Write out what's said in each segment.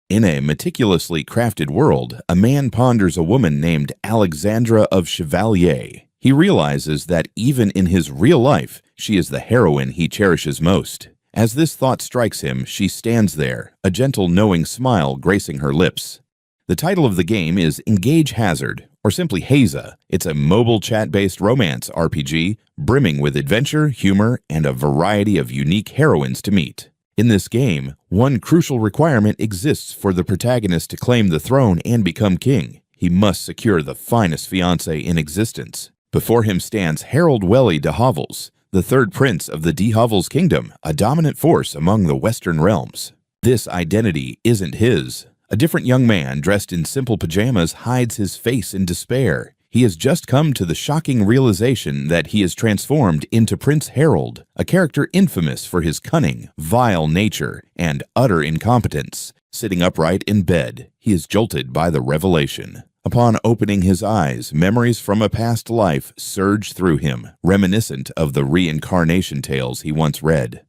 In a meticulously crafted world, a man ponders a woman named Alexandra of Chevalier. He realizes that even in his real life, she is the heroine he cherishes most. As this thought strikes him, she stands there, a gentle knowing smile gracing her lips. The title of the game is Engage Hazard, or simply Haza. It's a mobile chat-based romance RPG, brimming with adventure, humor, and a variety of unique heroines to meet. In this game, one crucial requirement exists for the protagonist to claim the throne and become king. He must secure the finest fiancée in existence. Before him stands Harold Welly de Havels, the third prince of the de Havels kingdom, a dominant force among the Western realms. This identity isn't his. A different young man dressed in simple pajamas hides his face in despair. He has just come to the shocking realization that he is transformed into Prince Harold, a character infamous for his cunning, vile nature, and utter incompetence. Sitting upright in bed, he is jolted by the revelation. Upon opening his eyes, memories from a past life surge through him, reminiscent of the reincarnation tales he once read.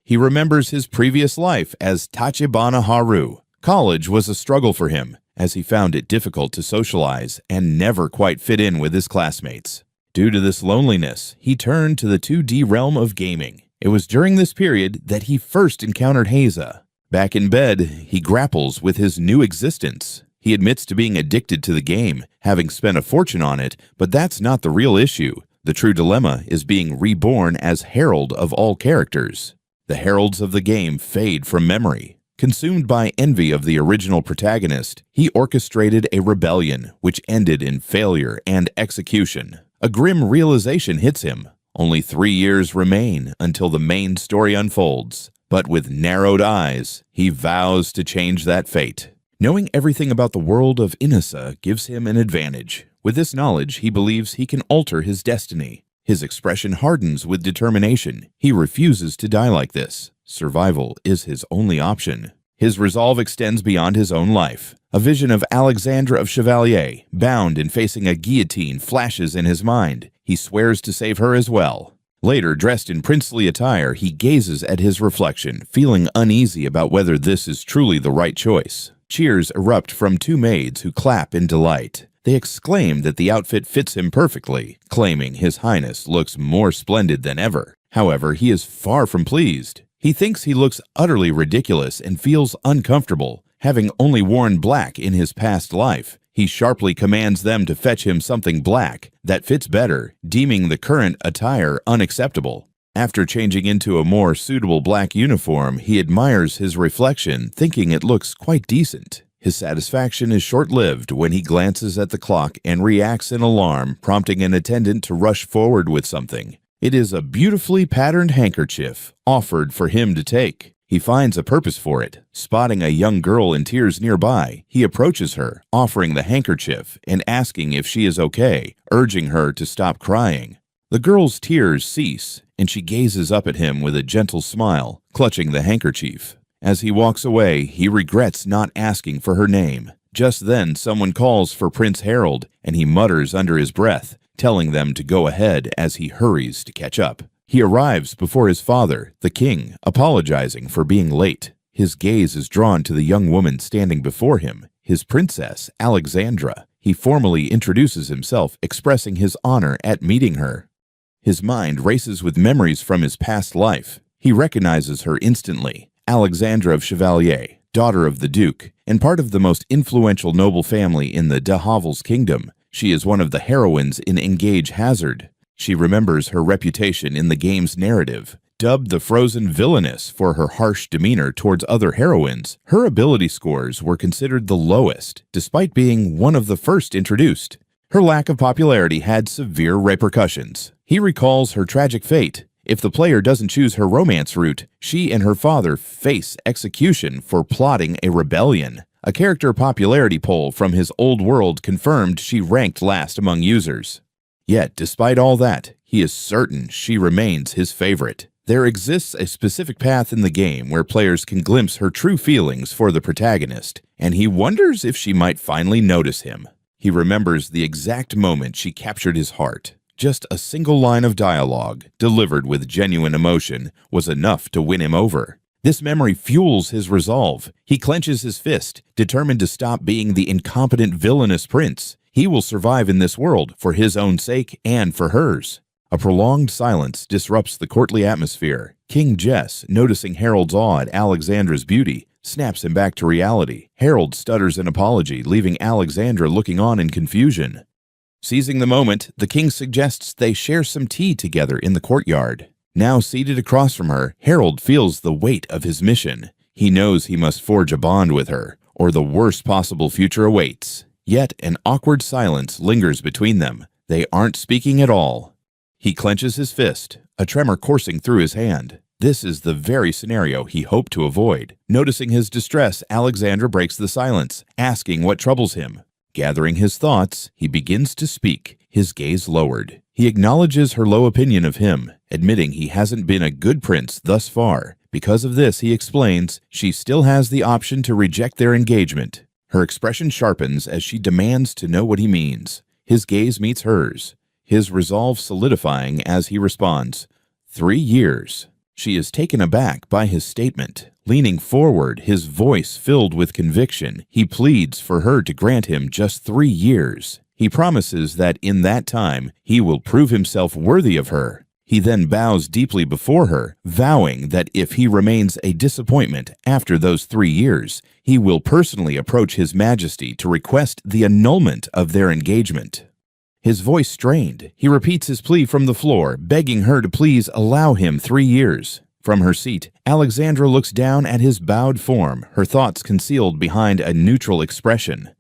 He remembers his previous life as Tachibana Haru. College was a struggle for him, as he found it difficult to socialize and never quite fit in with his classmates. Due to this loneliness, he turned to the 2D realm of gaming. It was during this period that he first encountered Haza. Back in bed, he grapples with his new existence. He admits to being addicted to the game, having spent a fortune on it, but that's not the real issue. The true dilemma is being reborn as Herald of all characters. The heralds of the game fade from memory. Consumed by envy of the original protagonist, he orchestrated a rebellion which ended in failure and execution. A grim realization hits him. Only 3 years remain until the main story unfolds, but with narrowed eyes, he vows to change that fate. Knowing everything about the world of Inasa gives him an advantage. With this knowledge, he believes he can alter his destiny. His expression hardens with determination. He refuses to die like this. Survival is his only option. His resolve extends beyond his own life. A vision of Alexandra of Chevalier, bound and facing a guillotine, flashes in his mind. He swears to save her as well. Later, dressed in princely attire, he gazes at his reflection, feeling uneasy about whether this is truly the right choice. Cheers erupt from 2 maids who clap in delight. They exclaim that the outfit fits him perfectly, claiming His Highness looks more splendid than ever. However, he is far from pleased. He thinks he looks utterly ridiculous and feels uncomfortable, having only worn black in his past life. He sharply commands them to fetch him something black that fits better, deeming the current attire unacceptable. After changing into a more suitable black uniform, he admires his reflection, thinking it looks quite decent. His satisfaction is short-lived when he glances at the clock and reacts in alarm, prompting an attendant to rush forward with something. It is a beautifully patterned handkerchief, offered for him to take. He finds a purpose for it. Spotting a young girl in tears nearby, he approaches her, offering the handkerchief and asking if she is okay, urging her to stop crying. The girl's tears cease, and she gazes up at him with a gentle smile, clutching the handkerchief. As he walks away, he regrets not asking for her name. Just then, someone calls for Prince Harold, and he mutters under his breath, telling them to go ahead as he hurries to catch up. He arrives before his father, the king, apologizing for being late. His gaze is drawn to the young woman standing before him, his princess, Alexandra. He formally introduces himself, expressing his honor at meeting her. His mind races with memories from his past life. He recognizes her instantly. Alexandra of Chevalier, daughter of the Duke, and part of the most influential noble family in the de Havels kingdom. She is one of the heroines in Engage Hazard. She remembers her reputation in the game's narrative. Dubbed the frozen Villainous for her harsh demeanor towards other heroines, her ability scores were considered the lowest, despite being one of the first introduced. Her lack of popularity had severe repercussions. He recalls her tragic fate. If the player doesn't choose her romance route, she and her father face execution for plotting a rebellion. A character popularity poll from his old world confirmed she ranked last among users. Yet, despite all that, he is certain she remains his favorite. There exists a specific path in the game where players can glimpse her true feelings for the protagonist, and he wonders if she might finally notice him. He remembers the exact moment she captured his heart. Just a single line of dialogue, delivered with genuine emotion, was enough to win him over. This memory fuels his resolve. He clenches his fist, determined to stop being the incompetent villainous prince. He will survive in this world for his own sake and for hers. A prolonged silence disrupts the courtly atmosphere. King Jess, noticing Harold's awe at Alexandra's beauty, snaps him back to reality. Harold stutters an apology, leaving Alexandra looking on in confusion. Seizing the moment, the king suggests they share some tea together in the courtyard. Now seated across from her, Harold feels the weight of his mission. He knows he must forge a bond with her, or the worst possible future awaits. Yet an awkward silence lingers between them. They aren't speaking at all. He clenches his fist, a tremor coursing through his hand. This is the very scenario he hoped to avoid. Noticing his distress, Alexandra breaks the silence, asking what troubles him. Gathering his thoughts, he begins to speak, his gaze lowered. He acknowledges her low opinion of him, admitting he hasn't been a good prince thus far. Because of this, he explains, she still has the option to reject their engagement. Her expression sharpens as she demands to know what he means. His gaze meets hers, his resolve solidifying as he responds, 3 years. She is taken aback by his statement. Leaning forward, his voice filled with conviction, he pleads for her to grant him just 3 years. He promises that in that time, he will prove himself worthy of her. He then bows deeply before her, vowing that if he remains a disappointment after those 3 years, he will personally approach His Majesty to request the annulment of their engagement. His voice strained, he repeats his plea from the floor, begging her to please allow him 3 years. From her seat, Alexandra looks down at his bowed form, her thoughts concealed behind a neutral expression.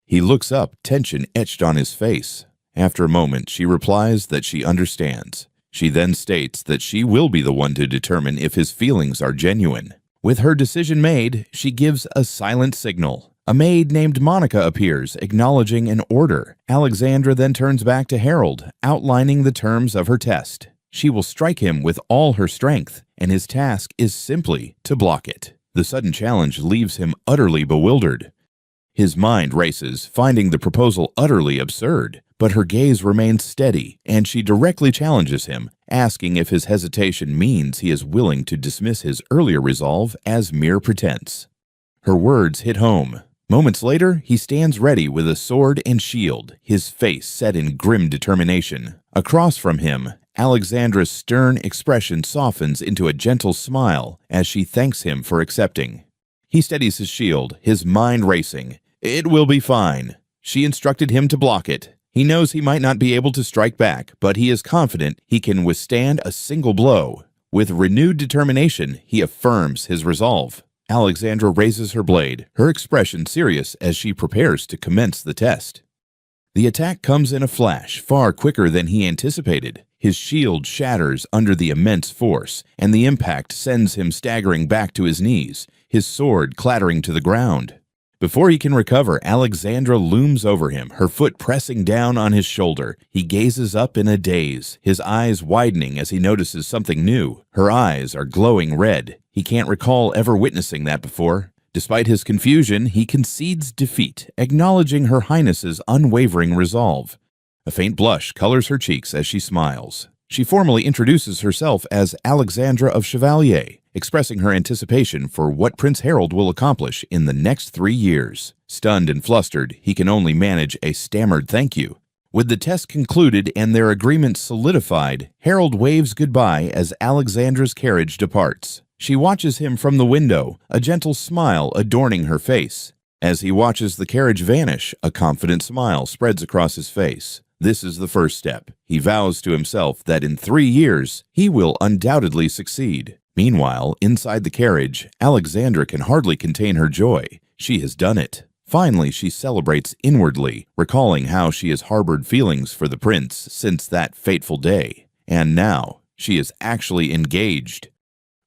He looks up, tension etched on his face. After a moment, she replies that she understands. She then states that she will be the one to determine if his feelings are genuine. With her decision made, she gives a silent signal. A maid named Monica appears, acknowledging an order. Alexandra then turns back to Harold, outlining the terms of her test. She will strike him with all her strength, and his task is simply to block it. The sudden challenge leaves him utterly bewildered. His mind races, finding the proposal utterly absurd, but her gaze remains steady, and she directly challenges him, asking if his hesitation means he is willing to dismiss his earlier resolve as mere pretense. Her words hit home. Moments later, he stands ready with a sword and shield, his face set in grim determination. Across from him, Alexandra's stern expression softens into a gentle smile as she thanks him for accepting. He steadies his shield, his mind racing. It will be fine. She instructed him to block it. He knows he might not be able to strike back, but he is confident he can withstand a single blow. With renewed determination, he affirms his resolve. Alexandra raises her blade, her expression serious as she prepares to commence the test. The attack comes in a flash, far quicker than he anticipated. His shield shatters under the immense force, and the impact sends him staggering back to his knees, his sword clattering to the ground. Before he can recover, Alexandra looms over him, her foot pressing down on his shoulder. He gazes up in a daze, his eyes widening as he notices something new. Her eyes are glowing red. He can't recall ever witnessing that before. Despite his confusion, he concedes defeat, acknowledging Her Highness's unwavering resolve. A faint blush colors her cheeks as she smiles. She formally introduces herself as Alexandra of Chevalier, expressing her anticipation for what Prince Harold will accomplish in the next 3 years. Stunned and flustered, he can only manage a stammered thank you. With the test concluded and their agreement solidified, Harold waves goodbye as Alexandra's carriage departs. She watches him from the window, a gentle smile adorning her face. As he watches the carriage vanish, a confident smile spreads across his face. This is the first step. He vows to himself that in 3 years, he will undoubtedly succeed. Meanwhile, inside the carriage, Alexandra can hardly contain her joy. She has done it. Finally, she celebrates inwardly, recalling how she has harbored feelings for the prince since that fateful day. And now, she is actually engaged.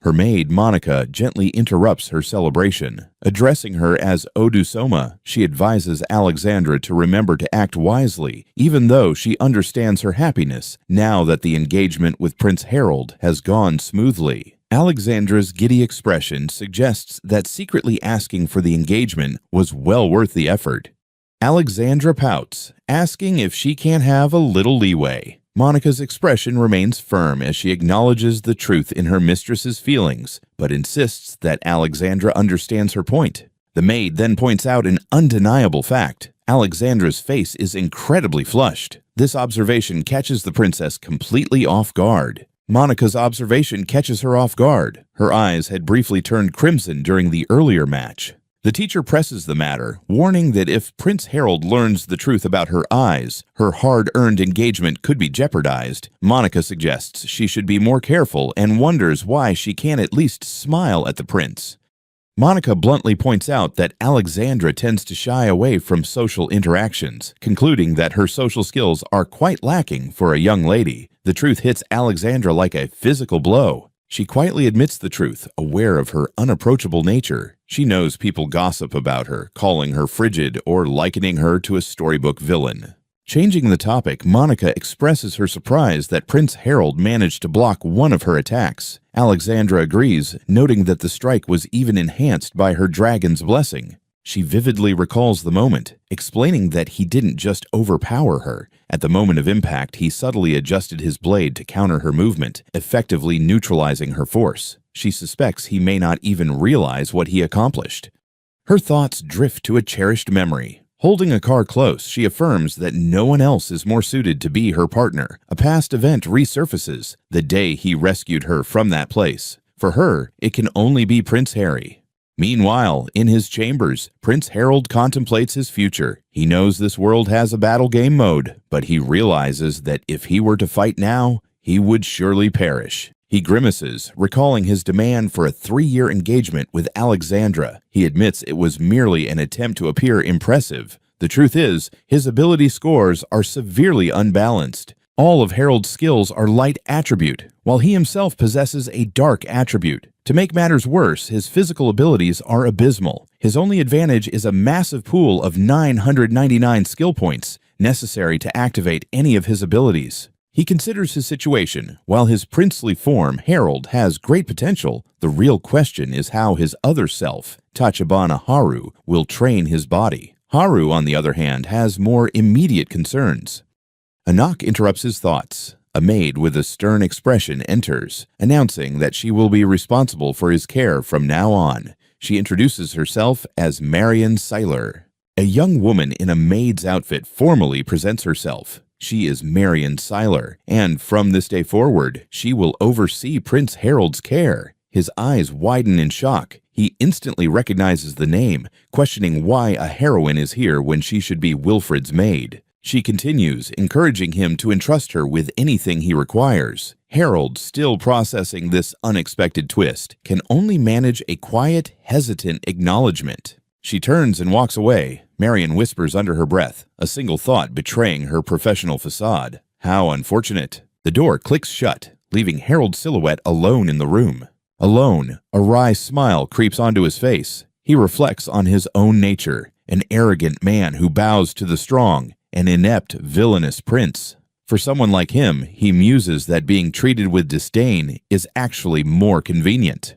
Her maid, Monica, gently interrupts her celebration. Addressing her as Odusoma, she advises Alexandra to remember to act wisely, even though she understands her happiness now that the engagement with Prince Harold has gone smoothly. Alexandra's giddy expression suggests that secretly asking for the engagement was well worth the effort. Alexandra pouts, asking if she can't have a little leeway. Monica's expression remains firm as she acknowledges the truth in her mistress's feelings, but insists that Alexandra understands her point. The maid then points out an undeniable fact. Alexandra's face is incredibly flushed. This observation catches the princess completely off guard. Monica's observation catches her off guard. Her eyes had briefly turned crimson during the earlier match. The teacher presses the matter, warning that if Prince Harold learns the truth about her eyes, her hard-earned engagement could be jeopardized. Monica suggests she should be more careful and wonders why she can't at least smile at the prince. Monica bluntly points out that Alexandra tends to shy away from social interactions, concluding that her social skills are quite lacking for a young lady. The truth hits Alexandra like a physical blow. She quietly admits the truth, aware of her unapproachable nature. She knows people gossip about her, calling her frigid or likening her to a storybook villain. Changing the topic, Monica expresses her surprise that Prince Harold managed to block one of her attacks. Alexandra agrees, noting that the strike was even enhanced by her dragon's blessing. She vividly recalls the moment, explaining that he didn't just overpower her. At the moment of impact, he subtly adjusted his blade to counter her movement, effectively neutralizing her force. She suspects he may not even realize what he accomplished. Her thoughts drift to a cherished memory. Holding a car close, she affirms that no one else is more suited to be her partner. A past event resurfaces, the day he rescued her from that place. For her, it can only be Prince Harry. Meanwhile, in his chambers, Prince Harold contemplates his future. He knows this world has a battle game mode, but he realizes that if he were to fight now, he would surely perish. He grimaces, recalling his demand for a 3-year engagement with Alexandra. He admits it was merely an attempt to appear impressive. The truth is, his ability scores are severely unbalanced. All of Harold's skills are light attribute, while he himself possesses a dark attribute. To make matters worse, his physical abilities are abysmal. His only advantage is a massive pool of 999 skill points necessary to activate any of his abilities. He considers his situation. While his princely form, Harold, has great potential, the real question is how his other self, Tachibana Haru, will train his body. Haru, on the other hand, has more immediate concerns. A knock interrupts his thoughts. A maid with a stern expression enters, announcing that she will be responsible for his care from now on. She introduces herself as Marion Seiler. A young woman in a maid's outfit formally presents herself. She is Marion Seiler, and from this day forward, she will oversee Prince Harold's care. His eyes widen in shock. He instantly recognizes the name, questioning why a heroine is here when she should be Wilfred's maid. She continues, encouraging him to entrust her with anything he requires. Harold, still processing this unexpected twist, can only manage a quiet, hesitant acknowledgement. She turns and walks away. Marion whispers under her breath, a single thought betraying her professional facade. How unfortunate. The door clicks shut, leaving Harold's silhouette alone in the room. Alone, a wry smile creeps onto his face. He reflects on his own nature, an arrogant man who bows to the strong, an inept, villainous prince. For someone like him, he muses that being treated with disdain is actually more convenient.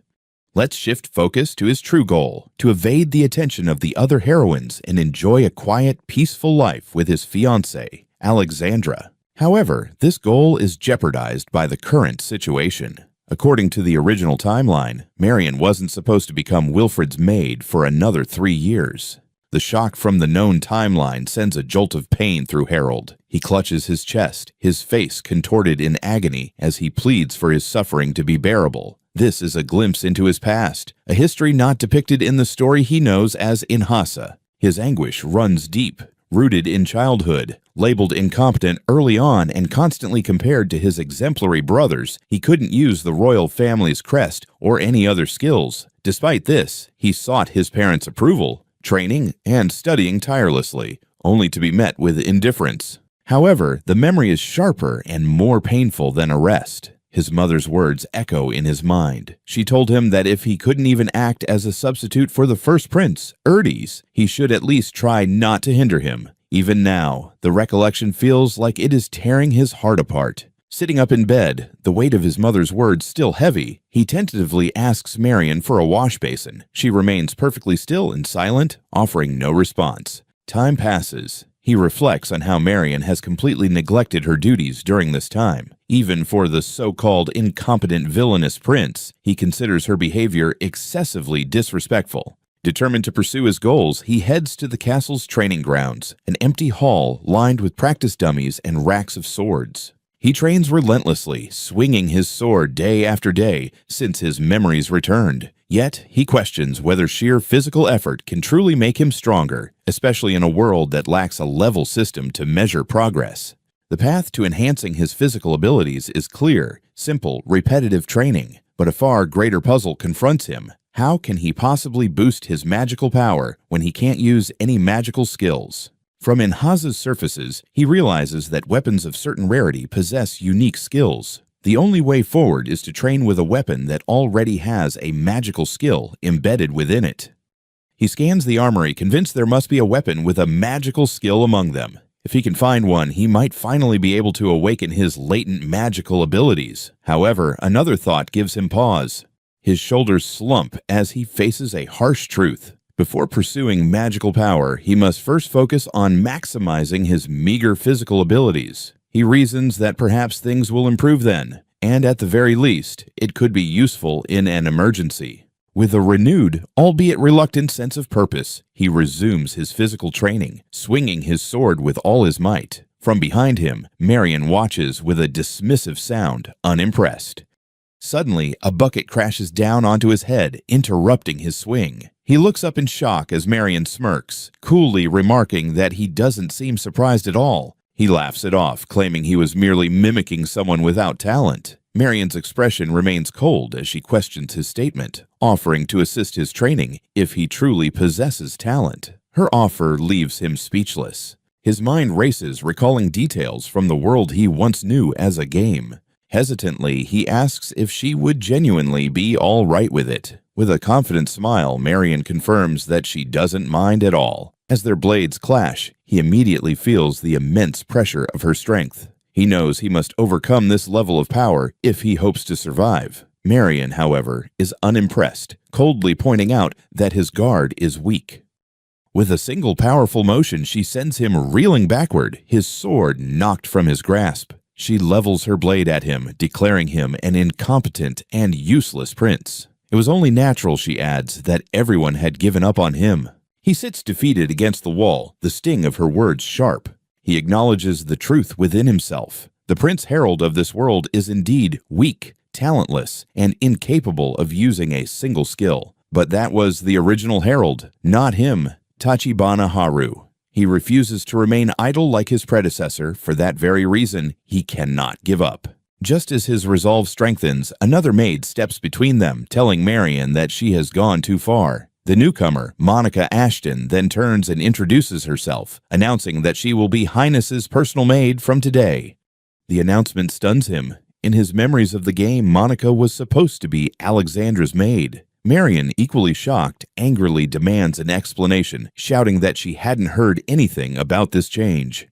Let's shift focus to his true goal, to evade the attention of the other heroines and enjoy a quiet, peaceful life with his fiancée, Alexandra. However, this goal is jeopardized by the current situation. According to the original timeline, Marion wasn't supposed to become Wilfred's maid for another 3 years. The shock from the known timeline sends a jolt of pain through Harold. He clutches his chest, his face contorted in agony as he pleads for his suffering to be bearable. This is a glimpse into his past, a history not depicted in the story he knows as Inhasa. His anguish runs deep, rooted in childhood. Labeled incompetent early on and constantly compared to his exemplary brothers, he couldn't use the royal family's crest or any other skills. Despite this, he sought his parents' approval, training and studying tirelessly, only to be met with indifference. However, the memory is sharper and more painful than arrest. His mother's words echo in his mind. She told him that if he couldn't even act as a substitute for the first prince, Erdes, he should at least try not to hinder him. Even now, the recollection feels like it is tearing his heart apart. Sitting up in bed, the weight of his mother's words still heavy, he tentatively asks Marion for a wash basin. She remains perfectly still and silent, offering no response. Time passes. He reflects on how Marion has completely neglected her duties during this time. Even for the so-called incompetent Villainous prince, he considers her behavior excessively disrespectful. Determined to pursue his goals, he heads to the castle's training grounds, an empty hall lined with practice dummies and racks of swords. He trains relentlessly, swinging his sword day after day since his memories returned. Yet, he questions whether sheer physical effort can truly make him stronger, especially in a world that lacks a level system to measure progress. The path to enhancing his physical abilities is clear, simple, repetitive training, but a far greater puzzle confronts him. How can he possibly boost his magical power when he can't use any magical skills? From Inhaza's surfaces, he realizes that weapons of certain rarity possess unique skills. The only way forward is to train with a weapon that already has a magical skill embedded within it. He scans the armory, convinced there must be a weapon with a magical skill among them. If he can find one, he might finally be able to awaken his latent magical abilities. However, another thought gives him pause. His shoulders slump as he faces a harsh truth. Before pursuing magical power, he must first focus on maximizing his meager physical abilities. He reasons that perhaps things will improve then, and at the very least, it could be useful in an emergency. With a renewed, albeit reluctant sense of purpose, he resumes his physical training, swinging his sword with all his might. From behind him, Marion watches with a dismissive sound, unimpressed. Suddenly, a bucket crashes down onto his head, interrupting his swing. He looks up in shock as Marion smirks, coolly remarking that he doesn't seem surprised at all. He laughs it off, claiming he was merely mimicking someone without talent. Marion's expression remains cold as she questions his statement, offering to assist his training if he truly possesses talent. Her offer leaves him speechless. His mind races, recalling details from the world he once knew as a game. Hesitantly, he asks if she would genuinely be all right with it. With a confident smile, Marion confirms that she doesn't mind at all. As their blades clash, he immediately feels the immense pressure of her strength. He knows he must overcome this level of power if he hopes to survive. Marion, however, is unimpressed, coldly pointing out that his guard is weak. With a single powerful motion, she sends him reeling backward, his sword knocked from his grasp. She levels her blade at him, declaring him an incompetent and useless prince. It was only natural, she adds, that everyone had given up on him. He sits defeated against the wall, the sting of her words sharp. He acknowledges the truth within himself. The Prince Herald of this world is indeed weak, talentless, and incapable of using a single skill. But that was the original Herald, not him, Tachibana Haru. He refuses to remain idle like his predecessor. For that very reason, he cannot give up. Just as his resolve strengthens, another maid steps between them, telling Marion that she has gone too far. The newcomer, Monica Ashton, then turns and introduces herself, announcing that she will be Highness's personal maid from today. The announcement stuns him. In his memories of the game, Monica was supposed to be Alexandra's maid. Marion, equally shocked, angrily demands an explanation, shouting that she hadn't heard anything about this change.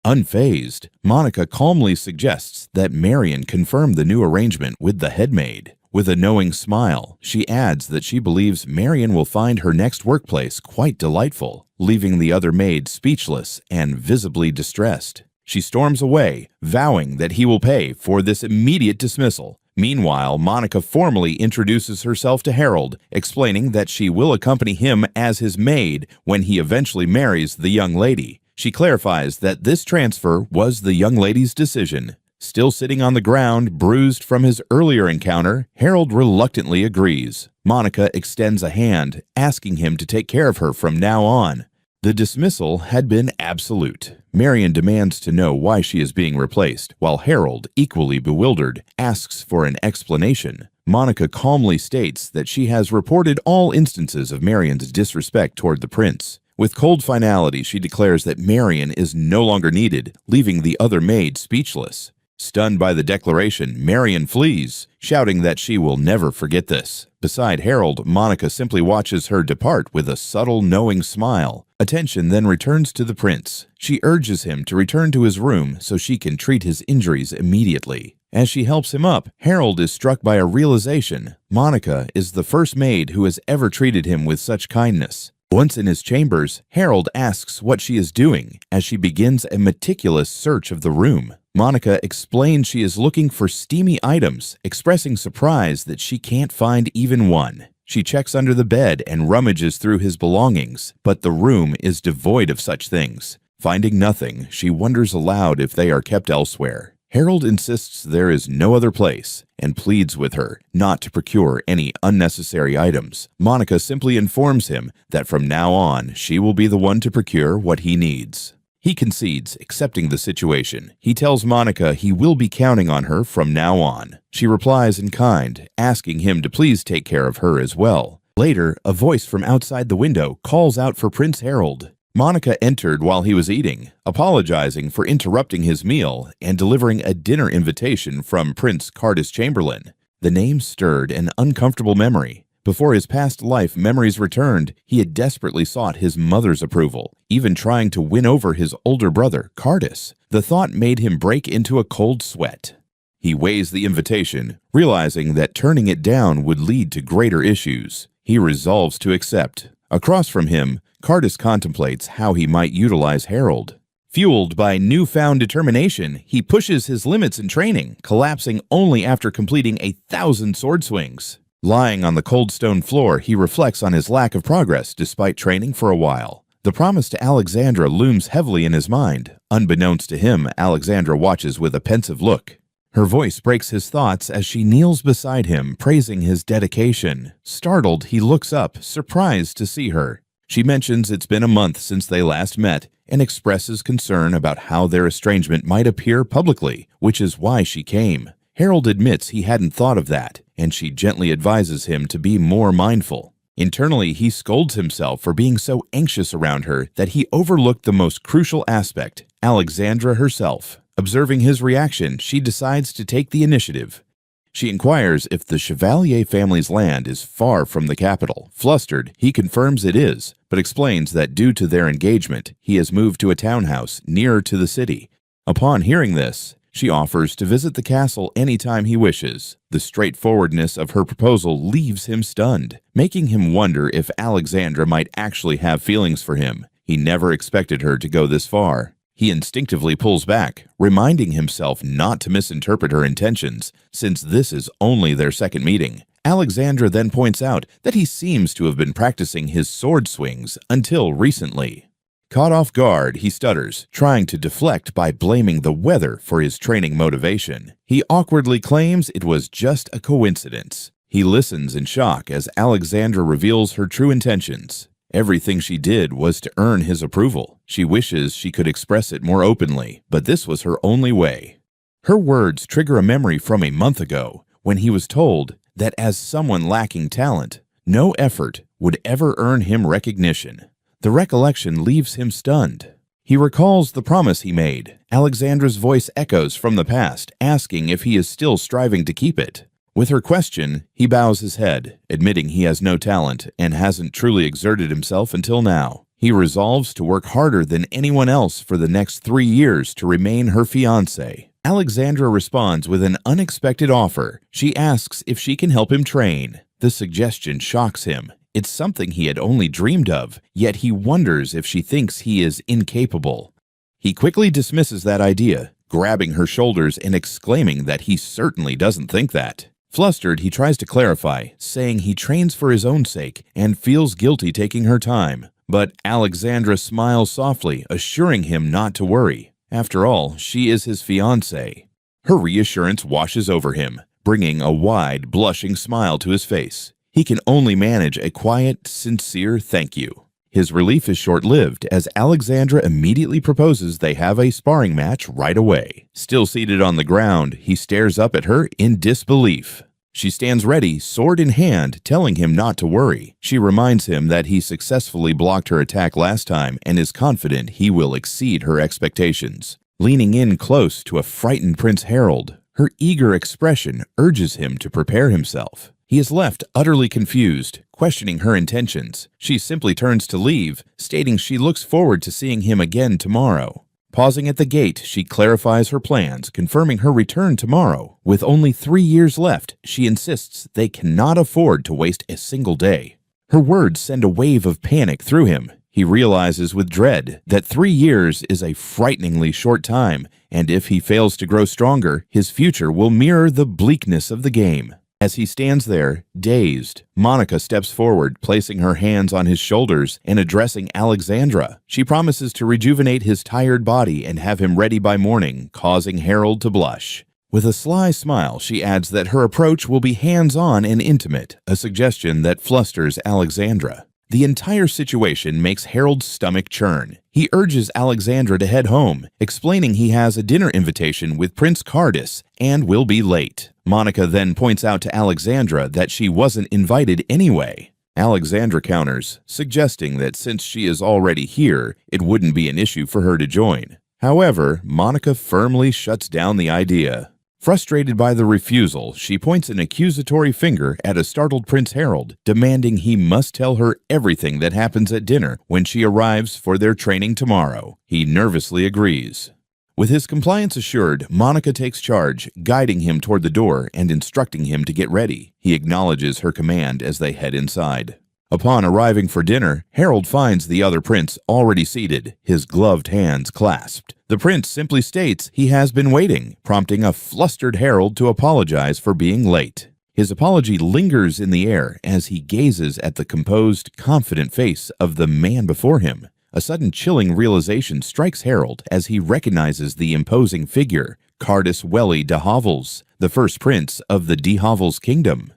Unfazed, Monica calmly suggests that Marion confirm the new arrangement with the headmaid. With a knowing smile, she adds that she believes Marion will find her next workplace quite delightful, leaving the other maid speechless and visibly distressed. She storms away, vowing that he will pay for this immediate dismissal. Meanwhile, Monica formally introduces herself to Harold, explaining that she will accompany him as his maid when he eventually marries the young lady. She clarifies that this transfer was the young lady's decision. Still sitting on the ground, bruised from his earlier encounter, Harold reluctantly agrees. Monica extends a hand, asking him to take care of her from now on. The dismissal had been absolute. Marion demands to know why she is being replaced, while Harold, equally bewildered, asks for an explanation. Monica calmly states that she has reported all instances of Marion's disrespect toward the prince. With cold finality, she declares that Marion is no longer needed, leaving the other maid speechless. Stunned by the declaration, Marion flees, shouting that she will never forget this. Beside Harold, Monica simply watches her depart with a subtle, knowing smile. Attention then returns to the prince. She urges him to return to his room so she can treat his injuries immediately. As she helps him up, Harold is struck by a realization. Monica is the first maid who has ever treated him with such kindness. Once in his chambers, Harold asks what she is doing as she begins a meticulous search of the room. Monica explains she is looking for steamy items, expressing surprise that she can't find even one. She checks under the bed and rummages through his belongings, but the room is devoid of such things. Finding nothing, she wonders aloud if they are kept elsewhere. Harold insists there is no other place and pleads with her not to procure any unnecessary items. Monica simply informs him that from now on she will be the one to procure what he needs. He concedes, accepting the situation. He tells Monica he will be counting on her from now on. She replies in kind, asking him to please take care of her as well. Later, a voice from outside the window calls out for Prince Harold. Monica entered while he was eating, apologizing for interrupting his meal and delivering a dinner invitation from Prince Cardus Chamberlain. The name stirred an uncomfortable memory. Before his past life memories returned, he had desperately sought his mother's approval, even trying to win over his older brother, Cardus. The thought made him break into a cold sweat. He weighs the invitation, realizing that turning it down would lead to greater issues. He resolves to accept. Across from him, Cardus contemplates how he might utilize Harold. Fueled by newfound determination, he pushes his limits in training, collapsing only after completing 1,000 sword swings. Lying on the cold stone floor, he reflects on his lack of progress despite training for a while. The promise to Alexandra looms heavily in his mind. Unbeknownst to him, Alexandra watches with a pensive look. Her voice breaks his thoughts as she kneels beside him, praising his dedication. Startled, he looks up, surprised to see her. She mentions it's been a month since they last met and expresses concern about how their estrangement might appear publicly, which is why she came. Harold admits he hadn't thought of that, and she gently advises him to be more mindful. Internally, he scolds himself for being so anxious around her that he overlooked the most crucial aspect, Alexandra herself. Observing his reaction, she decides to take the initiative. She inquires if the Chevalier family's land is far from the capital. Flustered, he confirms it is, but explains that due to their engagement, he has moved to a townhouse nearer to the city. Upon hearing this, she offers to visit the castle anytime he wishes. The straightforwardness of her proposal leaves him stunned, making him wonder if Alexandra might actually have feelings for him. He never expected her to go this far. He instinctively pulls back, reminding himself not to misinterpret her intentions, since this is only their second meeting. Alexandra then points out that he seems to have been practicing his sword swings until recently. Caught off guard, he stutters, trying to deflect by blaming the weather for his training motivation. He awkwardly claims it was just a coincidence. He listens in shock as Alexandra reveals her true intentions. Everything she did was to earn his approval. She wishes she could express it more openly, but this was her only way. Her words trigger a memory from a month ago, when he was told that as someone lacking talent, no effort would ever earn him recognition. The recollection leaves him stunned. He recalls the promise he made. Alexandra's voice echoes from the past, asking if he is still striving to keep it. With her question, he bows his head, admitting he has no talent and hasn't truly exerted himself until now. He resolves to work harder than anyone else for the next 3 years to remain her fiancée. Alexandra responds with an unexpected offer. She asks if she can help him train. The suggestion shocks him. It's something he had only dreamed of, yet he wonders if she thinks he is incapable. He quickly dismisses that idea, grabbing her shoulders and exclaiming that he certainly doesn't think that. Flustered, he tries to clarify, saying he trains for his own sake and feels guilty taking her time. But Alexandra smiles softly, assuring him not to worry. After all, she is his fiancée. Her reassurance washes over him, bringing a wide, blushing smile to his face. He can only manage a quiet, sincere thank you. His relief is short-lived as Alexandra immediately proposes they have a sparring match right away. Still seated on the ground, he stares up at her in disbelief. She stands ready, sword in hand, telling him not to worry. She reminds him that he successfully blocked her attack last time and is confident he will exceed her expectations. Leaning in close to a frightened Prince Harold, her eager expression urges him to prepare himself. He is left utterly confused, questioning her intentions. She simply turns to leave, stating she looks forward to seeing him again tomorrow. Pausing at the gate, she clarifies her plans, confirming her return tomorrow. With only 3 years left, she insists they cannot afford to waste a single day. Her words send a wave of panic through him. He realizes with dread that 3 years is a frighteningly short time, and if he fails to grow stronger, his future will mirror the bleakness of the game. As he stands there, dazed, Monica steps forward, placing her hands on his shoulders and addressing Alexandra. She promises to rejuvenate his tired body and have him ready by morning, causing Harold to blush. With a sly smile, she adds that her approach will be hands-on and intimate, a suggestion that flusters Alexandra. The entire situation makes Harold's stomach churn. He urges Alexandra to head home, explaining he has a dinner invitation with Prince Cardis and will be late. Monica then points out to Alexandra that she wasn't invited anyway. Alexandra counters, suggesting that since she is already here, it wouldn't be an issue for her to join. However, Monica firmly shuts down the idea. Frustrated by the refusal, she points an accusatory finger at a startled Prince Harold, demanding he must tell her everything that happens at dinner when she arrives for their training tomorrow. He nervously agrees. With his compliance assured, Monica takes charge, guiding him toward the door and instructing him to get ready. He acknowledges her command as they head inside. Upon arriving for dinner, Harold finds the other prince already seated, his gloved hands clasped. The prince simply states he has been waiting, prompting a flustered Harold to apologize for being late. His apology lingers in the air as he gazes at the composed, confident face of the man before him. A sudden chilling realization strikes Harold as he recognizes the imposing figure, Cardis Welly de Hovels, the first prince of the de Hovels kingdom.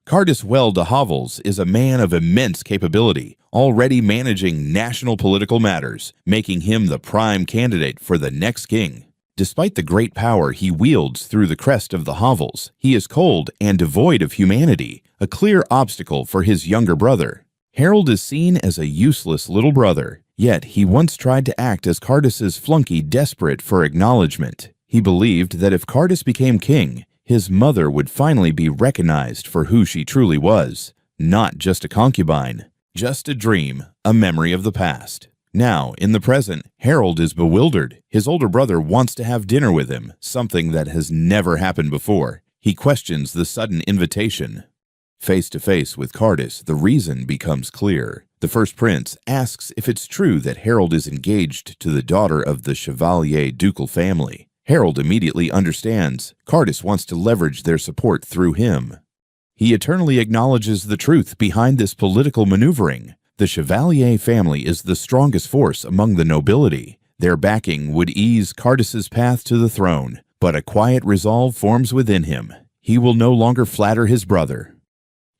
Cardis Welly de Hovels is a man of immense capability, already managing national political matters, making him the prime candidate for the next king. Despite the great power he wields through the crest of the Hovels, he is cold and devoid of humanity, a clear obstacle for his younger brother. Harold is seen as a useless little brother, yet he once tried to act as Cardis's flunky desperate for acknowledgement. He believed that if Cardis became king, his mother would finally be recognized for who she truly was, not just a concubine, just a dream, a memory of the past. Now, in the present, Harold is bewildered. His older brother wants to have dinner with him, something that has never happened before. He questions the sudden invitation. Face to face with Cardis, the reason becomes clear. The first prince asks if it's true that Harold is engaged to the daughter of the Chevalier ducal family. Harold immediately understands Cardis wants to leverage their support through him. He eternally acknowledges the truth behind this political maneuvering. The Chevalier family is the strongest force among the nobility. Their backing would ease Cardis's path to the throne, but a quiet resolve forms within him. He will no longer flatter his brother.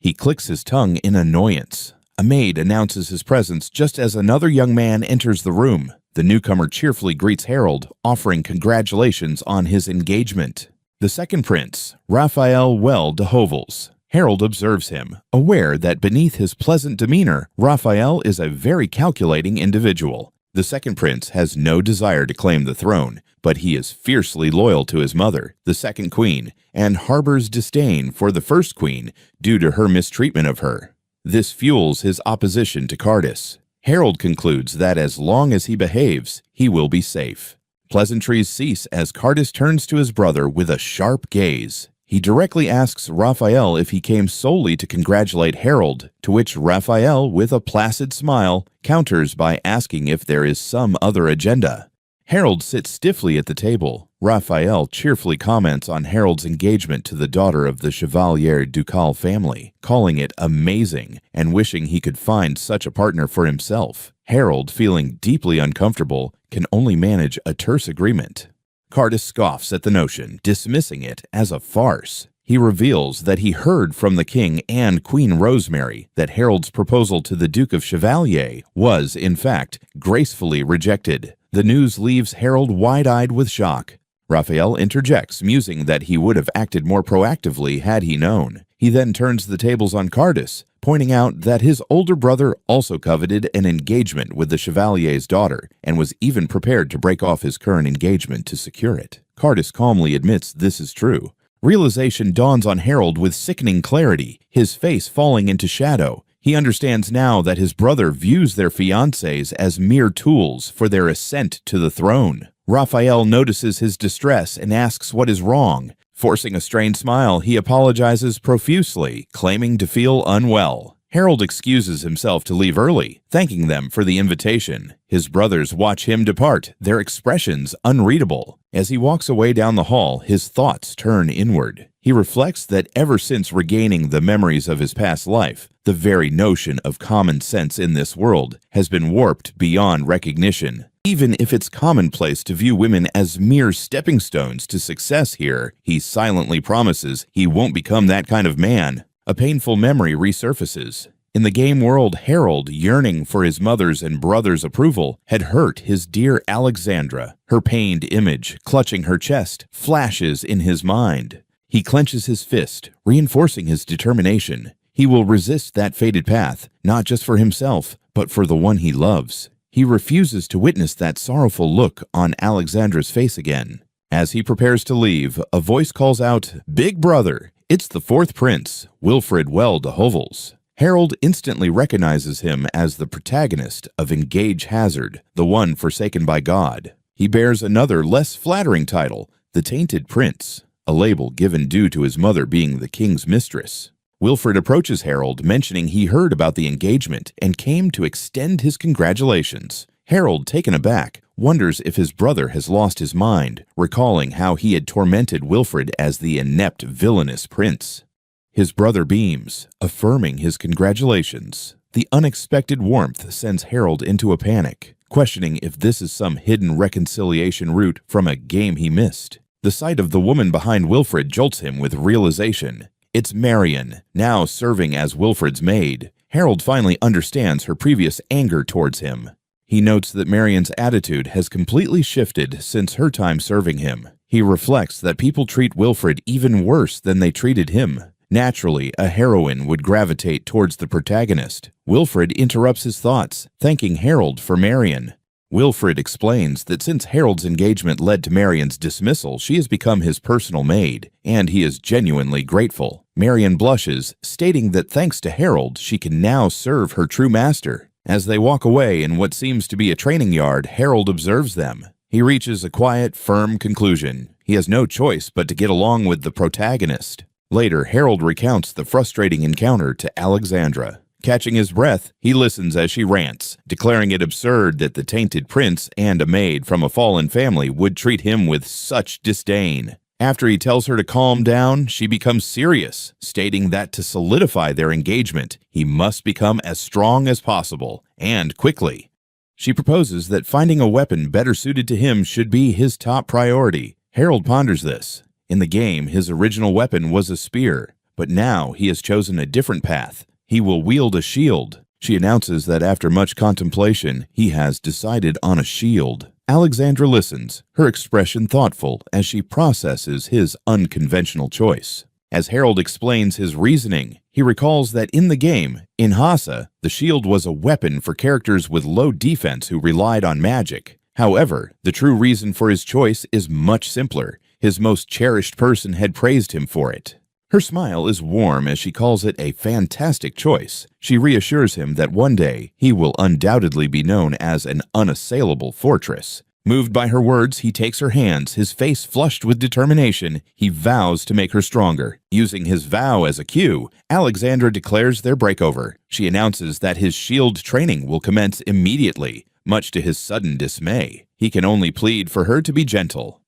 He clicks his tongue in annoyance. A maid announces his presence just as another young man enters the room. The newcomer cheerfully greets Harold, offering congratulations on his engagement. The second prince, Raphael Welly de Hovels. Harold observes him, aware that beneath his pleasant demeanor, Raphael is a very calculating individual. The second prince has no desire to claim the throne, but he is fiercely loyal to his mother, the second queen, and harbors disdain for the first queen due to her mistreatment of her. This fuels his opposition to Cardis. Harold concludes that as long as he behaves, he will be safe. Pleasantries cease as Cardis turns to his brother with a sharp gaze. He directly asks Raphael if he came solely to congratulate Harold, to which Raphael, with a placid smile, counters by asking if there is some other agenda. Harold sits stiffly at the table. Raphael cheerfully comments on Harold's engagement to the daughter of the Chevalier ducal family, calling it amazing and wishing he could find such a partner for himself. Harold, feeling deeply uncomfortable, can only manage a terse agreement. Cardis scoffs at the notion, dismissing it as a farce. He reveals that he heard from the king and Queen Rosemary that Harold's proposal to the Duke of Chevalier was, in fact, gracefully rejected. The news leaves Harold wide-eyed with shock. Raphael interjects, musing that he would have acted more proactively had he known. He then turns the tables on Cardis, pointing out that his older brother also coveted an engagement with the Chevalier's daughter and was even prepared to break off his current engagement to secure it. Cardis calmly admits this is true. Realization dawns on Harold with sickening clarity, his face falling into shadow. He understands now that his brother views their fiancés as mere tools for their ascent to the throne. Raphael notices his distress and asks what is wrong. Forcing a strained smile, he apologizes profusely, claiming to feel unwell. Harold excuses himself to leave early, thanking them for the invitation. His brothers watch him depart, their expressions unreadable. As he walks away down the hall, his thoughts turn inward. He reflects that ever since regaining the memories of his past life, the very notion of common sense in this world has been warped beyond recognition. Even if it's commonplace to view women as mere stepping stones to success here, he silently promises he won't become that kind of man. A painful memory resurfaces. In the game world, Harold, yearning for his mother's and brother's approval, had hurt his dear Alexandra. Her pained image, clutching her chest, flashes in his mind. He clenches his fist, reinforcing his determination. He will resist that fated path, not just for himself, but for the one he loves. He refuses to witness that sorrowful look on Alexandra's face again. As he prepares to leave, a voice calls out, "Big brother!" It's the fourth prince, Wilfred Well de Hovels. Harold instantly recognizes him as the protagonist of Engage Hazard, the one forsaken by God. He bears another, less flattering title, the Tainted Prince, a label given due to his mother being the king's mistress. Wilfred approaches Harold, mentioning he heard about the engagement and came to extend his congratulations. Harold, taken aback, wonders if his brother has lost his mind, recalling how he had tormented Wilfred as the inept, villainous prince. His brother beams, affirming his congratulations. The unexpected warmth sends Harold into a panic, questioning if this is some hidden reconciliation route from a game he missed. The sight of the woman behind Wilfred jolts him with realization. It's Marion, now serving as Wilfred's maid. Harold finally understands her previous anger towards him. He notes that Marion's attitude has completely shifted since her time serving him. He reflects that people treat Wilfred even worse than they treated him. Naturally, a heroine would gravitate towards the protagonist. Wilfred interrupts his thoughts, thanking Harold for Marion. Wilfred explains that since Harold's engagement led to Marion's dismissal, she has become his personal maid, and he is genuinely grateful. Marion blushes, stating that thanks to Harold, she can now serve her true master. As they walk away in what seems to be a training yard, Harold observes them. He reaches a quiet, firm conclusion. He has no choice but to get along with the protagonist. Later, Harold recounts the frustrating encounter to Alexandra. Catching his breath, he listens as she rants, declaring it absurd that the tainted prince and a maid from a fallen family would treat him with such disdain. After he tells her to calm down, she becomes serious, stating that to solidify their engagement, he must become as strong as possible, and quickly. She proposes that finding a weapon better suited to him should be his top priority. Harold ponders this. In the game, his original weapon was a spear, but now he has chosen a different path. He will wield a shield. She announces that after much contemplation, he has decided on a shield. Alexandra listens, her expression thoughtful as she processes his unconventional choice. As Harold explains his reasoning, he recalls that in the game, in Hasa, the shield was a weapon for characters with low defense who relied on magic. However, the true reason for his choice is much simpler. His most cherished person had praised him for it. Her smile is warm as she calls it a fantastic choice. She reassures him that one day he will undoubtedly be known as an unassailable fortress. Moved by her words, he takes her hands, his face flushed with determination. He vows to make her stronger. Using his vow as a cue, Alexandra declares their breakover. She announces that his shield training will commence immediately. Much to his sudden dismay, he can only plead for her to be gentle.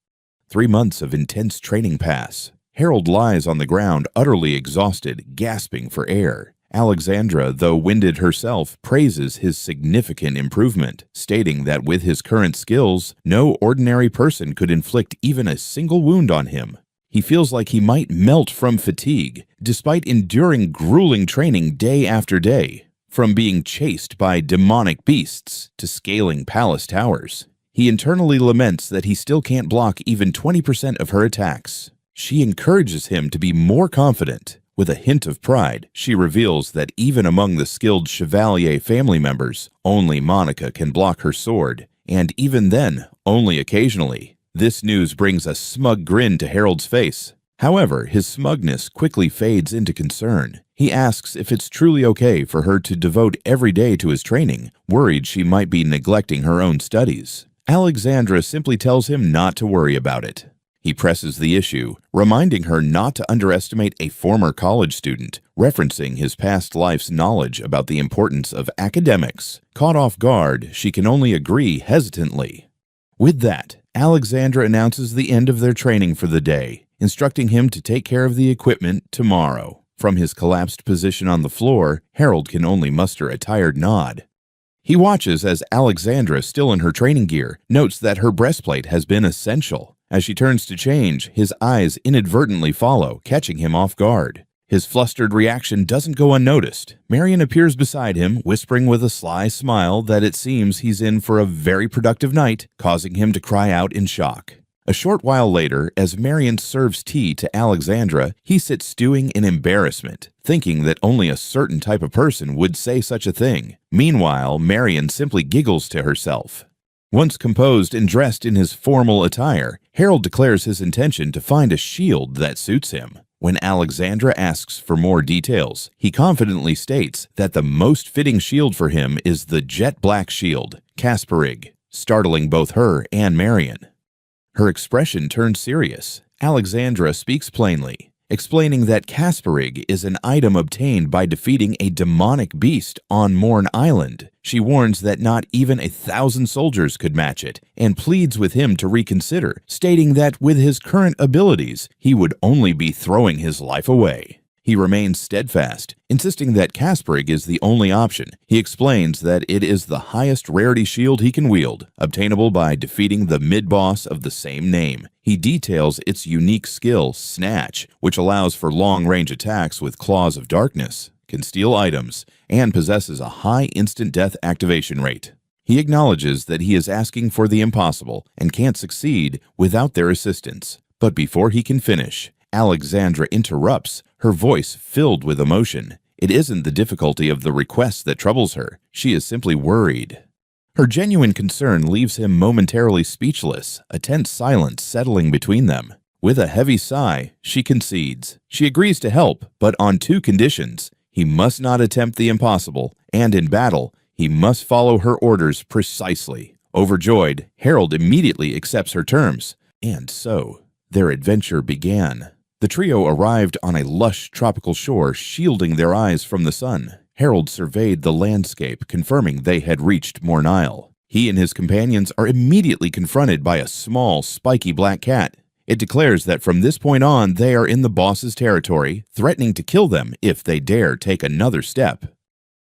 3 months of intense training pass. Harold lies on the ground, utterly exhausted, gasping for air. Alexandra, though winded herself, praises his significant improvement, stating that with his current skills, no ordinary person could inflict even a single wound on him. He feels like he might melt from fatigue, despite enduring grueling training day after day. From being chased by demonic beasts to scaling palace towers, he internally laments that he still can't block even 20% of her attacks. She encourages him to be more confident. With a hint of pride, she reveals that even among the skilled Chevalier family members, only Monica can block her sword, and even then, only occasionally. This news brings a smug grin to Harold's face. However, his smugness quickly fades into concern. He asks if it's truly okay for her to devote every day to his training, worried she might be neglecting her own studies. Alexandra simply tells him not to worry about it. He presses the issue, reminding her not to underestimate a former college student, referencing his past life's knowledge about the importance of academics. Caught off guard, she can only agree hesitantly. With that, Alexandra announces the end of their training for the day, instructing him to take care of the equipment tomorrow. From his collapsed position on the floor, Harold can only muster a tired nod. He watches as Alexandra, still in her training gear, notes that her breastplate has been essential. As she turns to change, his eyes inadvertently follow, catching him off guard. His flustered reaction doesn't go unnoticed. Marion appears beside him, whispering with a sly smile that it seems he's in for a very productive night, causing him to cry out in shock. A short while later, as Marion serves tea to Alexandra, he sits stewing in embarrassment, thinking that only a certain type of person would say such a thing. Meanwhile, Marion simply giggles to herself. Once composed and dressed in his formal attire, Harold declares his intention to find a shield that suits him. When Alexandra asks for more details, he confidently states that the most fitting shield for him is the jet black shield, Kasperig, startling both her and Marion. Her expression turns serious. Alexandra speaks plainly, explaining that Kasperig is an item obtained by defeating a demonic beast on Morn Island. She warns that not even 1,000 soldiers could match it, and pleads with him to reconsider, stating that with his current abilities, he would only be throwing his life away. He remains steadfast, insisting that Kasperig is the only option. He explains that it is the highest rarity shield he can wield, obtainable by defeating the mid-boss of the same name. He details its unique skill, Snatch, which allows for long-range attacks with Claws of Darkness, can steal items, and possesses a high instant death activation rate. He acknowledges that he is asking for the impossible and can't succeed without their assistance. But before he can finish, Alexandra interrupts, her voice filled with emotion. It isn't the difficulty of the request that troubles her. She is simply worried. Her genuine concern leaves him momentarily speechless, a tense silence settling between them. With a heavy sigh, she concedes. She agrees to help, but on two conditions. He must not attempt the impossible, and in battle, he must follow her orders precisely. Overjoyed, Harold immediately accepts her terms. And so, their adventure began. The trio arrived on a lush tropical shore, shielding their eyes from the sun. Harold surveyed the landscape, confirming they had reached Morn Isle. He and his companions are immediately confronted by a small, spiky black cat. It declares that from this point on, they are in the boss's territory, threatening to kill them if they dare take another step.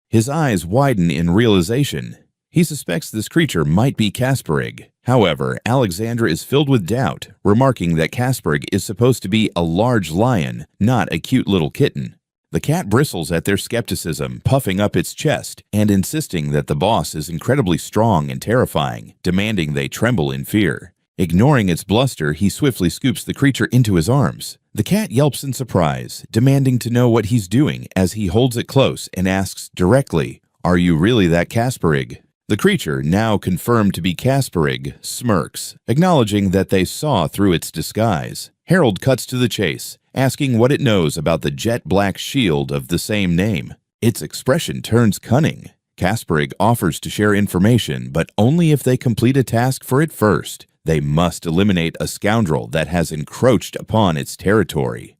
His eyes widen in realization. He suspects this creature might be Kasperig. However, Alexandra is filled with doubt, remarking that Kasperig is supposed to be a large lion, not a cute little kitten. The cat bristles at their skepticism, puffing up its chest and insisting that the boss is incredibly strong and terrifying, demanding they tremble in fear. Ignoring its bluster, he swiftly scoops the creature into his arms. The cat yelps in surprise, demanding to know what he's doing as he holds it close and asks directly, "Are you really that Kasperig?" The creature, now confirmed to be Kasperig, smirks, acknowledging that they saw through its disguise. Harold cuts to the chase, asking what it knows about the jet black shield of the same name. Its expression turns cunning. Kasperig offers to share information, but only if they complete a task for it first. They must eliminate a scoundrel that has encroached upon its territory.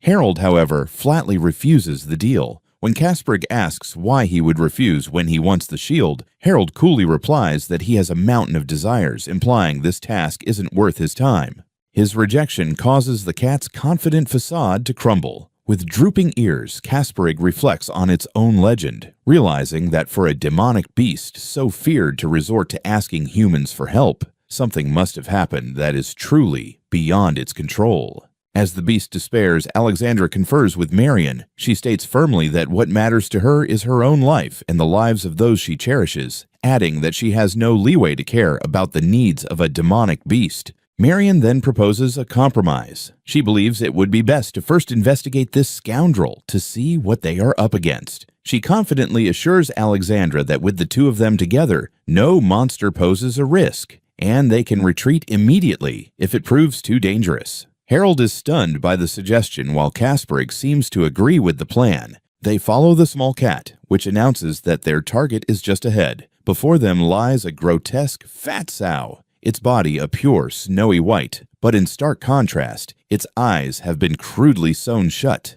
Harold, however, flatly refuses the deal. When Kasperig asks why he would refuse when he wants the shield, Harold coolly replies that he has a mountain of desires, implying this task isn't worth his time. His rejection causes the cat's confident facade to crumble. With drooping ears, Kasperig reflects on its own legend, realizing that for a demonic beast so feared to resort to asking humans for help, something must have happened that is truly beyond its control. As the beast despairs, Alexandra confers with Marion. She states firmly that what matters to her is her own life and the lives of those she cherishes, adding that she has no leeway to care about the needs of a demonic beast. Marion then proposes a compromise. She believes it would be best to first investigate this scoundrel to see what they are up against. She confidently assures Alexandra that with the two of them together, no monster poses a risk, and they can retreat immediately if it proves too dangerous. Harold is stunned by the suggestion while Kasperig seems to agree with the plan. They follow the small cat, which announces that their target is just ahead. Before them lies a grotesque fat sow. its body a pure, snowy white, but in stark contrast, its eyes have been crudely sewn shut.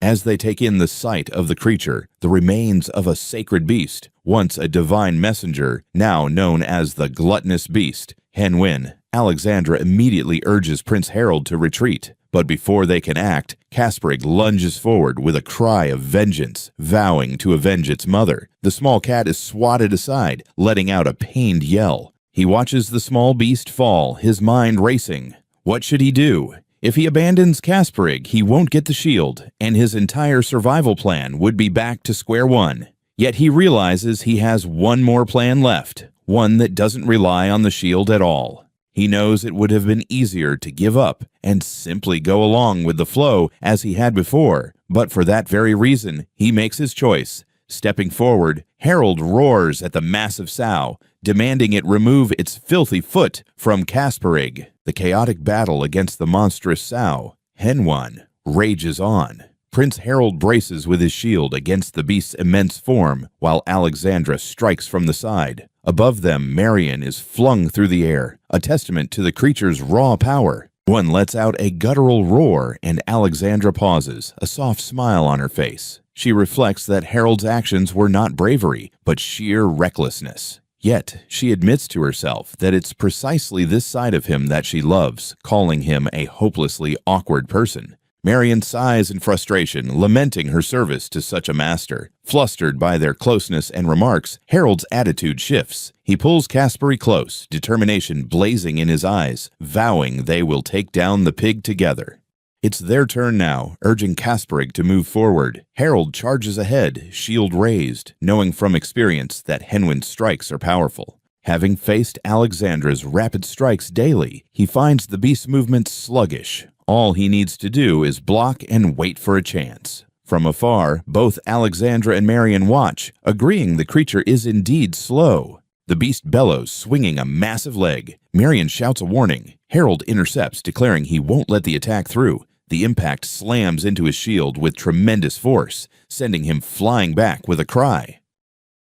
As they take in the sight of the creature, the remains of a sacred beast, once a divine messenger, now known as the gluttonous beast, Hen Wen, Alexandra immediately urges Prince Harold to retreat. But before they can act, Kasparig lunges forward with a cry of vengeance, vowing to avenge its mother. The small cat is swatted aside, letting out a pained yell. He watches the small beast fall, his mind racing. What should he do? If he abandons Kasparig, he won't get the shield, and his entire survival plan would be back to square one. Yet he realizes he has one more plan left, one that doesn't rely on the shield at all. He knows it would have been easier to give up and simply go along with the flow as he had before, but for that very reason, he makes his choice. Stepping forward, Harold roars at the massive sow, demanding it remove its filthy foot from Kasparig. The chaotic battle against the monstrous sow, Hen Wen, rages on. Prince Harold braces with his shield against the beast's immense form, while Alexandra strikes from the side. Above them, Marion is flung through the air, a testament to the creature's raw power. One lets out a guttural roar, and Alexandra pauses, a soft smile on her face. She reflects that Harold's actions were not bravery, but sheer recklessness. Yet, she admits to herself that it's precisely this side of him that she loves, calling him a hopelessly awkward person. Marion sighs in frustration, lamenting her service to such a master. Flustered by their closeness and remarks, Harold's attitude shifts. He pulls Kasparig close, determination blazing in his eyes, vowing they will take down the pig together. It's their turn now, urging Kasparig to move forward. Harold charges ahead, shield raised, knowing from experience that Hen Wen's strikes are powerful. Having faced Alexandra's rapid strikes daily, he finds the beast's movements sluggish. All he needs to do is block and wait for a chance. From afar, both Alexandra and Marion watch, agreeing the creature is indeed slow. The beast bellows, swinging a massive leg. Marion shouts a warning. Harold intercepts, declaring he won't let the attack through. The impact slams into his shield with tremendous force, sending him flying back with a cry.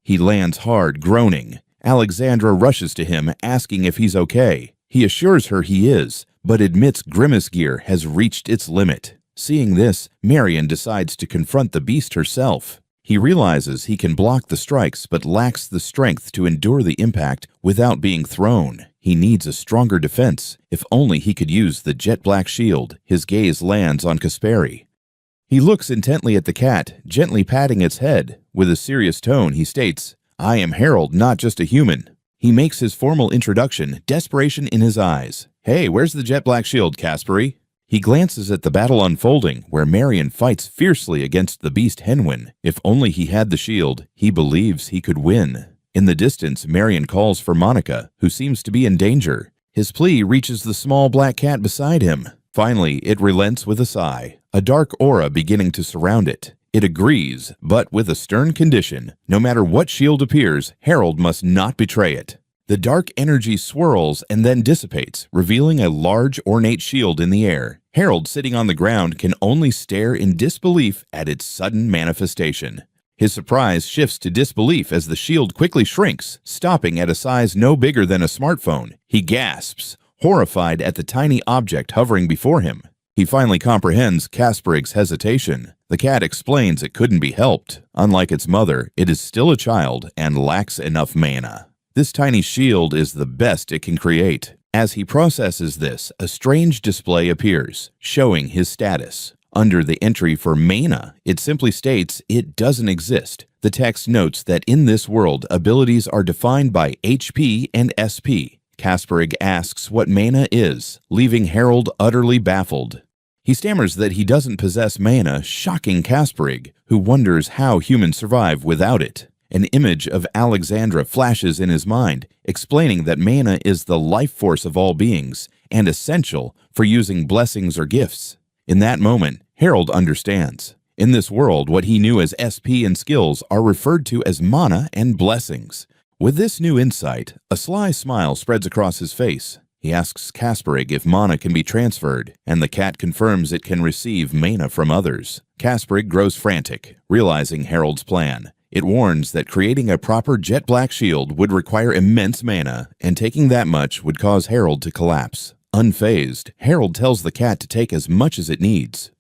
He lands hard, groaning. Alexandra rushes to him, asking if he's okay. He assures her he is, but admits Grimace gear has reached its limit. Seeing this, Marion decides to confront the beast herself. He realizes he can block the strikes but lacks the strength to endure the impact without being thrown. He needs a stronger defense. If only he could use the jet black shield. His gaze lands on Kasparig. He looks intently at the cat, gently patting its head. With a serious tone, he states, "I am Harold, not just a human." He makes his formal introduction, desperation in his eyes. "Hey, where's the jet black shield, Kasparig?" He glances at the battle unfolding, where Marion fights fiercely against the beast Hen Wen. If only he had the shield, he believes he could win. In the distance, Marion calls for Monica, who seems to be in danger. His plea reaches the small black cat beside him. Finally, it relents with a sigh, a dark aura beginning to surround it. It agrees, but with a stern condition. No matter what shield appears, Harold must not betray it. The dark energy swirls and then dissipates, revealing a large, ornate shield in the air. Harold, sitting on the ground, can only stare in disbelief at its sudden manifestation. His surprise shifts to disbelief as the shield quickly shrinks, stopping at a size no bigger than a smartphone. He gasps, horrified at the tiny object hovering before him. He finally comprehends Kasparig's hesitation. The cat explains it couldn't be helped. Unlike its mother, it is still a child and lacks enough mana. This tiny shield is the best it can create. As he processes this, a strange display appears, showing his status. Under the entry for mana, it simply states it doesn't exist. The text notes that in this world, abilities are defined by HP and SP. Kasparig asks what mana is, leaving Harold utterly baffled. He stammers that he doesn't possess mana, shocking Kasparig, who wonders how humans survive without it. An image of Alexandra flashes in his mind, explaining that mana is the life force of all beings and essential for using blessings or gifts. In that moment, Harold understands. In this world, what he knew as SP and skills are referred to as mana and blessings. With this new insight, a sly smile spreads across his face. He asks Kasparig if mana can be transferred, and the cat confirms it can receive mana from others. Kasparig grows frantic, realizing Harold's plan. It warns that creating a proper jet black shield would require immense mana, and taking that much would cause Harold to collapse. Unfazed, Harold tells the cat to take as much as it needs.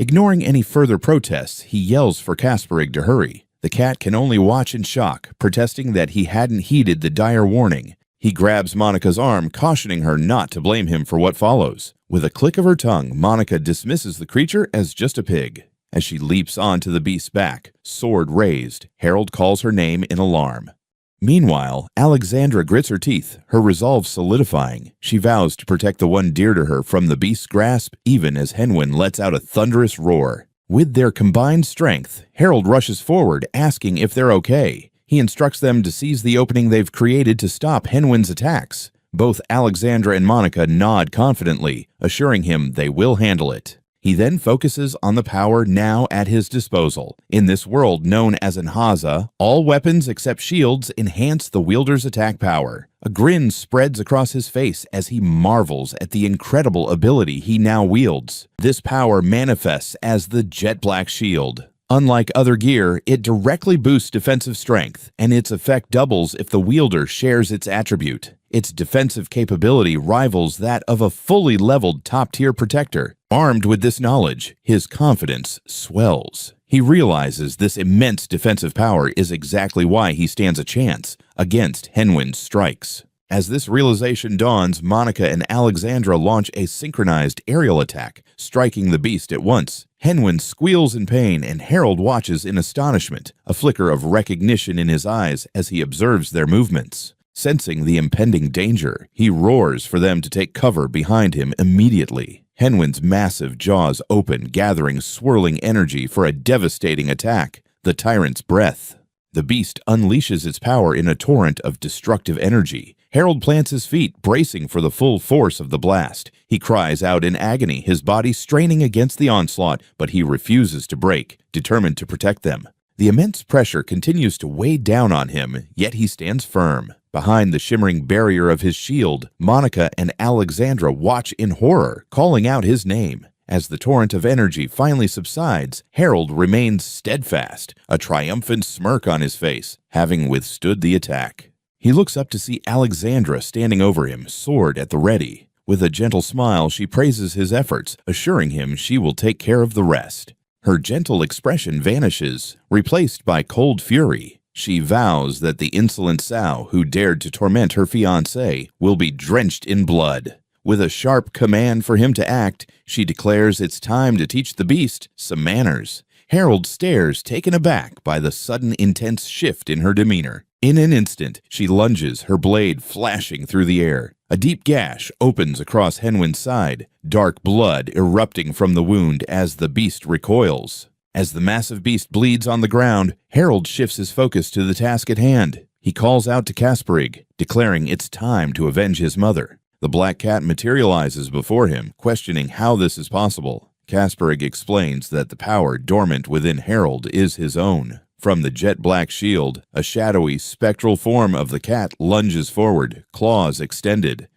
Ignoring any further protests, he yells for Kasperig to hurry. The cat can only watch in shock, protesting that he hadn't heeded the dire warning. He grabs Monica's arm, cautioning her not to blame him for what follows. With a click of her tongue, Monica dismisses the creature as just a pig. As she leaps onto the beast's back, sword raised, Harold calls her name in alarm. Meanwhile, Alexandra grits her teeth, her resolve solidifying. She vows to protect the one dear to her from the beast's grasp, even as Henwin lets out a thunderous roar. With their combined strength, Harold rushes forward, asking if they're okay. He instructs them to seize the opening they've created to stop Henwin's attacks. Both Alexandra and Monica nod confidently, assuring him they will handle it. He then focuses on the power now at his disposal. In this world known as Anhaza, all weapons except shields enhance the wielder's attack power. A grin spreads across his face as he marvels at the incredible ability he now wields. This power manifests as the Jet Black Shield. Unlike other gear, it directly boosts defensive strength, and its effect doubles if the wielder shares its attribute. Its defensive capability rivals that of a fully leveled top-tier protector. Armed with this knowledge, his confidence swells. He realizes this immense defensive power is exactly why he stands a chance against Henwin's strikes. As this realization dawns, Monica and Alexandra launch a synchronized aerial attack, striking the beast at once. Henwin squeals in pain, and Harold watches in astonishment, a flicker of recognition in his eyes as he observes their movements. Sensing the impending danger, he roars for them to take cover behind him immediately. Henwin's massive jaws open, gathering swirling energy for a devastating attack, the tyrant's breath. The beast unleashes its power in a torrent of destructive energy. Harold plants his feet, bracing for the full force of the blast. He cries out in agony, his body straining against the onslaught, but he refuses to break, determined to protect them. The immense pressure continues to weigh down on him, yet he stands firm. Behind the shimmering barrier of his shield, Monica and Alexandra watch in horror, calling out his name. As the torrent of energy finally subsides, Harold remains steadfast, a triumphant smirk on his face, having withstood the attack. He looks up to see Alexandra standing over him, sword at the ready. With a gentle smile, she praises his efforts, assuring him she will take care of the rest. Her gentle expression vanishes, replaced by cold fury. She vows that the insolent sow who dared to torment her fiancé will be drenched in blood. With a sharp command for him to act, she declares it's time to teach the beast some manners. Harold stares, taken aback by the sudden intense shift in her demeanor. In an instant, she lunges, her blade flashing through the air. A deep gash opens across Henwin's side, dark blood erupting from the wound as the beast recoils. As the massive beast bleeds on the ground, Harold shifts his focus to the task at hand. He calls out to Kasperig, declaring it's time to avenge his mother. The black cat materializes before him, questioning how this is possible. Kasperig explains that the power dormant within Harold is his own. From the jet black shield, a shadowy, spectral form of the cat lunges forward, claws extended.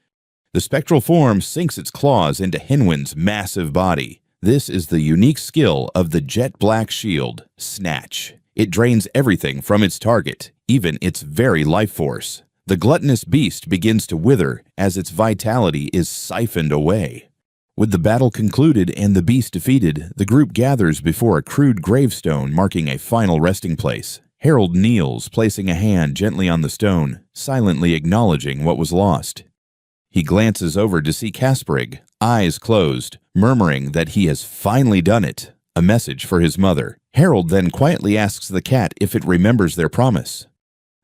The spectral form sinks its claws into Henwin's massive body. This is the unique skill of the jet black shield, Snatch. It drains everything from its target, even its very life force. The gluttonous beast begins to wither as its vitality is siphoned away. With the battle concluded and the beast defeated, the group gathers before a crude gravestone marking a final resting place. Harold kneels, placing a hand gently on the stone, silently acknowledging what was lost. He glances over to see Kasperig, eyes closed, murmuring that he has finally done it, a message for his mother. Harold then quietly asks the cat if it remembers their promise.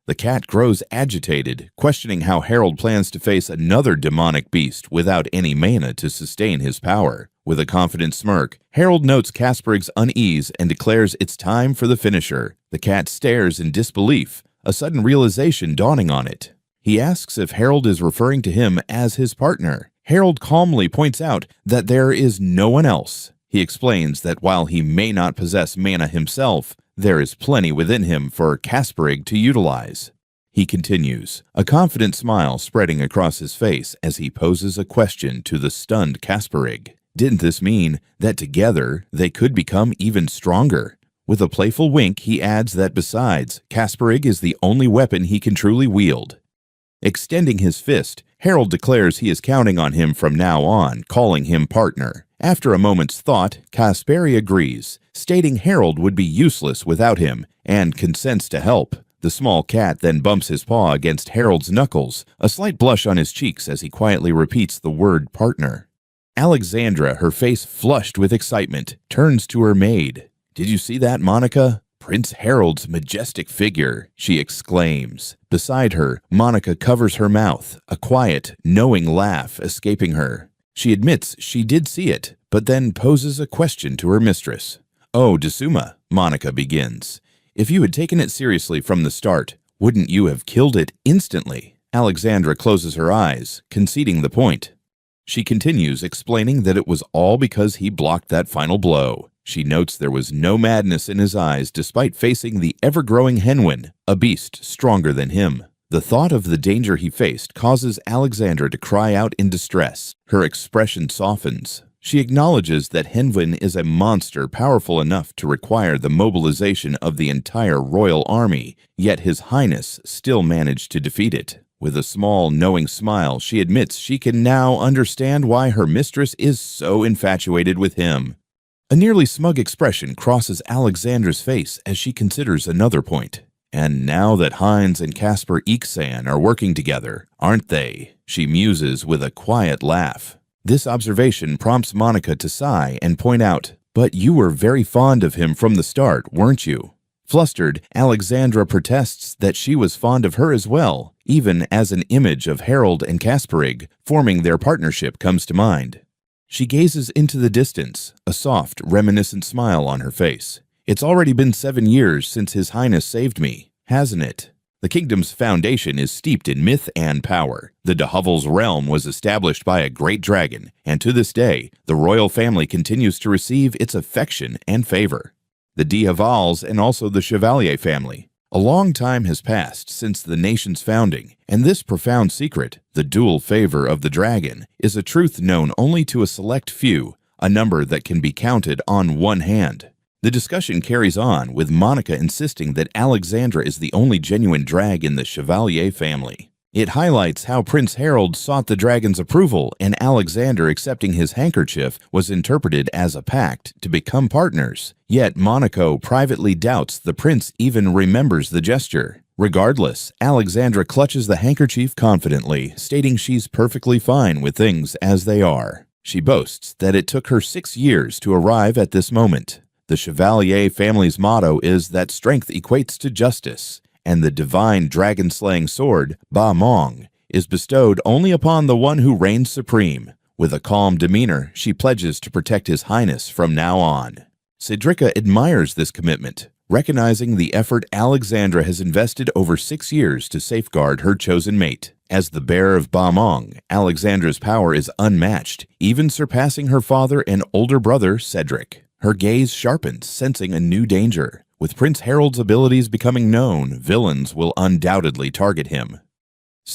The cat grows agitated, questioning how Harold plans to face another demonic beast without any mana to sustain his power. With a confident smirk, Harold notes Kasperig's unease and declares it's time for the finisher. The cat stares in disbelief, a sudden realization dawning on it. He asks if Harold is referring to him as his partner. Harold calmly points out that there is no one else. He explains that while he may not possess mana himself, there is plenty within him for Kasperig to utilize. He continues, a confident smile spreading across his face as he poses a question to the stunned Kasperig. Didn't this mean that together they could become even stronger? With a playful wink, he adds that besides, Kasparig is the only weapon he can truly wield. Extending his fist, Harold declares he is counting on him from now on, calling him partner. After a moment's thought, Kasperi agrees, stating Harold would be useless without him, and consents to help. The small cat then bumps his paw against Harold's knuckles, a slight blush on his cheeks as he quietly repeats the word partner. Alexandra, her face flushed with excitement, turns to her maid. "Did you see that, Monica? Prince Harold's majestic figure," she exclaims. Beside her, Monica covers her mouth, a quiet, knowing laugh escaping her. She admits she did see it, but then poses a question to her mistress. "Oh, Desuma," Monica begins. "If you had taken it seriously from the start, wouldn't you have killed it instantly?" Alexandra closes her eyes, conceding the point. She continues, explaining that it was all because he blocked that final blow. She notes there was no madness in his eyes despite facing the ever-growing Henwin, a beast stronger than him. The thought of the danger he faced causes Alexandra to cry out in distress. Her expression softens. She acknowledges that Henwin is a monster powerful enough to require the mobilization of the entire royal army, yet His Highness still managed to defeat it. With a small, knowing smile, she admits she can now understand why her mistress is so infatuated with him. A nearly smug expression crosses Alexandra's face as she considers another point. "And now that Heinz and Caspar Iksan are working together, aren't they?" she muses with a quiet laugh. This observation prompts Monica to sigh and point out, "But you were very fond of him from the start, weren't you?" Flustered, Alexandra protests that she was fond of her as well, even as an image of Harold and Kasparig forming their partnership comes to mind. She gazes into the distance, a soft, reminiscent smile on her face. "It's already been 7 years since His Highness saved me, hasn't it? The kingdom's foundation is steeped in myth and power. The de Hovel's realm was established by a great dragon, and to this day, the royal family continues to receive its affection and favor. The D'Havals and also the Chevalier family. A long time has passed since the nation's founding, and this profound secret, the dual favor of the dragon, is a truth known only to a select few, a number that can be counted on one hand." The discussion carries on, with Monica insisting that Alexandra is the only genuine drag in the Chevalier family. It highlights how Prince Harold sought the dragon's approval, and Alexander accepting his handkerchief was interpreted as a pact to become partners. Yet Monaco privately doubts the prince even remembers the gesture. Regardless, Alexandra clutches the handkerchief confidently, stating she's perfectly fine with things as they are. She boasts that it took her 6 years to arrive at this moment. The Chevalier family's motto is that strength equates to justice, and the divine dragon-slaying sword, Ba Mong, is bestowed only upon the one who reigns supreme. With a calm demeanor, she pledges to protect His Highness from now on. Cedrica admires this commitment, recognizing the effort Alexandra has invested over 6 years to safeguard her chosen mate. As the bearer of Ba Mong, Alexandra's power is unmatched, even surpassing her father and older brother, Cedric. Her gaze sharpens, sensing a new danger. With Prince Harold's abilities becoming known, villains will undoubtedly target him.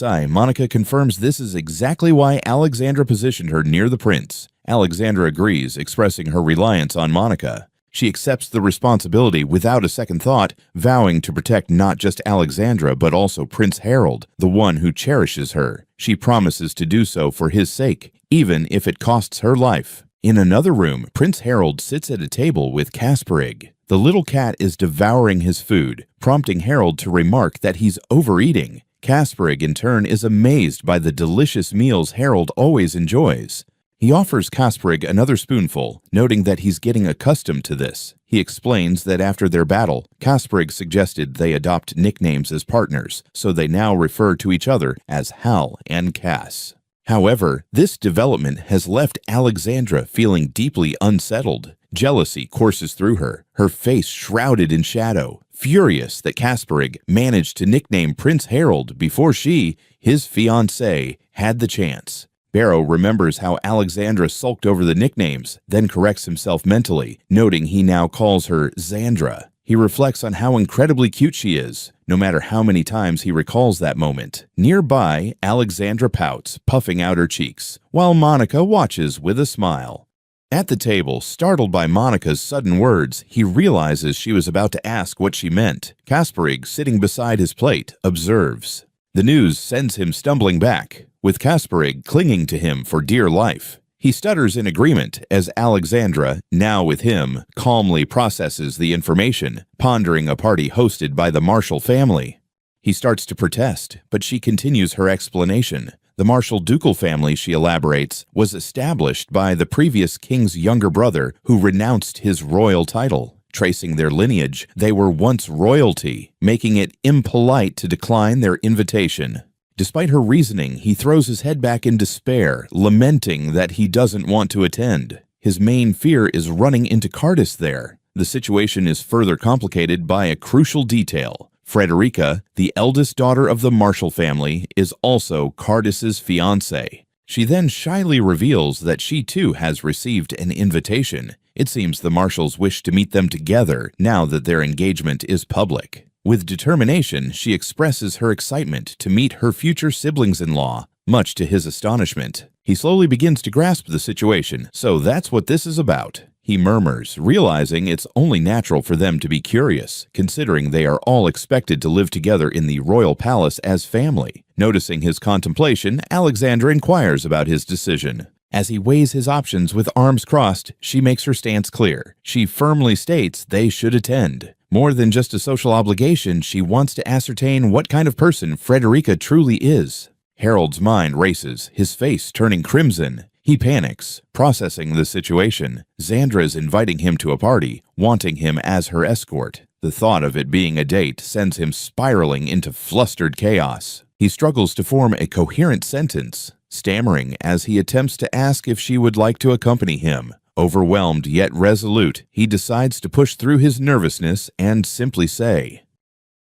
Monica confirms this is exactly why Alexandra positioned her near the prince. Alexandra agrees, expressing her reliance on Monica. She accepts the responsibility without a second thought, vowing to protect not just Alexandra but also Prince Harold, the one who cherishes her. She promises to do so for his sake, even if it costs her life. In another room, Prince Harold sits at a table with Kasparig. The little cat is devouring his food, prompting Harold to remark that he's overeating. Kasparig, in turn, is amazed by the delicious meals Harold always enjoys. He offers Kasparig another spoonful, noting that he's getting accustomed to this. He explains that after their battle, Kasparig suggested they adopt nicknames as partners, so they now refer to each other as Hal and Cass. However, this development has left Alexandra feeling deeply unsettled. Jealousy courses through her, her face shrouded in shadow, furious that Kasparig managed to nickname Prince Harold before she, his fiancée, had the chance. Barrow remembers how Alexandra sulked over the nicknames, then corrects himself mentally, noting he now calls her Xandra. He reflects on how incredibly cute she is, no matter how many times he recalls that moment. Nearby, Alexandra pouts, puffing out her cheeks, while Monica watches with a smile. At the table, startled by Monica's sudden words, he realizes she was about to ask what she meant. Kasparig, sitting beside his plate, observes. The news sends him stumbling back, with Kasparig clinging to him for dear life. He stutters in agreement as Alexandra, now with him, calmly processes the information, pondering a party hosted by the Marshall family. He starts to protest, but she continues her explanation. The Marshall ducal family, she elaborates, was established by the previous king's younger brother who renounced his royal title. Tracing their lineage, they were once royalty, making it impolite to decline their invitation. Despite her reasoning, he throws his head back in despair, lamenting that he doesn't want to attend. His main fear is running into Cardis there. The situation is further complicated by a crucial detail. Frederica, the eldest daughter of the Marshall family, is also Cardis's fiancée. She then shyly reveals that she too has received an invitation. It seems the Marshalls wish to meet them together now that their engagement is public. With determination, she expresses her excitement to meet her future siblings-in-law, much to his astonishment. He slowly begins to grasp the situation, so that's what this is about. He murmurs, realizing it's only natural for them to be curious, considering they are all expected to live together in the royal palace as family. Noticing his contemplation, Alexandra inquires about his decision. As he weighs his options with arms crossed, she makes her stance clear. She firmly states they should attend. More than just a social obligation, she wants to ascertain what kind of person Frederica truly is. Harold's mind races, his face turning crimson. He panics, processing the situation. Xandra is inviting him to a party, wanting him as her escort. The thought of it being a date sends him spiraling into flustered chaos. He struggles to form a coherent sentence, stammering as he attempts to ask if she would like to accompany him. Overwhelmed yet resolute, he decides to push through his nervousness and simply say.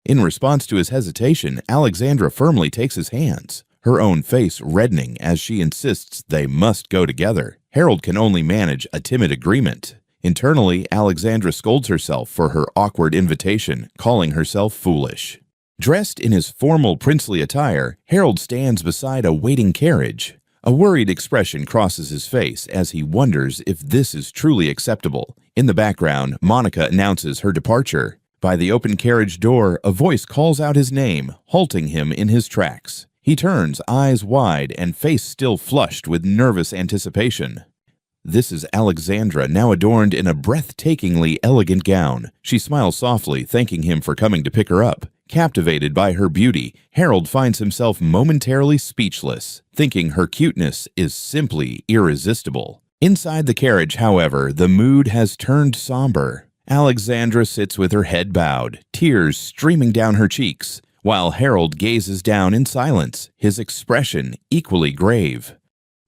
In response to his hesitation, Alexandra firmly takes his hands, her own face reddening as she insists they must go together. Harold can only manage a timid agreement. Internally, Alexandra scolds herself for her awkward invitation, calling herself foolish. Dressed in his formal princely attire, Harold stands beside a waiting carriage. A worried expression crosses his face as he wonders if this is truly acceptable. In the background, Monica announces her departure. By the open carriage door, a voice calls out his name, halting him in his tracks. He turns, eyes wide and face still flushed with nervous anticipation. This is Alexandra, now adorned in a breathtakingly elegant gown. She smiles softly, thanking him for coming to pick her up. Captivated by her beauty, Harold finds himself momentarily speechless, thinking her cuteness is simply irresistible. Inside the carriage, however, the mood has turned somber. Alexandra sits with her head bowed, tears streaming down her cheeks, while Harold gazes down in silence, his expression equally grave.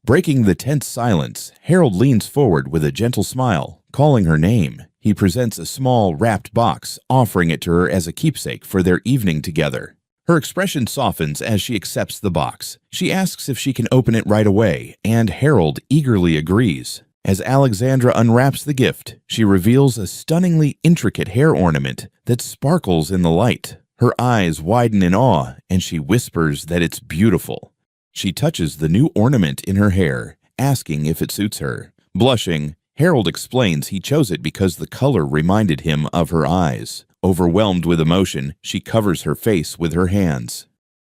Breaking the tense silence, Harold leans forward with a gentle smile, calling her name. He presents a small, wrapped box, offering it to her as a keepsake for their evening together. Her expression softens as she accepts the box. She asks if she can open it right away, and Harold eagerly agrees. As Alexandra unwraps the gift, she reveals a stunningly intricate hair ornament that sparkles in the light. Her eyes widen in awe, and she whispers that it's beautiful. She touches the new ornament in her hair, asking if it suits her. Blushing, Harold explains he chose it because the color reminded him of her eyes. Overwhelmed with emotion, she covers her face with her hands.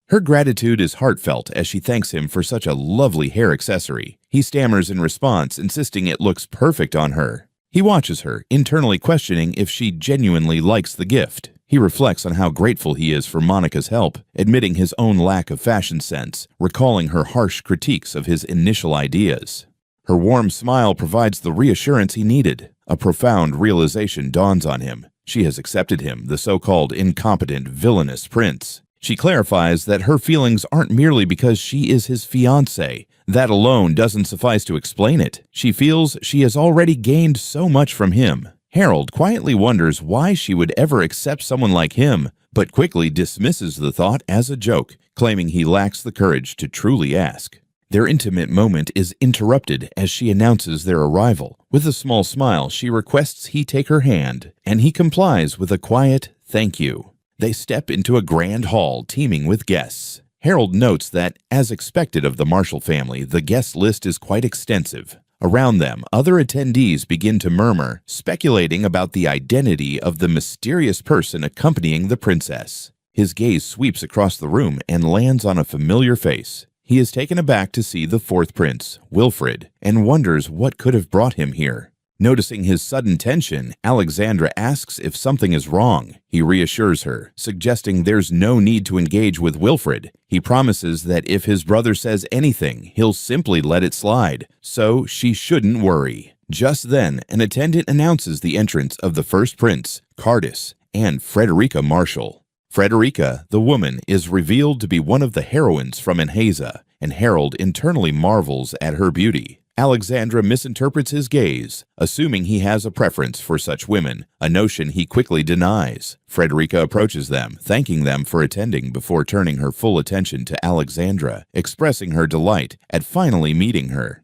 Her gratitude is heartfelt as she thanks him for such a lovely hair accessory. He stammers in response, insisting it looks perfect on her. He watches her, internally questioning if she genuinely likes the gift. He reflects on how grateful he is for Monica's help, admitting his own lack of fashion sense, recalling her harsh critiques of his initial ideas. Her warm smile provides the reassurance he needed. A profound realization dawns on him. She has accepted him, the so-called incompetent, villainous prince. She clarifies that her feelings aren't merely because she is his fiancée. That alone doesn't suffice to explain it. She feels she has already gained so much from him. Harold quietly wonders why she would ever accept someone like him, but quickly dismisses the thought as a joke, claiming he lacks the courage to truly ask. Their intimate moment is interrupted as she announces their arrival. With a small smile, she requests he take her hand, and he complies with a quiet "thank you." They step into a grand hall teeming with guests. Harold notes that, as expected of the Marshall family, the guest list is quite extensive. Around them, other attendees begin to murmur, speculating about the identity of the mysterious person accompanying the princess. His gaze sweeps across the room and lands on a familiar face. He is taken aback to see the fourth prince, Wilfred, and wonders what could have brought him here. Noticing his sudden tension, Alexandra asks if something is wrong. He reassures her, suggesting there's no need to engage with Wilfred. He promises that if his brother says anything, he'll simply let it slide, so she shouldn't worry. Just then, an attendant announces the entrance of the first prince, Cardis, and Frederica Marshall. Frederica, the woman, is revealed to be one of the heroines from Enhaza, and Harold internally marvels at her beauty. Alexandra misinterprets his gaze, assuming he has a preference for such women, a notion he quickly denies. Frederica approaches them, thanking them for attending before turning her full attention to Alexandra, expressing her delight at finally meeting her.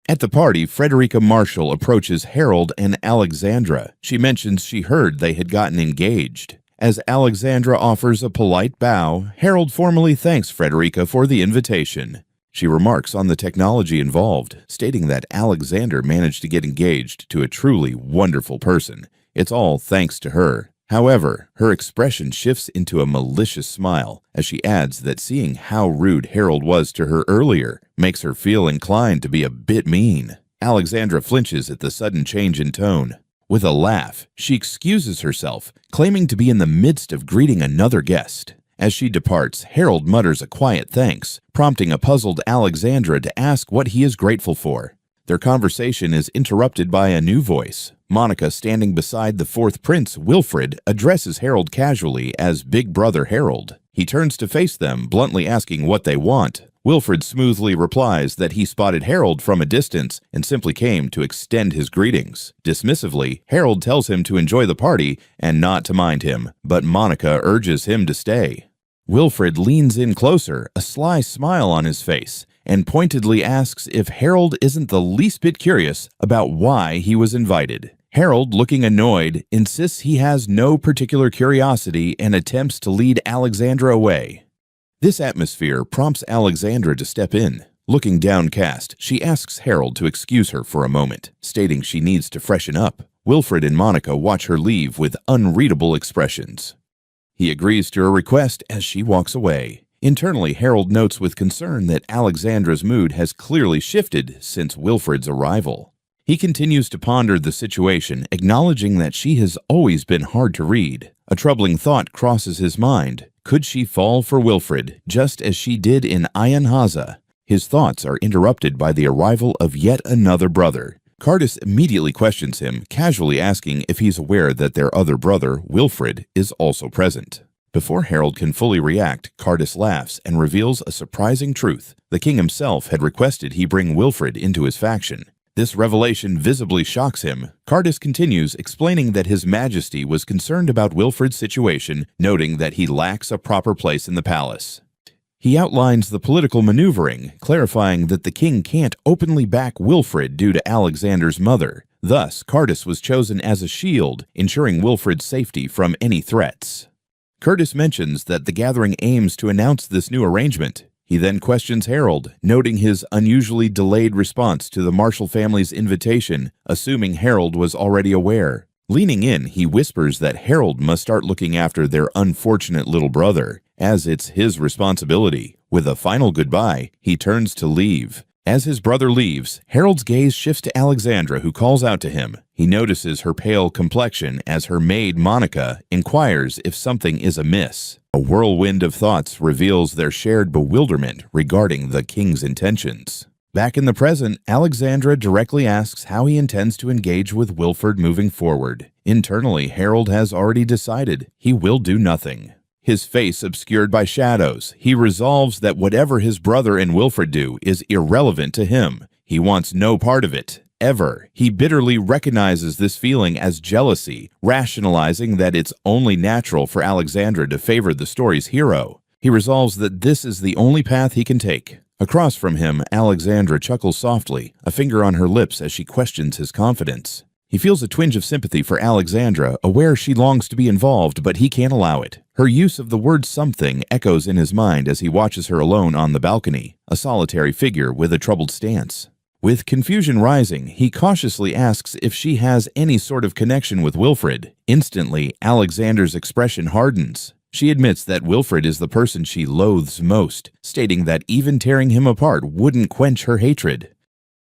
At the party, Frederica Marshall approaches Harold and Alexandra. She mentions she heard they had gotten engaged. As Alexandra offers a polite bow, Harold formally thanks Frederica for the invitation. She remarks on the technology involved, stating that Alexander managed to get engaged to a truly wonderful person. It's all thanks to her. However, her expression shifts into a malicious smile as she adds that seeing how rude Harold was to her earlier makes her feel inclined to be a bit mean. Alexandra flinches at the sudden change in tone. With a laugh, she excuses herself, claiming to be in the midst of greeting another guest. As she departs, Harold mutters a quiet thanks, prompting a puzzled Alexandra to ask what he is grateful for. Their conversation is interrupted by a new voice. Monica, standing beside the fourth prince, Wilfred, addresses Harold casually as Big Brother Harold. He turns to face them, bluntly asking what they want. Wilfred smoothly replies that he spotted Harold from a distance and simply came to extend his greetings. Dismissively, Harold tells him to enjoy the party and not to mind him, but Monica urges him to stay. Wilfred leans in closer, a sly smile on his face, and pointedly asks if Harold isn't the least bit curious about why he was invited. Harold, looking annoyed, insists he has no particular curiosity and attempts to lead Alexandra away. This atmosphere prompts Alexandra to step in. Looking downcast, she asks Harold to excuse her for a moment, stating she needs to freshen up. Wilfred and Monica watch her leave with unreadable expressions. He agrees to her request as she walks away. Internally, Harold notes with concern that Alexandra's mood has clearly shifted since Wilfred's arrival. He continues to ponder the situation, acknowledging that she has always been hard to read. A troubling thought crosses his mind. Could she fall for Wilfred, just as she did in Enhaza? His thoughts are interrupted by the arrival of yet another brother. Cardis immediately questions him, casually asking if he's aware that their other brother, Wilfred, is also present. Before Harold can fully react, Cardis laughs and reveals a surprising truth. The king himself had requested he bring Wilfred into his faction. This revelation visibly shocks him. Cardis continues, explaining that His Majesty was concerned about Wilfred's situation, noting that he lacks a proper place in the palace. He outlines the political maneuvering, clarifying that the king can't openly back Wilfred due to Alexander's mother. Thus, Cardis was chosen as a shield, ensuring Wilfred's safety from any threats. Curtis mentions that the gathering aims to announce this new arrangement. He then questions Harold, noting his unusually delayed response to the Marshall family's invitation, assuming Harold was already aware. Leaning in, he whispers that Harold must start looking after their unfortunate little brother, as it's his responsibility. With a final goodbye, he turns to leave. As his brother leaves, Harold's gaze shifts to Alexandra, who calls out to him. He notices her pale complexion as her maid, Monica, inquires if something is amiss. A whirlwind of thoughts reveals their shared bewilderment regarding the king's intentions. Back in the present, Alexandra directly asks how he intends to engage with Wilfred moving forward. Internally, Harold has already decided he will do nothing. His face obscured by shadows, he resolves that whatever his brother and Wilfred do is irrelevant to him. He wants no part of it, ever. He bitterly recognizes this feeling as jealousy, rationalizing that it's only natural for Alexandra to favor the story's hero. He resolves that this is the only path he can take. Across from him, Alexandra chuckles softly, a finger on her lips as she questions his confidence. He feels a twinge of sympathy for Alexandra, aware she longs to be involved, but he can't allow it. Her use of the word something echoes in his mind as he watches her alone on the balcony, a solitary figure with a troubled stance. With confusion rising, he cautiously asks if she has any sort of connection with Wilfred. Instantly, Alexander's expression hardens. She admits that Wilfred is the person she loathes most, stating that even tearing him apart wouldn't quench her hatred.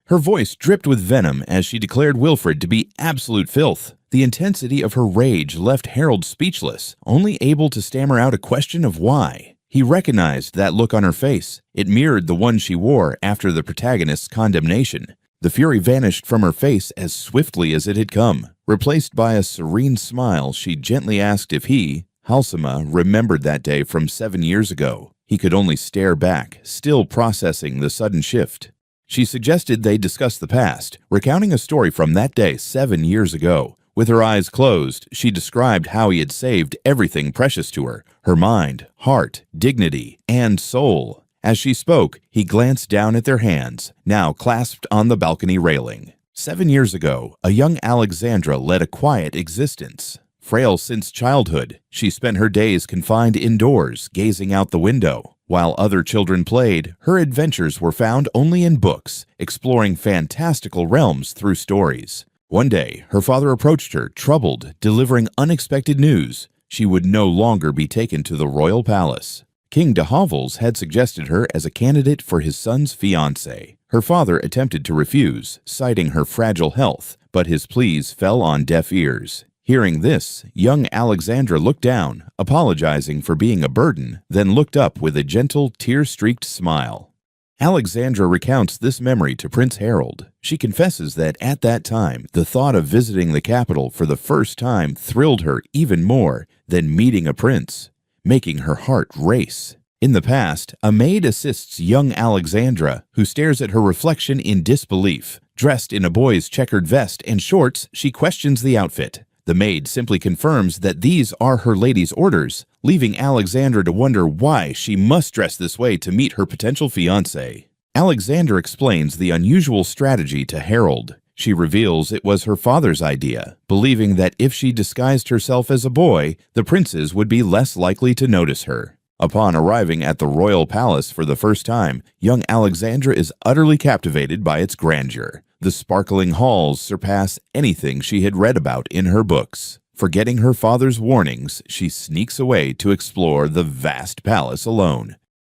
Her voice dripped with venom as she declared Wilfred to be absolute filth. The intensity of her rage left Harold speechless, only able to stammer out a question of why. He recognized that look on her face. It mirrored the one she wore after the protagonist's condemnation. The fury vanished from her face as swiftly as it had come. Replaced by a serene smile, she gently asked if he, Halsema, remembered that day from 7 years ago. He could only stare back, still processing the sudden shift. She suggested they discuss the past, recounting a story from that day 7 years ago. With her eyes closed, she described how he had saved everything precious to her, her mind, heart, dignity, and soul. As she spoke, he glanced down at their hands, now clasped on the balcony railing. 7 years ago, a young Alexandra led a quiet existence. Frail since childhood, she spent her days confined indoors, gazing out the window. While other children played, her adventures were found only in books, exploring fantastical realms through stories. One day, her father approached her, troubled, delivering unexpected news. She would no longer be taken to the royal palace. King de Havels had suggested her as a candidate for his son's fiancée. Her father attempted to refuse, citing her fragile health, but his pleas fell on deaf ears. Hearing this, young Alexandra looked down, apologizing for being a burden, then looked up with a gentle, tear-streaked smile. Alexandra recounts this memory to Prince Harold. She confesses that at that time, the thought of visiting the capital for the first time thrilled her even more than meeting a prince, making her heart race. In the past, a maid assists young Alexandra, who stares at her reflection in disbelief. Dressed in a boy's checkered vest and shorts, she questions the outfit. The maid simply confirms that these are her lady's orders, leaving Alexandra to wonder why she must dress this way to meet her potential fiancé. Alexandra explains the unusual strategy to Harold. She reveals it was her father's idea, believing that if she disguised herself as a boy, the princes would be less likely to notice her. Upon arriving at the royal palace for the first time, young Alexandra is utterly captivated by its grandeur. The sparkling halls surpass anything she had read about in her books. Forgetting her father's warnings, she sneaks away to explore the vast palace alone.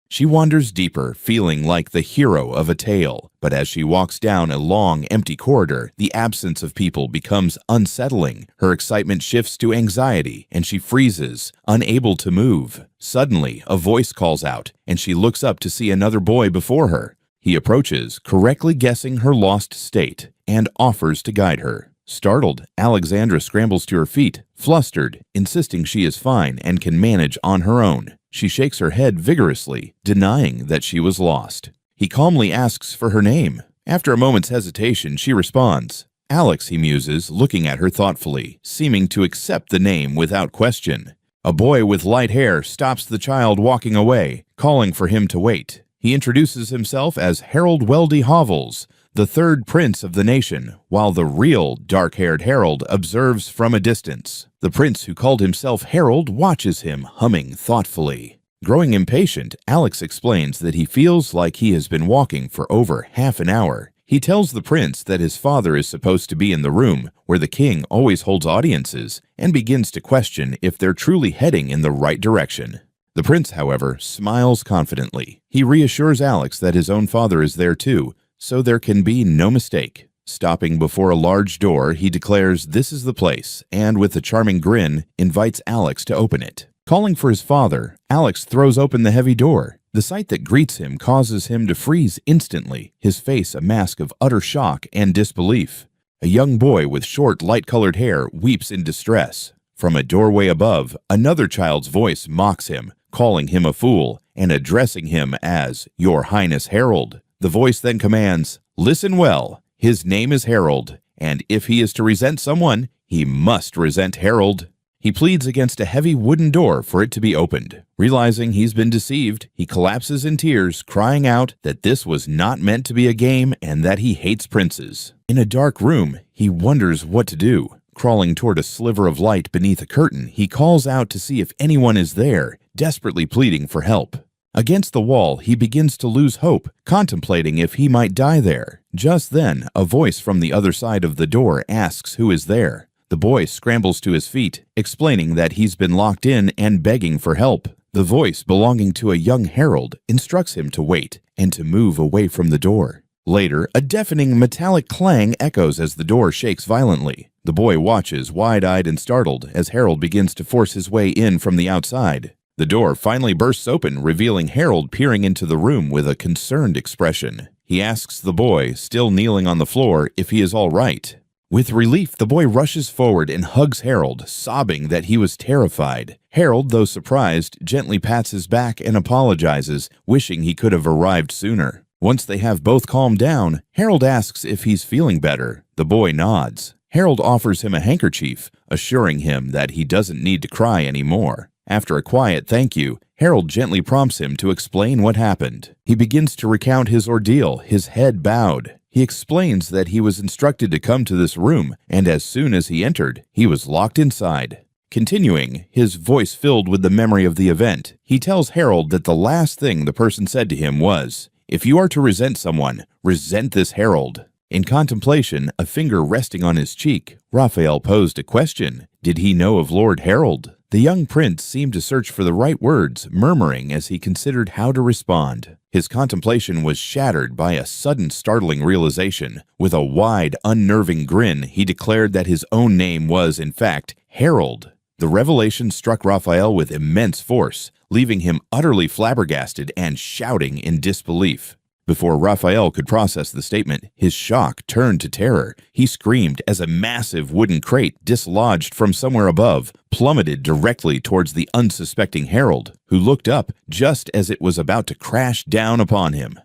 She wanders deeper, feeling like the hero of a tale. But as she walks down a long, empty corridor, the absence of people becomes unsettling. Her excitement shifts to anxiety, and she freezes, unable to move. Suddenly, a voice calls out, and she looks up to see another boy before her. He approaches, correctly guessing her lost state, and offers to guide her. Startled, Alexandra scrambles to her feet, flustered, insisting she is fine and can manage on her own. She shakes her head vigorously, denying that she was lost. He calmly asks for her name. After a moment's hesitation, she responds. Alex, he muses, looking at her thoughtfully, seeming to accept the name without question. A boy with light hair stops the child walking away, calling for him to wait. He introduces himself as Harold Weldy Havels, the third prince of the nation, while the real dark-haired Harold observes from a distance. The prince who called himself Harold watches him, humming thoughtfully. Growing impatient, Alex explains that he feels like he has been walking for over half an hour. He tells the prince that his father is supposed to be in the room where the king always holds audiences, and begins to question if they're truly heading in the right direction. The prince, however, smiles confidently. He reassures Alex that his own father is there too, so there can be no mistake. Stopping before a large door, he declares this is the place, and with a charming grin, invites Alex to open it. Calling for his father, Alex throws open the heavy door. The sight that greets him causes him to freeze instantly, his face a mask of utter shock and disbelief. A young boy with short, light-colored hair weeps in distress. From a doorway above, another child's voice mocks him, calling him a fool, and addressing him as Your Highness Harold. The voice then commands, Listen well, his name is Harold, and if he is to resent someone, he must resent Harold. He pleads against a heavy wooden door for it to be opened. Realizing he's been deceived, he collapses in tears, crying out that this was not meant to be a game and that he hates princes. In a dark room, he wonders what to do. Crawling toward a sliver of light beneath a curtain, he calls out to see if anyone is there, desperately pleading for help. Against the wall, he begins to lose hope, contemplating if he might die there. Just then, a voice from the other side of the door asks who is there. The boy scrambles to his feet, explaining that he's been locked in and begging for help. The voice, belonging to a young herald, instructs him to wait and to move away from the door. Later, a deafening metallic clang echoes as the door shakes violently. The boy watches, wide-eyed and startled, as Harold begins to force his way in from the outside. The door finally bursts open, revealing Harold peering into the room with a concerned expression. He asks the boy, still kneeling on the floor, if he is all right. With relief, the boy rushes forward and hugs Harold, sobbing that he was terrified. Harold, though surprised, gently pats his back and apologizes, wishing he could have arrived sooner. Once they have both calmed down, Harold asks if he's feeling better. The boy nods. Harold offers him a handkerchief, assuring him that he doesn't need to cry anymore. After a quiet thank you, Harold gently prompts him to explain what happened. He begins to recount his ordeal, his head bowed. He explains that he was instructed to come to this room, and as soon as he entered, he was locked inside. Continuing, his voice filled with the memory of the event, he tells Harold that the last thing the person said to him was, "If you are to resent someone, resent this Harold." In contemplation, a finger resting on his cheek, Raphael posed a question. Did he know of Lord Harold? The young prince seemed to search for the right words, murmuring as he considered how to respond. His contemplation was shattered by a sudden startling realization. With a wide, unnerving grin, he declared that his own name was, in fact, Harold. The revelation struck Raphael with immense force, leaving him utterly flabbergasted and shouting in disbelief. Before Raphael could process the statement, his shock turned to terror. He screamed as a massive wooden crate dislodged from somewhere above plummeted directly towards the unsuspecting Harold, who looked up just as it was about to crash down upon him.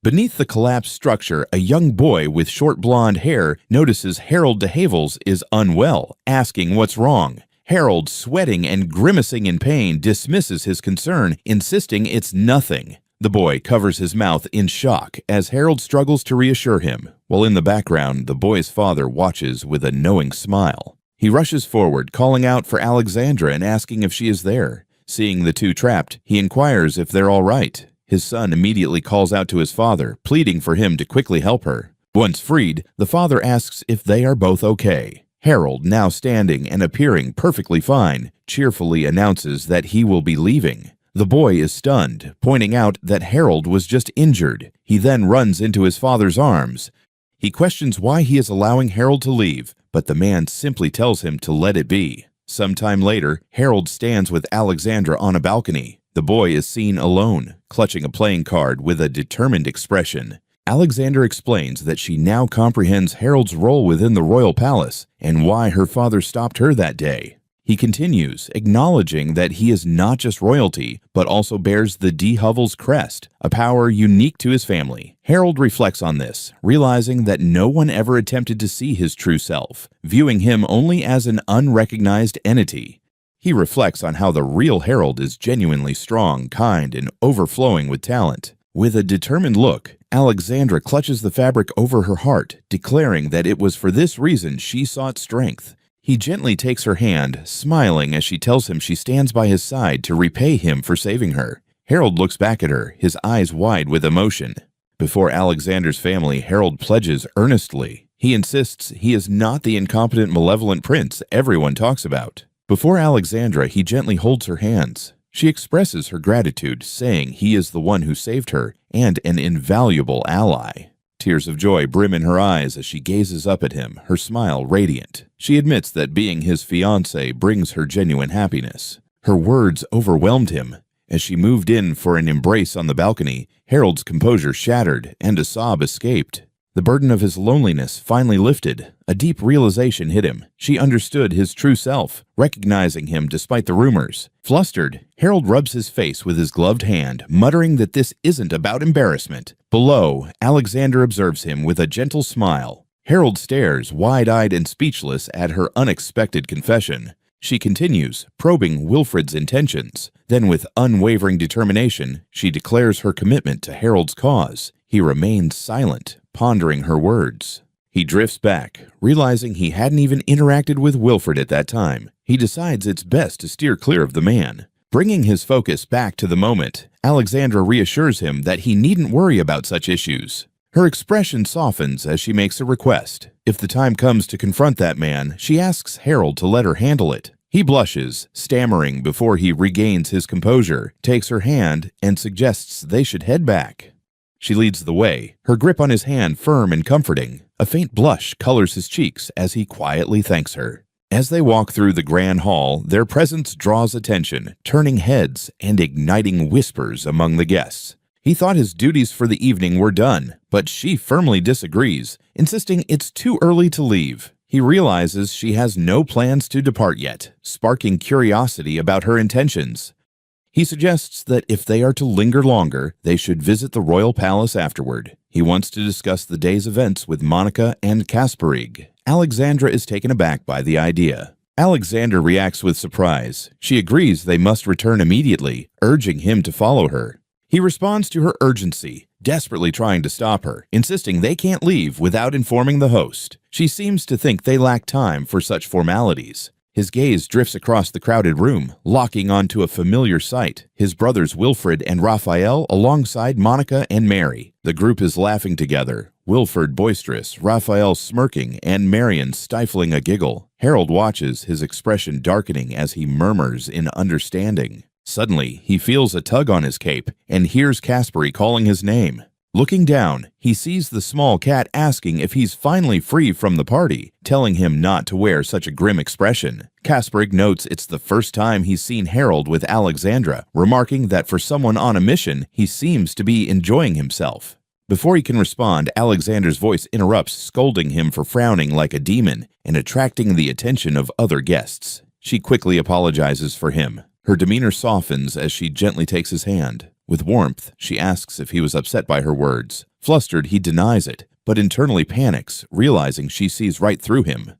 Beneath the collapsed structure, a young boy with short blonde hair notices Harold de Havels is unwell, asking what's wrong. Harold, sweating and grimacing in pain, dismisses his concern, insisting it's nothing. The boy covers his mouth in shock as Harold struggles to reassure him, while in the background, the boy's father watches with a knowing smile. He rushes forward, calling out for Alexandra and asking if she is there. Seeing the two trapped, he inquires if they're all right. His son immediately calls out to his father, pleading for him to quickly help her. Once freed, the father asks if they are both okay. Harold, now standing and appearing perfectly fine, cheerfully announces that he will be leaving. The boy is stunned, pointing out that Harold was just injured. He then runs into his father's arms. He questions why he is allowing Harold to leave, but the man simply tells him to let it be. Sometime later, Harold stands with Alexandra on a balcony. The boy is seen alone, clutching a playing card with a determined expression. Alexandra explains that she now comprehends Harold's role within the royal palace and why her father stopped her that day. He continues, acknowledging that he is not just royalty, but also bears the de Havels crest, a power unique to his family. Harold reflects on this, realizing that no one ever attempted to see his true self, viewing him only as an unrecognized entity. He reflects on how the real Harold is genuinely strong, kind, and overflowing with talent. With a determined look, Alexandra clutches the fabric over her heart, declaring that it was for this reason she sought strength. He gently takes her hand, smiling as she tells him she stands by his side to repay him for saving her. Harold looks back at her, his eyes wide with emotion. Before Alexander's family, Harold pledges earnestly. He insists he is not the incompetent, malevolent prince everyone talks about. Before Alexandra, he gently holds her hands. She expresses her gratitude, saying he is the one who saved her and an invaluable ally. Tears of joy brim in her eyes as she gazes up at him, her smile radiant. She admits that being his fiancée brings her genuine happiness. Her words overwhelmed him. As she moved in for an embrace on the balcony, Harold's composure shattered and a sob escaped. The burden of his loneliness finally lifted. A deep realization hit him. She understood his true self, recognizing him despite the rumors. Flustered, Harold rubs his face with his gloved hand, muttering that this isn't about embarrassment. Below, Alexander observes him with a gentle smile. Harold stares, wide-eyed and speechless, at her unexpected confession. She continues, probing Wilfred's intentions. Then with unwavering determination, she declares her commitment to Harold's cause. He remains silent, pondering her words. He drifts back, realizing he hadn't even interacted with Wilfred at that time. He decides it's best to steer clear of the man. Bringing his focus back to the moment, Alexandra reassures him that he needn't worry about such issues. Her expression softens as she makes a request. If the time comes to confront that man, she asks Harold to let her handle it. He blushes, stammering before he regains his composure, takes her hand, and suggests they should head back. She leads the way, her grip on his hand firm and comforting. A faint blush colors his cheeks as he quietly thanks her. As they walk through the grand hall, their presence draws attention, turning heads and igniting whispers among the guests. He thought his duties for the evening were done, but she firmly disagrees, insisting it's too early to leave. He realizes she has no plans to depart yet, sparking curiosity about her intentions. He suggests that if they are to linger longer, they should visit the royal palace afterward. He wants to discuss the day's events with Monica and Kasparig. Alexandra is taken aback by the idea. Alexander reacts with surprise. She agrees they must return immediately, urging him to follow her. He responds to her urgency, desperately trying to stop her, insisting they can't leave without informing the host. She seems to think they lack time for such formalities. His gaze drifts across the crowded room, locking onto a familiar sight, his brothers Wilfred and Raphael alongside Monica and Mary. The group is laughing together, Wilfred boisterous, Raphael smirking, and Marion stifling a giggle. Harold watches, his expression darkening as he murmurs in understanding. Suddenly, he feels a tug on his cape and hears Kasparig calling his name. Looking down, he sees the small cat asking if he's finally free from the party, telling him not to wear such a grim expression. Kasparig notes it's the first time he's seen Harold with Alexandra, remarking that for someone on a mission, he seems to be enjoying himself. Before he can respond, Alexander's voice interrupts, scolding him for frowning like a demon and attracting the attention of other guests. She quickly apologizes for him. Her demeanor softens as she gently takes his hand. With warmth, she asks if he was upset by her words. Flustered, he denies it, but internally panics, realizing she sees right through him.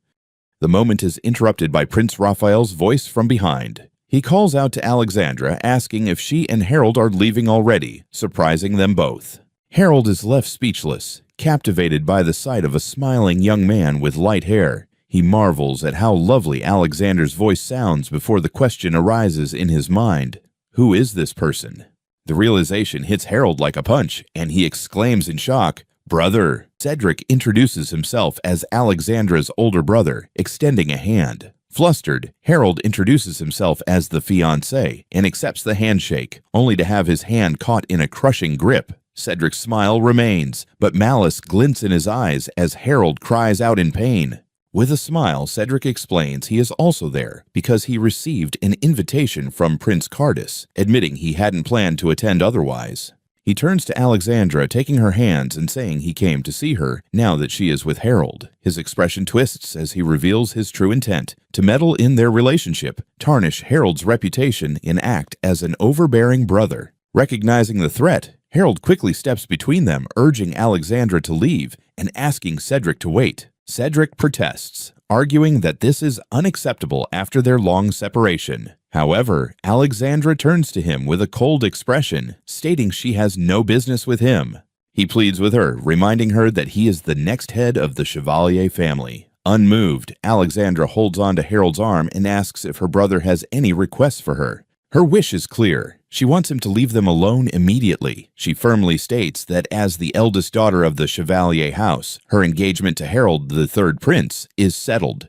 The moment is interrupted by Prince Raphael's voice from behind. He calls out to Alexandra, asking if she and Harold are leaving already, surprising them both. Harold is left speechless, captivated by the sight of a smiling young man with light hair. He marvels at how lovely Alexander's voice sounds before the question arises in his mind. Who is this person? The realization hits Harold like a punch, and he exclaims in shock, "Brother!" Cedric introduces himself as Alexandra's older brother, extending a hand. Flustered, Harold introduces himself as the fiancé and accepts the handshake, only to have his hand caught in a crushing grip. Cedric's smile remains, but malice glints in his eyes as Harold cries out in pain. With a smile, Cedric explains he is also there because he received an invitation from Prince Cardus, admitting he hadn't planned to attend otherwise. He turns to Alexandra, taking her hands and saying he came to see her now that she is with Harold. His expression twists as he reveals his true intent, to meddle in their relationship, tarnish Harold's reputation, and act as an overbearing brother. Recognizing the threat, Harold quickly steps between them, urging Alexandra to leave and asking Cedric to wait. Cedric protests, arguing that this is unacceptable after their long separation. However, Alexandra turns to him with a cold expression, stating she has no business with him. He pleads with her, reminding her that he is the next head of the Chevalier family. Unmoved, Alexandra holds on to Harold's arm and asks if her brother has any requests for her. Her wish is clear. She wants him to leave them alone immediately. She firmly states that as the eldest daughter of the Chevalier house, her engagement to Harold, the third prince, is settled.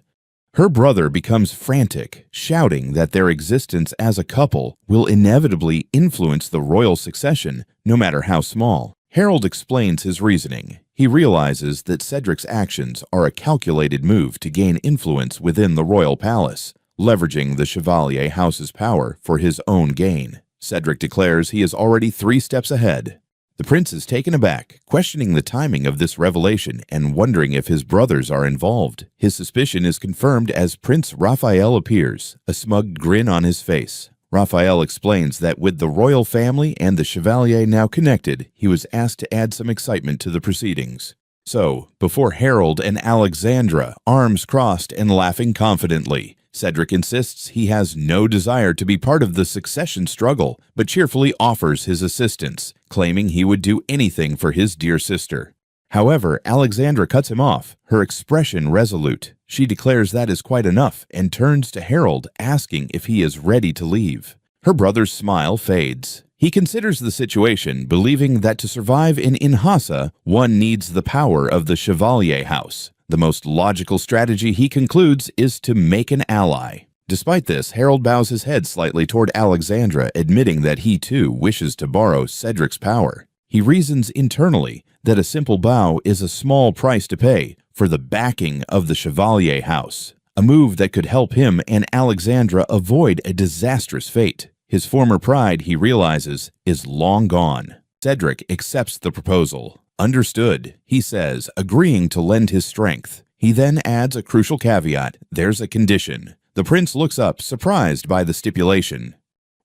Her brother becomes frantic, shouting that their existence as a couple will inevitably influence the royal succession, no matter how small. Harold explains his reasoning. He realizes that Cedric's actions are a calculated move to gain influence within the royal palace, leveraging the Chevalier house's power for his own gain. Cedric declares he is already 3 steps ahead. The prince is taken aback, questioning the timing of this revelation and wondering if his brothers are involved. His suspicion is confirmed as Prince Raphael appears, a smug grin on his face. Raphael explains that with the royal family and the Chevalier now connected, he was asked to add some excitement to the proceedings. So, before Harold and Alexandra, arms crossed and laughing confidently, Cedric insists he has no desire to be part of the succession struggle, but cheerfully offers his assistance, claiming he would do anything for his dear sister. However, Alexandra cuts him off, her expression resolute. She declares that is quite enough and turns to Harold, asking if he is ready to leave. Her brother's smile fades. He He considers the situation, believing that to survive in Inhasa, one needs the power of the Chevalier House. The most logical strategy, he concludes, is to make an ally. Despite this, Harold bows his head slightly toward Alexandra, admitting that he too wishes to borrow Cedric's power. He reasons internally that a simple bow is a small price to pay for the backing of the Chevalier House, a move that could help him and Alexandra avoid a disastrous fate. His former pride, he realizes, is long gone. Cedric accepts the proposal. Understood, he says, agreeing to lend his strength. He then adds a crucial caveat: there's a condition. The prince looks up, surprised by the stipulation.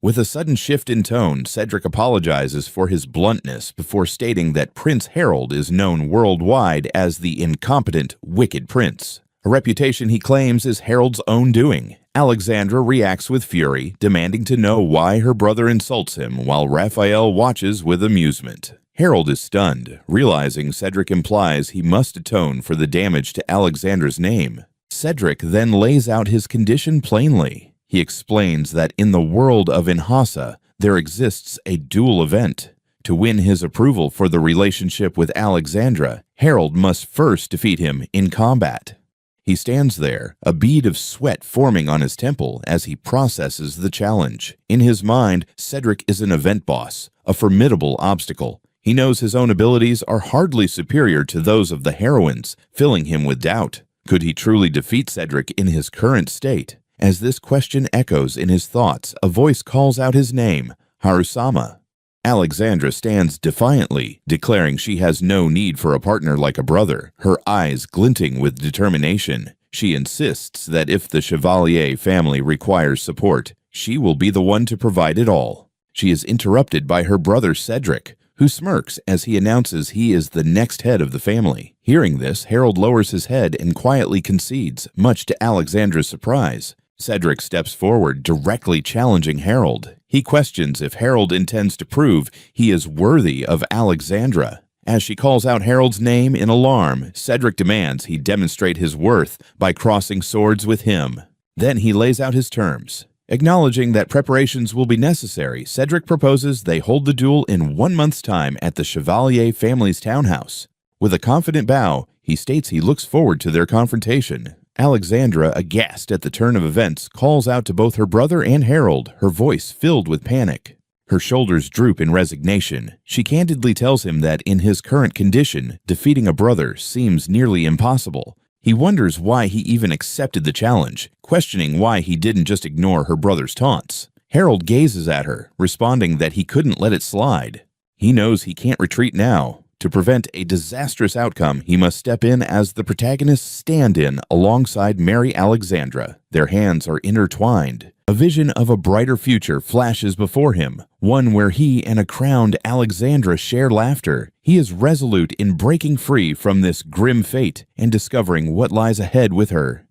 With a sudden shift in tone, Cedric apologizes for his bluntness before stating that Prince Harold is known worldwide as the incompetent, wicked prince, a reputation he claims is Harold's own doing. Alexandra reacts with fury, demanding to know why her brother insults him, while Raphael watches with amusement. Harold is stunned, realizing Cedric implies he must atone for the damage to Alexandra's name. Cedric then lays out his condition plainly. He explains that in the world of Inhasa, there exists a dual event. To win his approval for the relationship with Alexandra, Harold must first defeat him in combat. He stands there, a bead of sweat forming on his temple as he processes the challenge. In his mind, Cedric is an event boss, a formidable obstacle. He knows his own abilities are hardly superior to those of the heroines, filling him with doubt. Could he truly defeat Cedric in his current state? As this question echoes in his thoughts, a voice calls out his name, Harusama. Alexandra stands defiantly, declaring she has no need for a partner like a brother, her eyes glinting with determination. She insists that if the Chevalier family requires support, she will be the one to provide it all. She is interrupted by her brother Cedric, who smirks as he announces he is the next head of the family. Hearing this, Harold lowers his head and quietly concedes, much to Alexandra's surprise. Cedric steps forward, directly challenging Harold. He questions if Harold intends to prove he is worthy of Alexandra. As she calls out Harold's name in alarm, Cedric demands he demonstrate his worth by crossing swords with him. Then he lays out his terms. Acknowledging that preparations will be necessary, Cedric proposes they hold the duel in 1 month's time at the Chevalier family's townhouse. With a confident bow, he states he looks forward to their confrontation. Alexandra, aghast at the turn of events, calls out to both her brother and Harold, her voice filled with panic. Her shoulders droop in resignation. She candidly tells him that in his current condition, defeating a brother seems nearly impossible. He wonders why he even accepted the challenge, questioning why he didn't just ignore her brother's taunts. Harold gazes at her, responding that he couldn't let it slide. He knows he can't retreat now. To prevent a disastrous outcome, he must step in as the protagonist's stand-in alongside Mary Alexandra. Their hands are intertwined. A vision of a brighter future flashes before him, one where he and a crowned Alexandra share laughter. He is resolute in breaking free from this grim fate and discovering what lies ahead with her.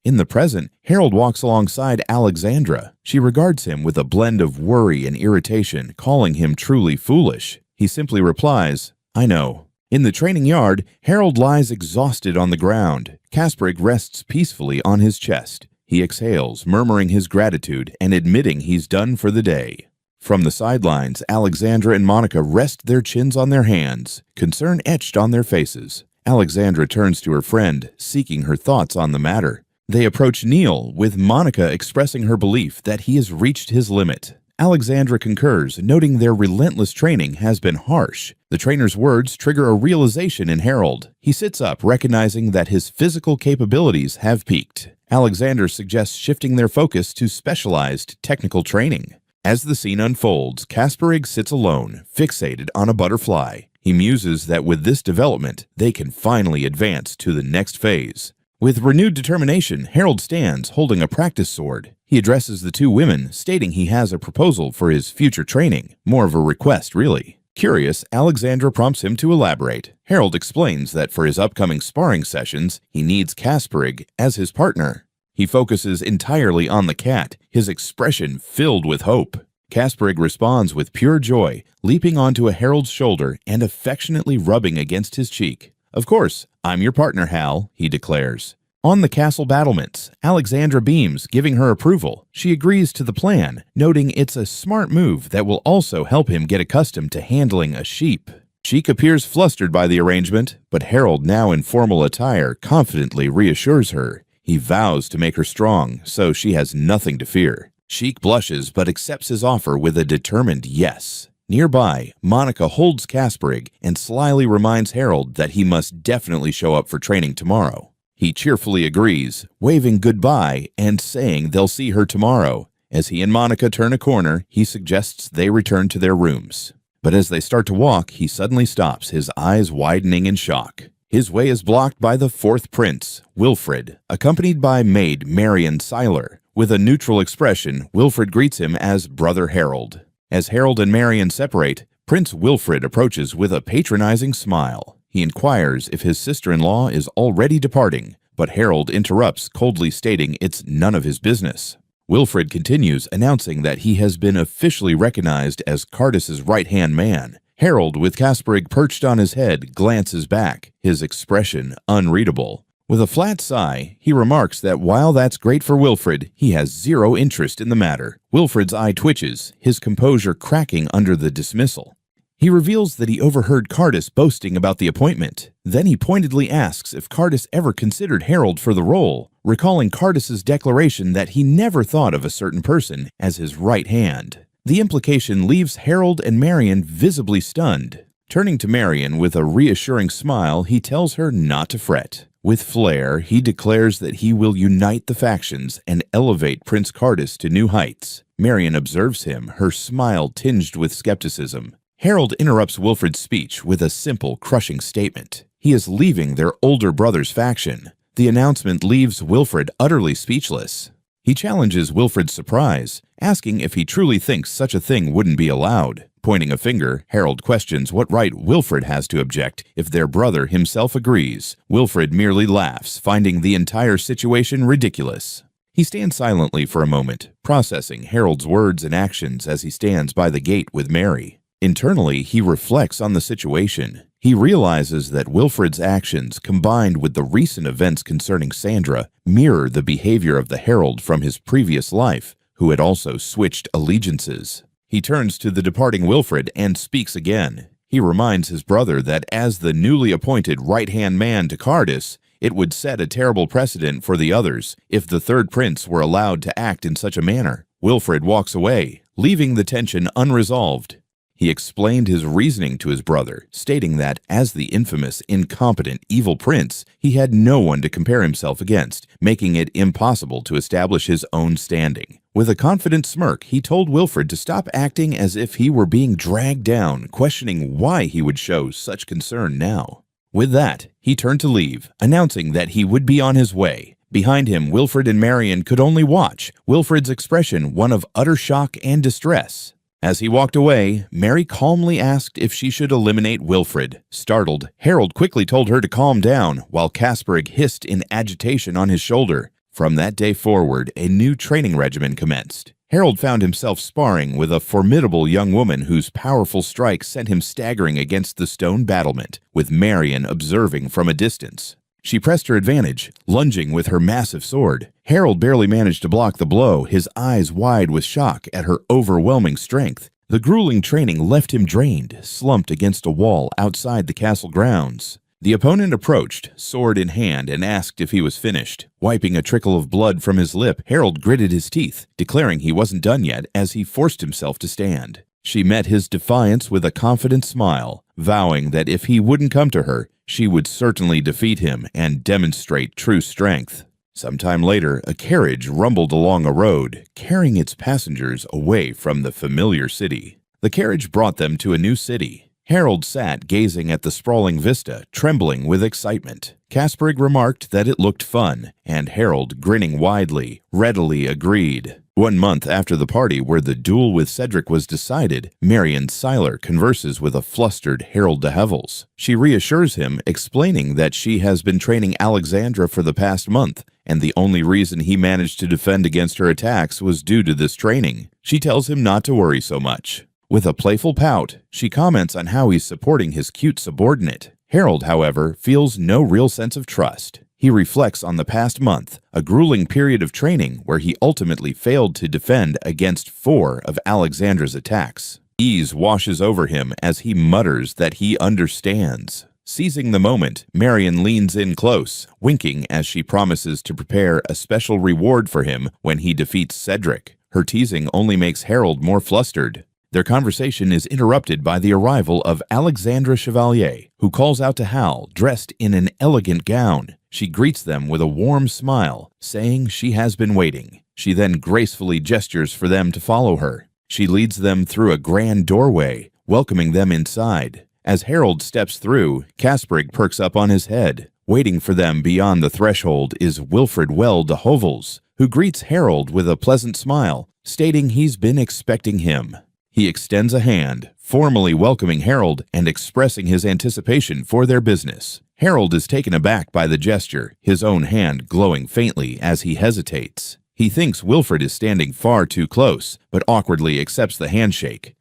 In the present, Harold walks alongside Alexandra. She regards him with a blend of worry and irritation, calling him truly foolish. He simply replies, "I know." In the training yard, Harold lies exhausted on the ground. Kasparig rests peacefully on his chest. He exhales, murmuring his gratitude and admitting he's done for the day. From the sidelines, Alexandra and Monica rest their chins on their hands, concern etched on their faces. Alexandra turns to her friend, seeking her thoughts on the matter. They approach Neil, with Monica expressing her belief that he has reached his limit. Alexandra concurs, noting their relentless training has been harsh. The trainer's words trigger a realization in Harold. He sits up, recognizing that his physical capabilities have peaked. Alexander suggests shifting their focus to specialized technical training. As the scene unfolds, Kasparig sits alone, fixated on a butterfly. He muses that with this development, they can finally advance to the next phase. With renewed determination, Harold stands, holding a practice sword. He addresses the two women, stating he has a proposal for his future training. More of a request, really. Curious, Alexandra prompts him to elaborate. Harold explains that for his upcoming sparring sessions, he needs Kasparig as his partner. He focuses entirely on the cat, his expression filled with hope. Kasparig responds with pure joy, leaping onto a Harold's shoulder and affectionately rubbing against his cheek. "Of course, I'm your partner, Hal," he declares. On the castle battlements, Alexandra beams, giving her approval. She agrees to the plan, noting it's a smart move that will also help him get accustomed to handling a sheep. Sheik appears flustered by the arrangement, but Harold, now in formal attire, confidently reassures her. He vows to make her strong, so she has nothing to fear. Sheik blushes but accepts his offer with a determined yes. Nearby, Monica holds Kasperig and slyly reminds Harold that he must definitely show up for training tomorrow. He cheerfully agrees, waving goodbye and saying they'll see her tomorrow. As he and Monica turn a corner, he suggests they return to their rooms. But as they start to walk, he suddenly stops, his eyes widening in shock. His way is blocked by the fourth prince, Wilfred, accompanied by maid Marion Seiler. With a neutral expression, Wilfred greets him as Brother Harold. As Harold and Marion separate, Prince Wilfred approaches with a patronizing smile. He inquires if his sister-in-law is already departing, but Harold interrupts, coldly stating it's none of his business. Wilfred continues, announcing that he has been officially recognized as Cardis's right-hand man. Harold, with Kasperig perched on his head, glances back, his expression unreadable. With a flat sigh, he remarks that while that's great for Wilfred, he has zero interest in the matter. Wilfred's eye twitches, his composure cracking under the dismissal. He reveals that he overheard Cardis boasting about the appointment. Then he pointedly asks if Cardis ever considered Harold for the role, recalling Cardis's declaration that he never thought of a certain person as his right hand. The implication leaves Harold and Marion visibly stunned. Turning to Marion with a reassuring smile, he tells her not to fret. With flair, he declares that he will unite the factions and elevate Prince Cardis to new heights. Marion observes him, her smile tinged with skepticism. Harold interrupts Wilfred's speech with a simple, crushing statement. He is leaving their older brother's faction. The announcement leaves Wilfred utterly speechless. He challenges Wilfred's surprise, asking if he truly thinks such a thing wouldn't be allowed. Pointing a finger, Harold questions what right Wilfred has to object if their brother himself agrees. Wilfred merely laughs, finding the entire situation ridiculous. He stands silently for a moment, processing Harold's words and actions as he stands by the gate with Mary. Internally, he reflects on the situation. He realizes that Wilfred's actions, combined with the recent events concerning Sandra, mirror the behavior of the Herald from his previous life, who had also switched allegiances. He turns to the departing Wilfred and speaks again. He reminds his brother that as the newly appointed right-hand man to Cardis, it would set a terrible precedent for the others if the third prince were allowed to act in such a manner. Wilfred walks away, leaving the tension unresolved. He explained his reasoning to his brother, stating that, as the infamous, incompetent, evil prince, he had no one to compare himself against, making it impossible to establish his own standing. With a confident smirk, he told Wilfred to stop acting as if he were being dragged down, questioning why he would show such concern now. With that, he turned to leave, announcing that he would be on his way. Behind him, Wilfred and Marion could only watch, Wilfred's expression one of utter shock and distress. As he walked away, Mary calmly asked if she should eliminate Wilfred. Startled, Harold quickly told her to calm down, while Kasperig hissed in agitation on his shoulder. From that day forward, a new training regimen commenced. Harold found himself sparring with a formidable young woman whose powerful strike sent him staggering against the stone battlement, with Marion observing from a distance. She pressed her advantage, lunging with her massive sword. Harold barely managed to block the blow, his eyes wide with shock at her overwhelming strength. The grueling training left him drained, slumped against a wall outside the castle grounds. The opponent approached, sword in hand, and asked if he was finished. Wiping a trickle of blood from his lip, Harold gritted his teeth, declaring he wasn't done yet as he forced himself to stand. She met his defiance with a confident smile, vowing that if he wouldn't come to her, she would certainly defeat him and demonstrate true strength. Sometime later, a carriage rumbled along a road, carrying its passengers away from the familiar city. The carriage brought them to a new city. Harold sat gazing at the sprawling vista, trembling with excitement. Kasperig remarked that it looked fun, and Harold, grinning widely, readily agreed. 1 month after the party where the duel with Cedric was decided, Marion Seiler converses with a flustered Harold de Hevels. She reassures him, explaining that she has been training Alexandra for the past month, and the only reason he managed to defend against her attacks was due to this training. She tells him not to worry so much. With a playful pout, she comments on how he's supporting his cute subordinate. Harold, however, feels no real sense of trust. He reflects on the past month, a grueling period of training where he ultimately failed to defend against 4 of Alexandra's attacks. Ease washes over him as he mutters that he understands. Seizing the moment, Marion leans in close, winking as she promises to prepare a special reward for him when he defeats Cedric. Her teasing only makes Harold more flustered. Their conversation is interrupted by the arrival of Alexandra Chevalier, who calls out to Hal, dressed in an elegant gown. She greets them with a warm smile, saying she has been waiting. She then gracefully gestures for them to follow her. She leads them through a grand doorway, welcoming them inside. As Harold steps through, Kasperig perks up on his head. Waiting for them beyond the threshold is Wilfred Well de Hovels, who greets Harold with a pleasant smile, stating he's been expecting him. He extends a hand, formally welcoming Harold and expressing his anticipation for their business. Harold is taken aback by the gesture, his own hand glowing faintly as he hesitates. He thinks Wilfred is standing far too close, but awkwardly accepts the handshake.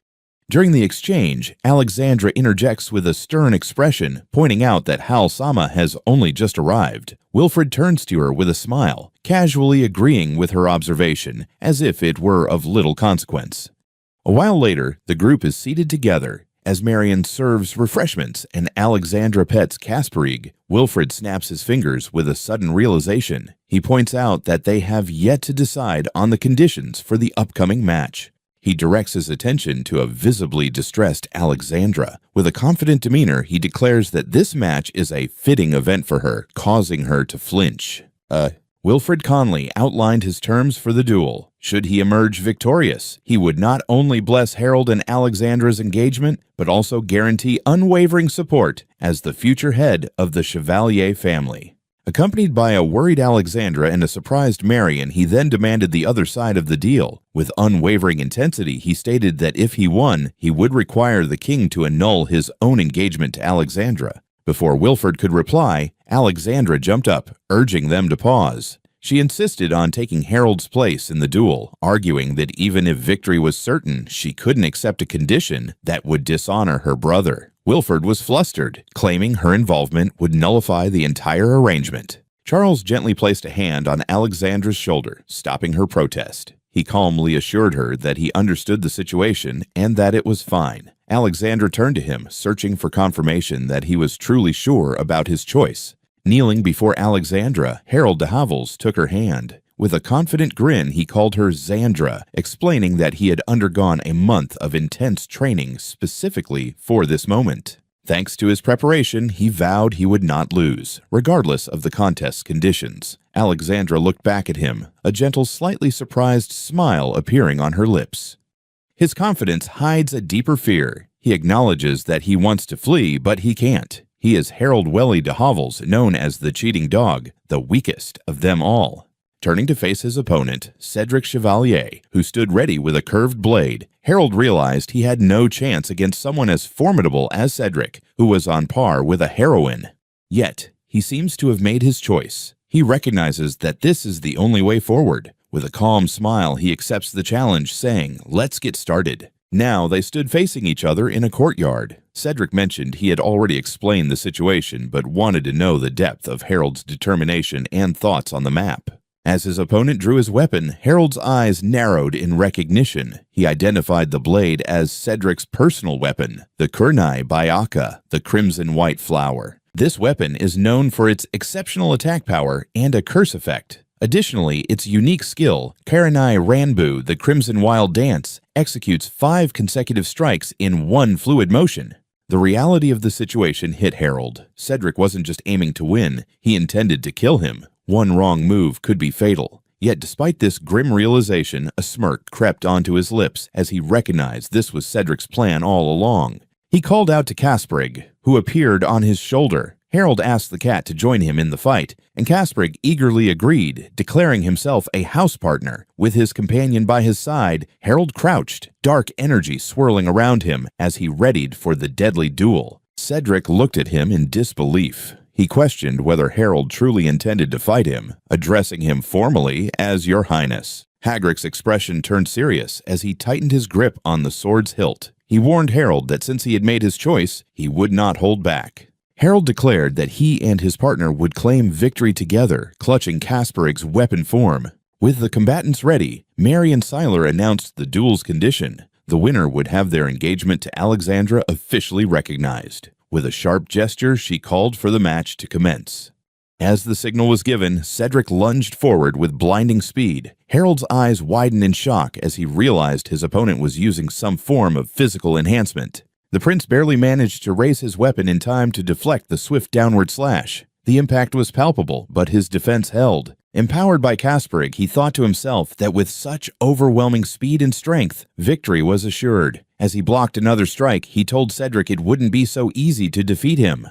During the exchange, Alexandra interjects with a stern expression, pointing out that Hal Sama has only just arrived. Wilfred turns to her with a smile, casually agreeing with her observation, as if it were of little consequence. A while later, the group is seated together. As Marion serves refreshments and Alexandra pets Kasperig, Wilfred snaps his fingers with a sudden realization. He points out that they have yet to decide on the conditions for the upcoming match. He directs his attention to a visibly distressed Alexandra. With a confident demeanor, he declares that this match is a fitting event for her, causing her to flinch. Wilfred Conley outlined his terms for the duel. Should he emerge victorious, he would not only bless Harold and Alexandra's engagement, but also guarantee unwavering support as the future head of the Chevalier family. Accompanied by a worried Alexandra and a surprised Marion, he then demanded the other side of the deal. With unwavering intensity, he stated that if he won, he would require the king to annul his own engagement to Alexandra. Before Wilfred could reply, Alexandra jumped up, urging them to pause. She insisted on taking Harold's place in the duel, arguing that even if victory was certain, she couldn't accept a condition that would dishonor her brother. Wilfred was flustered, claiming her involvement would nullify the entire arrangement. Charles gently placed a hand on Alexandra's shoulder, stopping her protest. He calmly assured her that he understood the situation and that it was fine. Alexandra turned to him, searching for confirmation that he was truly sure about his choice. Kneeling before Alexandra, Harold de Hovels took her hand. With a confident grin, he called her Xandra, explaining that he had undergone a month of intense training specifically for this moment. Thanks to his preparation, he vowed he would not lose, regardless of the contest's conditions. Alexandra looked back at him, a gentle, slightly surprised smile appearing on her lips. His confidence hides a deeper fear. He acknowledges that he wants to flee, but he can't. He is Harold Welly de Hovels, known as the cheating dog, the weakest of them all. Turning to face his opponent, Cedric Chevalier, who stood ready with a curved blade, Harold realized he had no chance against someone as formidable as Cedric, who was on par with a heroine. Yet, he seems to have made his choice. He recognizes that this is the only way forward. With a calm smile, he accepts the challenge, saying, "Let's get started." Now they stood facing each other in a courtyard. Cedric mentioned he had already explained the situation, but wanted to know the depth of Harold's determination and thoughts on the map. As his opponent drew his weapon, Harold's eyes narrowed in recognition. He identified the blade as Cedric's personal weapon, the Kurnai Bayaka, the crimson-white flower. This weapon is known for its exceptional attack power and a curse effect. Additionally, its unique skill, Karanai Ranbu, the Crimson Wild Dance, executes 5 consecutive strikes in one fluid motion. The reality of the situation hit Harold. Cedric wasn't just aiming to win, he intended to kill him. One wrong move could be fatal. Yet despite this grim realization, a smirk crept onto his lips as he recognized this was Cedric's plan all along. He called out to Kasperig, who appeared on his shoulder. Harold asked the cat to join him in the fight, and Kasperig eagerly agreed, declaring himself a house partner. With his companion by his side, Harold crouched, dark energy swirling around him as he readied for the deadly duel. Cedric looked at him in disbelief. He questioned whether Harold truly intended to fight him, addressing him formally as Your Highness. Hagrid's expression turned serious as he tightened his grip on the sword's hilt. He warned Harold that since he had made his choice, he would not hold back. Harold declared that he and his partner would claim victory together, clutching Kasparig's weapon form. With the combatants ready, Marion Seiler announced the duel's condition. The winner would have their engagement to Alexandra officially recognized. With a sharp gesture, she called for the match to commence. As the signal was given, Cedric lunged forward with blinding speed. Harold's eyes widened in shock as he realized his opponent was using some form of physical enhancement. The prince barely managed to raise his weapon in time to deflect the swift downward slash. The impact was palpable, but his defense held. Empowered by Kasparig, he thought to himself that with such overwhelming speed and strength, victory was assured. As he blocked another strike, he told Cedric it wouldn't be so easy to defeat him.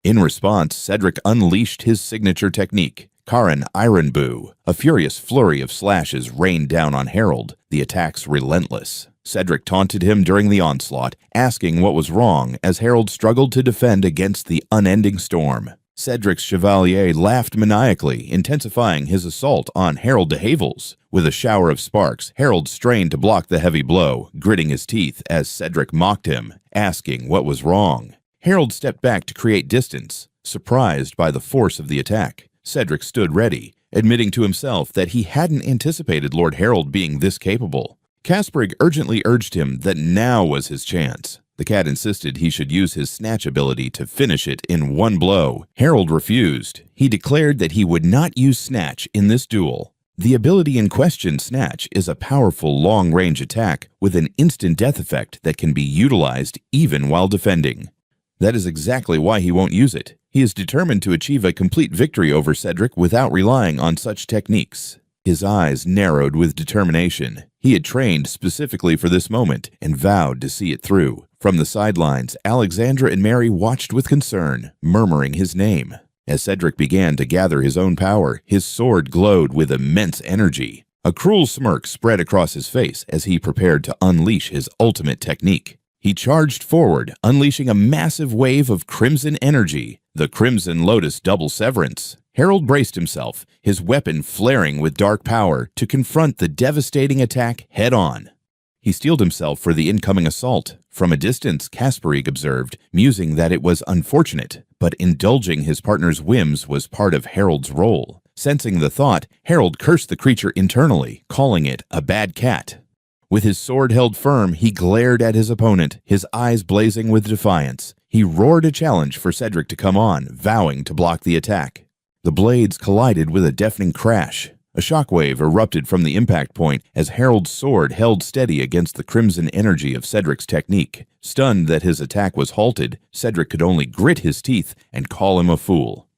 In response, Cedric unleashed his signature technique, Karin Ironbu. A furious flurry of slashes rained down on Harold, the attacks relentless. Cedric taunted him during the onslaught, asking what was wrong as Harold struggled to defend against the unending storm. Cedric's Chevalier laughed maniacally, intensifying his assault on Harold de Havels. With a shower of sparks, Harold strained to block the heavy blow, gritting his teeth as Cedric mocked him, asking what was wrong. Harold stepped back to create distance, surprised by the force of the attack. Cedric stood ready, admitting to himself that he hadn't anticipated Lord Harold being this capable. Kasparig urgently urged him that now was his chance. The cat insisted he should use his snatch ability to finish it in one blow. Harold refused. He declared that he would not use snatch in this duel. The ability in question, snatch, is a powerful long-range attack with an instant death effect that can be utilized even while defending. That is exactly why he won't use it. He is determined to achieve a complete victory over Cedric without relying on such techniques. His eyes narrowed with determination. He had trained specifically for this moment and vowed to see it through. From the sidelines, Alexandra and Mary watched with concern, murmuring his name. As Cedric began to gather his own power, his sword glowed with immense energy. A cruel smirk spread across his face as he prepared to unleash his ultimate technique. He charged forward, unleashing a massive wave of crimson energy, the Crimson Lotus Double Severance. Harold braced himself, his weapon flaring with dark power, to confront the devastating attack head-on. He steeled himself for the incoming assault. From a distance, Kasparig observed, musing that it was unfortunate, but indulging his partner's whims was part of Harold's role. Sensing the thought, Harold cursed the creature internally, calling it a bad cat. With his sword held firm, he glared at his opponent, his eyes blazing with defiance. He roared a challenge for Cedric to come on, vowing to block the attack. The blades collided with a deafening crash. A shockwave erupted from the impact point as Harold's sword held steady against the crimson energy of Cedric's technique. Stunned that his attack was halted, Cedric could only grit his teeth and call him a fool.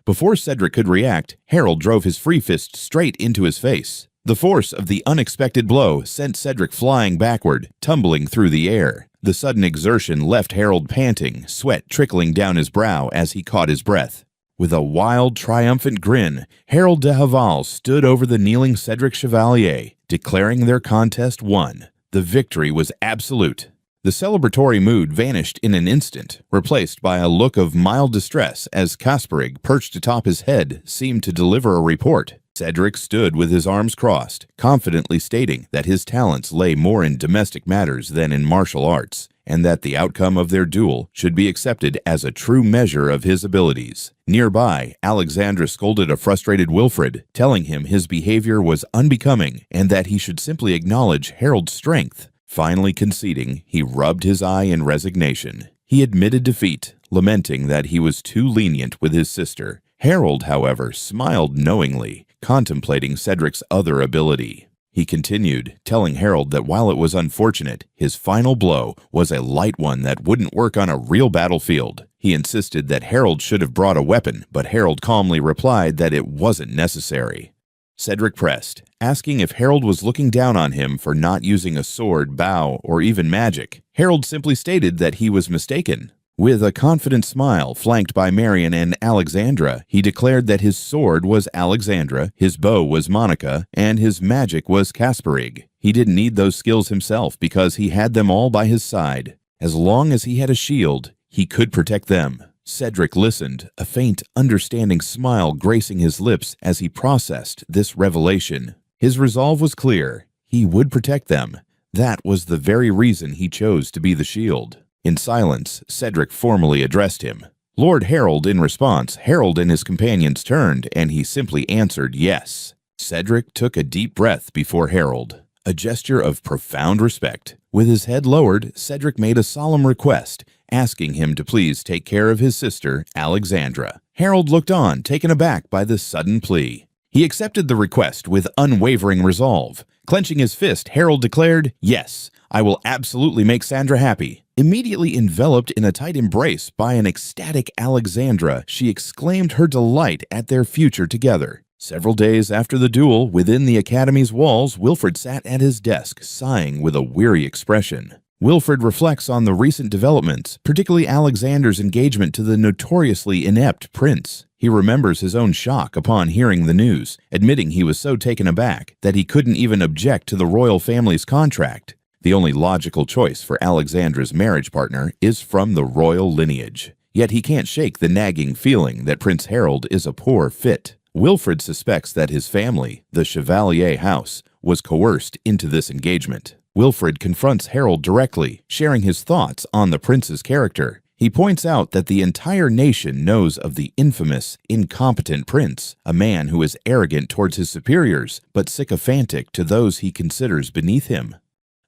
Before Cedric could react, Harold drove his free fist straight into his face. The force of the unexpected blow sent Cedric flying backward, tumbling through the air. The sudden exertion left Harold panting, sweat trickling down his brow as he caught his breath. With a wild, triumphant grin, Harold de Havels stood over the kneeling Cedric Chevalier, declaring their contest won. The victory was absolute. The celebratory mood vanished in an instant, replaced by a look of mild distress as Kasparig, perched atop his head, seemed to deliver a report. Cedric stood with his arms crossed, confidently stating that his talents lay more in domestic matters than in martial arts, and that the outcome of their duel should be accepted as a true measure of his abilities. Nearby, Alexandra scolded a frustrated Wilfred, telling him his behavior was unbecoming and that he should simply acknowledge Harold's strength. Finally conceding, he rubbed his eye in resignation. He admitted defeat, lamenting that he was too lenient with his sister. Harold, however, smiled knowingly, contemplating Cedric's other ability. He continued, telling Harold that while it was unfortunate, his final blow was a light one that wouldn't work on a real battlefield. He insisted that Harold should have brought a weapon, but Harold calmly replied that it wasn't necessary. Cedric pressed, asking if Harold was looking down on him for not using a sword, bow, or even magic. Harold simply stated that he was mistaken. With a confident smile flanked by Marion and Alexandra, he declared that his sword was Alexandra, his bow was Monica, and his magic was Kasparig. He didn't need those skills himself because he had them all by his side. As long as he had a shield, he could protect them. Cedric listened, a faint, understanding smile gracing his lips as he processed this revelation. His resolve was clear. He would protect them. That was the very reason he chose to be the shield. In silence, Cedric formally addressed him. Lord Harold, in response, Harold and his companions turned, and he simply answered yes. Cedric took a deep breath before Harold, a gesture of profound respect. With his head lowered, Cedric made a solemn request, asking him to please take care of his sister, Alexandra. Harold looked on, taken aback by this sudden plea. He accepted the request with unwavering resolve. Clenching his fist, Harold declared, "Yes, I will absolutely make Sandra happy." Immediately enveloped in a tight embrace by an ecstatic Alexandra, she exclaimed her delight at their future together. Several days after the duel, within the academy's walls, Wilfred sat at his desk, sighing with a weary expression. Wilfred reflects on the recent developments, particularly Alexander's engagement to the notoriously inept prince. He remembers his own shock upon hearing the news, admitting he was so taken aback that he couldn't even object to the royal family's contract. The only logical choice for Alexandra's marriage partner is from the royal lineage. Yet he can't shake the nagging feeling that Prince Harold is a poor fit. Wilfred suspects that his family, the Chevalier house, was coerced into this engagement. Wilfred confronts Harold directly, sharing his thoughts on the prince's character. He points out that the entire nation knows of the infamous, incompetent prince, a man who is arrogant towards his superiors, but sycophantic to those he considers beneath him.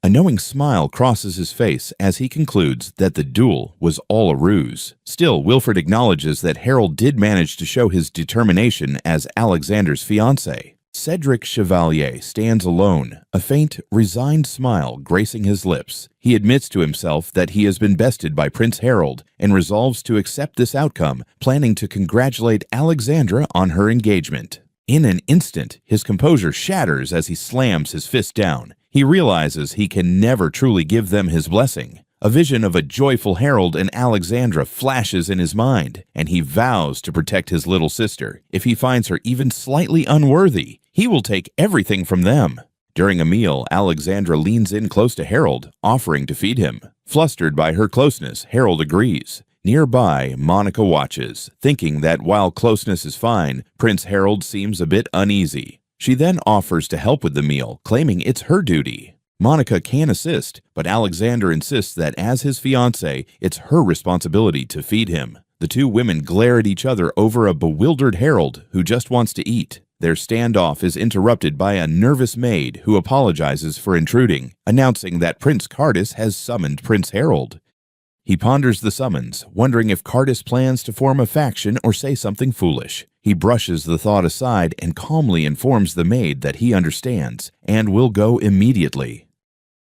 A knowing smile crosses his face as he concludes that the duel was all a ruse. Still, Wilfred acknowledges that Harold did manage to show his determination as Alexander's fiancé. Cedric Chevalier stands alone, a faint, resigned smile gracing his lips. He admits to himself that he has been bested by Prince Harold and resolves to accept this outcome, planning to congratulate Alexandra on her engagement. In an instant, his composure shatters as he slams his fist down. He realizes he can never truly give them his blessing. A vision of a joyful Harold and Alexandra flashes in his mind, and he vows to protect his little sister. If he finds her even slightly unworthy, he will take everything from them. During a meal, Alexandra leans in close to Harold, offering to feed him. Flustered by her closeness, Harold agrees. Nearby, Monica watches, thinking that while closeness is fine, Prince Harold seems a bit uneasy. She then offers to help with the meal, claiming it's her duty. Monica can assist, but Alexander insists that as his fiancé, it's her responsibility to feed him. The two women glare at each other over a bewildered Harold who just wants to eat. Their standoff is interrupted by a nervous maid who apologizes for intruding, announcing that Prince Cardis has summoned Prince Harold. He ponders the summons, wondering if Cardis plans to form a faction or say something foolish. He brushes the thought aside and calmly informs the maid that he understands and will go immediately.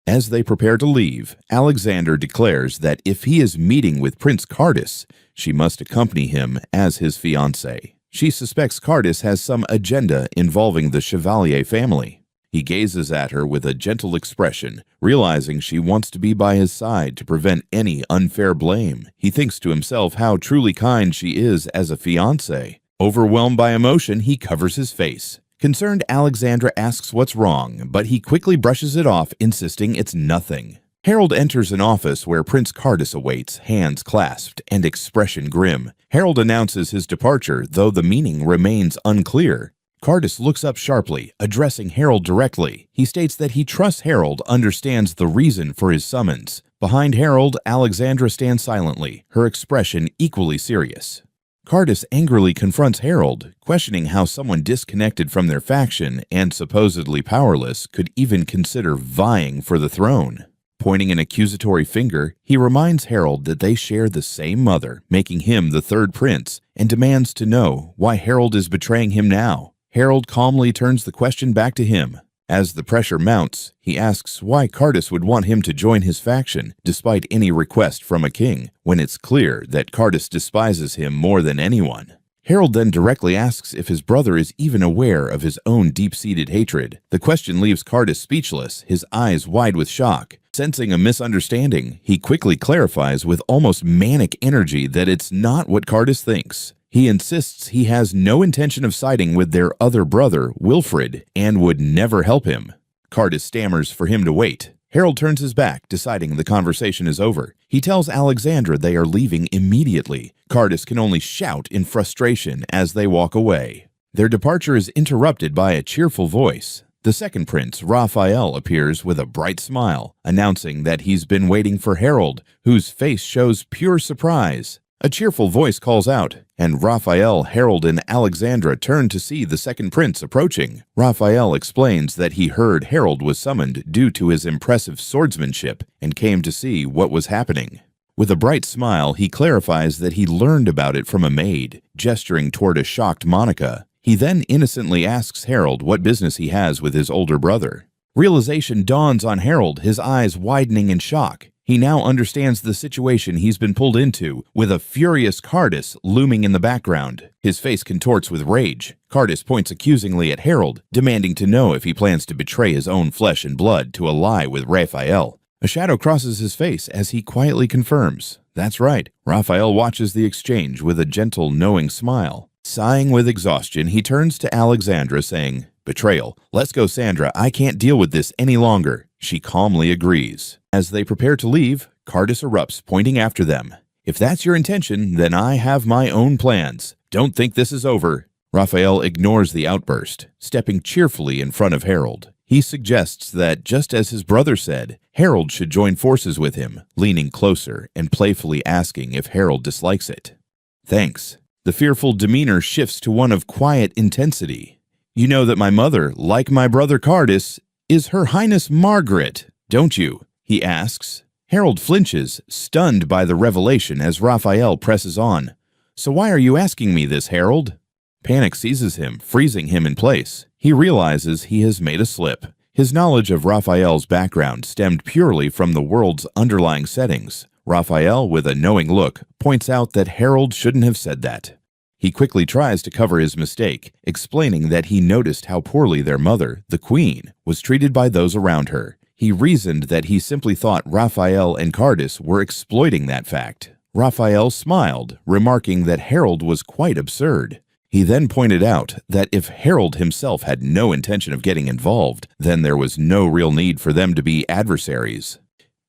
As they prepare to leave, Alexander declares that if he is meeting with Prince Cardis, she must accompany him as his fiancée. She suspects Cardis has some agenda involving the Chevalier family. He gazes at her with a gentle expression, realizing she wants to be by his side to prevent any unfair blame. He thinks to himself how truly kind she is as a fiancée. Overwhelmed by emotion, he covers his face. Concerned, Alexandra asks what's wrong, but he quickly brushes it off, insisting it's nothing. Harold enters an office where Prince Cardis awaits, hands clasped and expression grim. Harold announces his departure, though the meaning remains unclear. Cardis looks up sharply, addressing Harold directly. He states that he trusts Harold understands the reason for his summons. Behind Harold, Alexandra stands silently, her expression equally serious. Cardis angrily confronts Harold, questioning how someone disconnected from their faction and supposedly powerless could even consider vying for the throne. Pointing an accusatory finger, he reminds Harold that they share the same mother, making him the third prince, and demands to know why Harold is betraying him now. Harold calmly turns the question back to him. As the pressure mounts, he asks why Cardis would want him to join his faction, despite any request from a king, when it's clear that Cardis despises him more than anyone. Harold then directly asks if his brother is even aware of his own deep-seated hatred. The question leaves Cardis speechless, his eyes wide with shock. Sensing a misunderstanding, he quickly clarifies with almost manic energy that it's not what Cardis thinks. He insists he has no intention of siding with their other brother, Wilfred, and would never help him. Cardis stammers for him to wait. Harold turns his back, deciding the conversation is over. He tells Alexandra they are leaving immediately. Cardis can only shout in frustration as they walk away. Their departure is interrupted by a cheerful voice. The second prince, Raphael, appears with a bright smile, announcing that he's been waiting for Harold, whose face shows pure surprise. A cheerful voice calls out, and Raphael, Harold, and Alexandra turn to see the second prince approaching. Raphael explains that he heard Harold was summoned due to his impressive swordsmanship and came to see what was happening. With a bright smile, he clarifies that he learned about it from a maid, gesturing toward a shocked Monica. He then innocently asks Harold what business he has with his older brother. Realization dawns on Harold, his eyes widening in shock. He now understands the situation he's been pulled into, with a furious Cardis looming in the background. His face contorts with rage. Cardis points accusingly at Harold, demanding to know if he plans to betray his own flesh and blood to ally with Raphael. A shadow crosses his face as he quietly confirms. That's right. Raphael watches the exchange with a gentle, knowing smile. Sighing with exhaustion, he turns to Alexandra, saying, "Betrayal. Let's go, Sandra. I can't deal with this any longer." She calmly agrees. As they prepare to leave, Cardis erupts, pointing after them. "If that's your intention, then I have my own plans. Don't think this is over." Raphael ignores the outburst, stepping cheerfully in front of Harold. He suggests that, just as his brother said, Harold should join forces with him, leaning closer and playfully asking if Harold dislikes it. "Thanks." The fearful demeanor shifts to one of quiet intensity. "You know that my mother, like my brother Cardis, is Her Highness Margaret, don't you?" he asks. Harold flinches, stunned by the revelation as Raphael presses on. "So why are you asking me this, Harold?" Panic seizes him, freezing him in place. He realizes he has made a slip. His knowledge of Raphael's background stemmed purely from the world's underlying settings. Raphael, with a knowing look, points out that Harold shouldn't have said that. He quickly tries to cover his mistake, explaining that he noticed how poorly their mother, the queen, was treated by those around her. He reasoned that he simply thought Raphael and Cardis were exploiting that fact. Raphael smiled, remarking that Harold was quite absurd. He then pointed out that if Harold himself had no intention of getting involved, then there was no real need for them to be adversaries.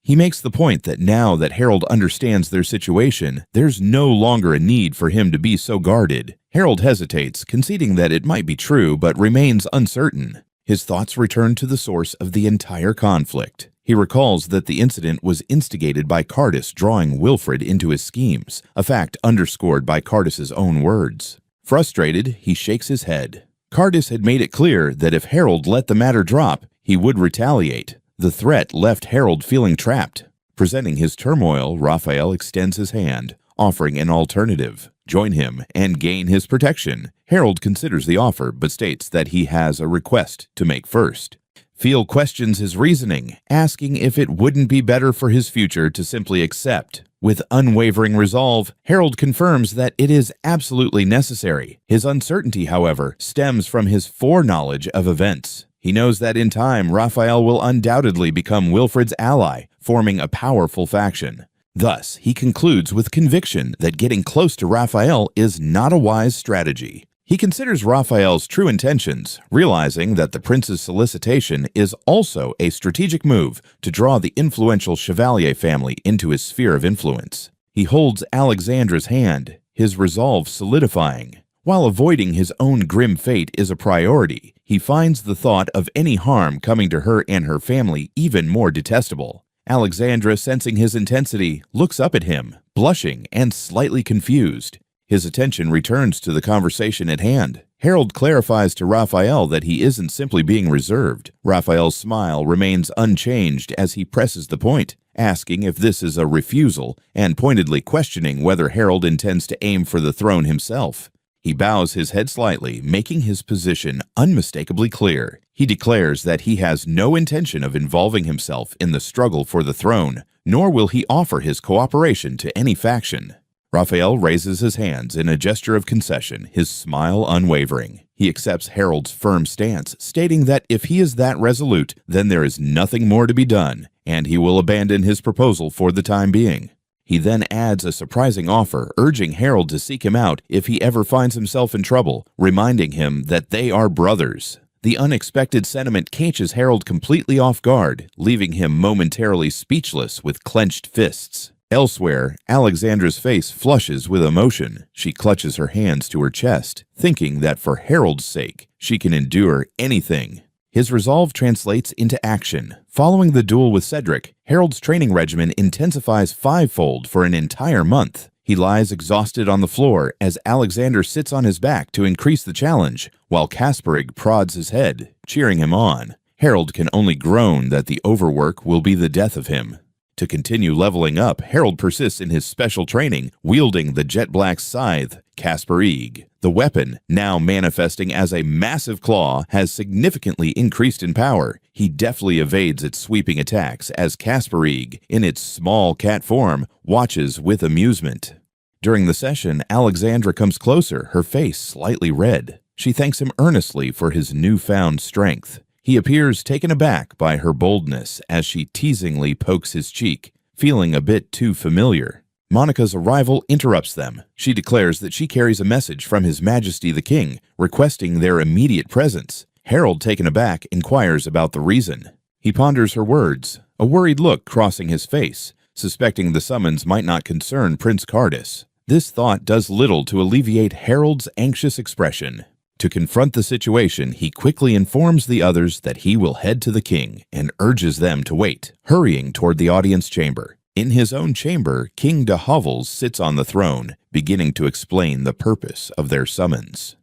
He makes the point that now that Harold understands their situation, there's no longer a need for him to be so guarded. Harold hesitates, conceding that it might be true, but remains uncertain. His thoughts return to the source of the entire conflict. He recalls that the incident was instigated by Cardis drawing Wilfred into his schemes, a fact underscored by Cardis's own words. Frustrated, he shakes his head. Cardis had made it clear that if Harold let the matter drop, he would retaliate. The threat left Harold feeling trapped. Presenting his turmoil, Raphael extends his hand, offering an alternative. Join him and gain his protection. Harold considers the offer, but states that he has a request to make first. Fiel questions his reasoning, asking if it wouldn't be better for his future to simply accept. With unwavering resolve, Harold confirms that it is absolutely necessary. His uncertainty, however, stems from his foreknowledge of events. He knows that in time, Raphael will undoubtedly become Wilfred's ally, forming a powerful faction. Thus, he concludes with conviction that getting close to Raphael is not a wise strategy. He considers Raphael's true intentions, realizing that the prince's solicitation is also a strategic move to draw the influential Chevalier family into his sphere of influence. He holds Alexandra's hand, his resolve solidifying. While avoiding his own grim fate is a priority, he finds the thought of any harm coming to her and her family even more detestable. Alexandra, sensing his intensity, looks up at him, blushing and slightly confused. His attention returns to the conversation at hand. Harold clarifies to Raphael that he isn't simply being reserved. Raphael's smile remains unchanged as he presses the point, asking if this is a refusal and pointedly questioning whether Harold intends to aim for the throne himself. He bows his head slightly, making his position unmistakably clear. He declares that he has no intention of involving himself in the struggle for the throne, nor will he offer his cooperation to any faction. Raphael raises his hands in a gesture of concession, his smile unwavering. He accepts Harold's firm stance, stating that if he is that resolute, then there is nothing more to be done, and he will abandon his proposal for the time being. He then adds a surprising offer, urging Harold to seek him out if he ever finds himself in trouble, reminding him that they are brothers. The unexpected sentiment catches Harold completely off guard, leaving him momentarily speechless with clenched fists. Elsewhere, Alexandra's face flushes with emotion. She clutches her hands to her chest, thinking that for Harold's sake, she can endure anything. His resolve translates into action. Following the duel with Cedric, Harold's training regimen intensifies fivefold for an entire month. He lies exhausted on the floor as Alexander sits on his back to increase the challenge, while Kasparig prods his head, cheering him on. Harold can only groan that the overwork will be the death of him. To continue leveling up, Harold persists in his special training, wielding the jet-black scythe, Kasparig. The weapon, now manifesting as a massive claw, has significantly increased in power. He deftly evades its sweeping attacks as Kasparig, in its small cat form, watches with amusement. During the session, Alexandra comes closer, her face slightly red. She thanks him earnestly for his newfound strength. He appears taken aback by her boldness as she teasingly pokes his cheek, feeling a bit too familiar. Monica's arrival interrupts them. She declares that she carries a message from His Majesty the King, requesting their immediate presence. Harold, taken aback, inquires about the reason. He ponders her words, a worried look crossing his face, suspecting the summons might not concern Prince Cardis. This thought does little to alleviate Harold's anxious expression. To confront the situation, he quickly informs the others that he will head to the king and urges them to wait, hurrying toward the audience chamber. In his own chamber, King de Hovels sits on the throne, beginning to explain the purpose of their summons.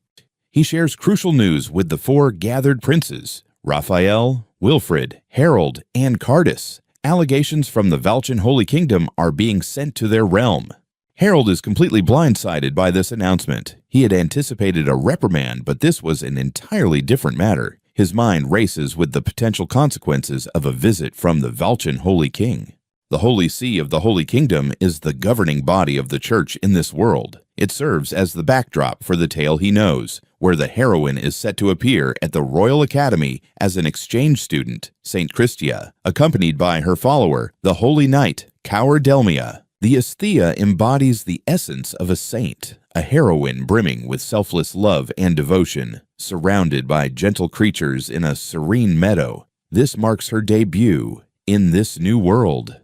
He shares crucial news with the four gathered princes, Raphael, Wilfred, Harold, and Cardis. Allegations from the Valchen Holy Kingdom are being sent to their realm. Harold is completely blindsided by this announcement. He had anticipated a reprimand, but this was an entirely different matter. His mind races with the potential consequences of a visit from the Valchen Holy King. The Holy See of the Holy Kingdom is the governing body of the Church in this world. It serves as the backdrop for the tale he knows, where the heroine is set to appear at the Royal Academy as an exchange student, Saint Christia, accompanied by her follower, the Holy Knight, Caur Delmia. The Asthea embodies the essence of a saint, a heroine brimming with selfless love and devotion, surrounded by gentle creatures in a serene meadow. This marks her debut in this new world.